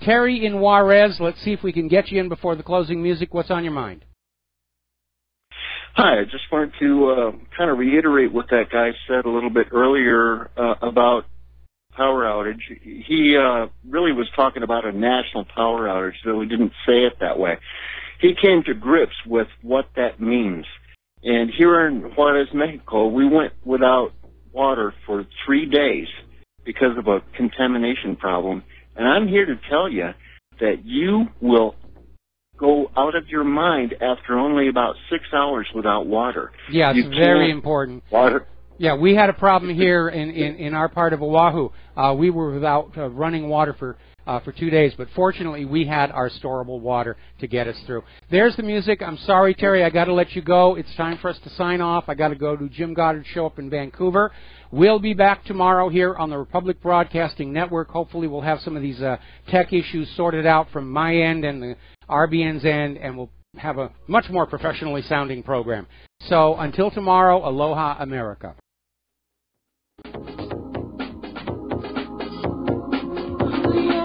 Terry in Juarez, let's see if we can get you in before the closing music. What's on your mind? Hi, I just wanted to kind of reiterate what that guy said a little bit earlier about power outage. He really was talking about a national power outage, though he didn't say it that way. He came to grips with what that means. And here in Juarez, Mexico, we went without water for 3 days because of a contamination problem. And I'm here to tell you that you will go out of your mind after only about 6 hours without water. Yeah, it's very important. Water. Yeah, we had a problem here in our part of Oahu. We were without running water for 2 days, but fortunately we had our storable water to get us through. There's the music. I'm sorry, Terry, I got to let you go. It's time for us to sign off. I got to go to Jim Goddard's show up in Vancouver. We'll be back tomorrow here on the Republic Broadcasting Network. Hopefully we'll have some of these tech issues sorted out from my end and the RBN's end, and we'll have a much more professionally sounding program. So until tomorrow, aloha, America. Yeah.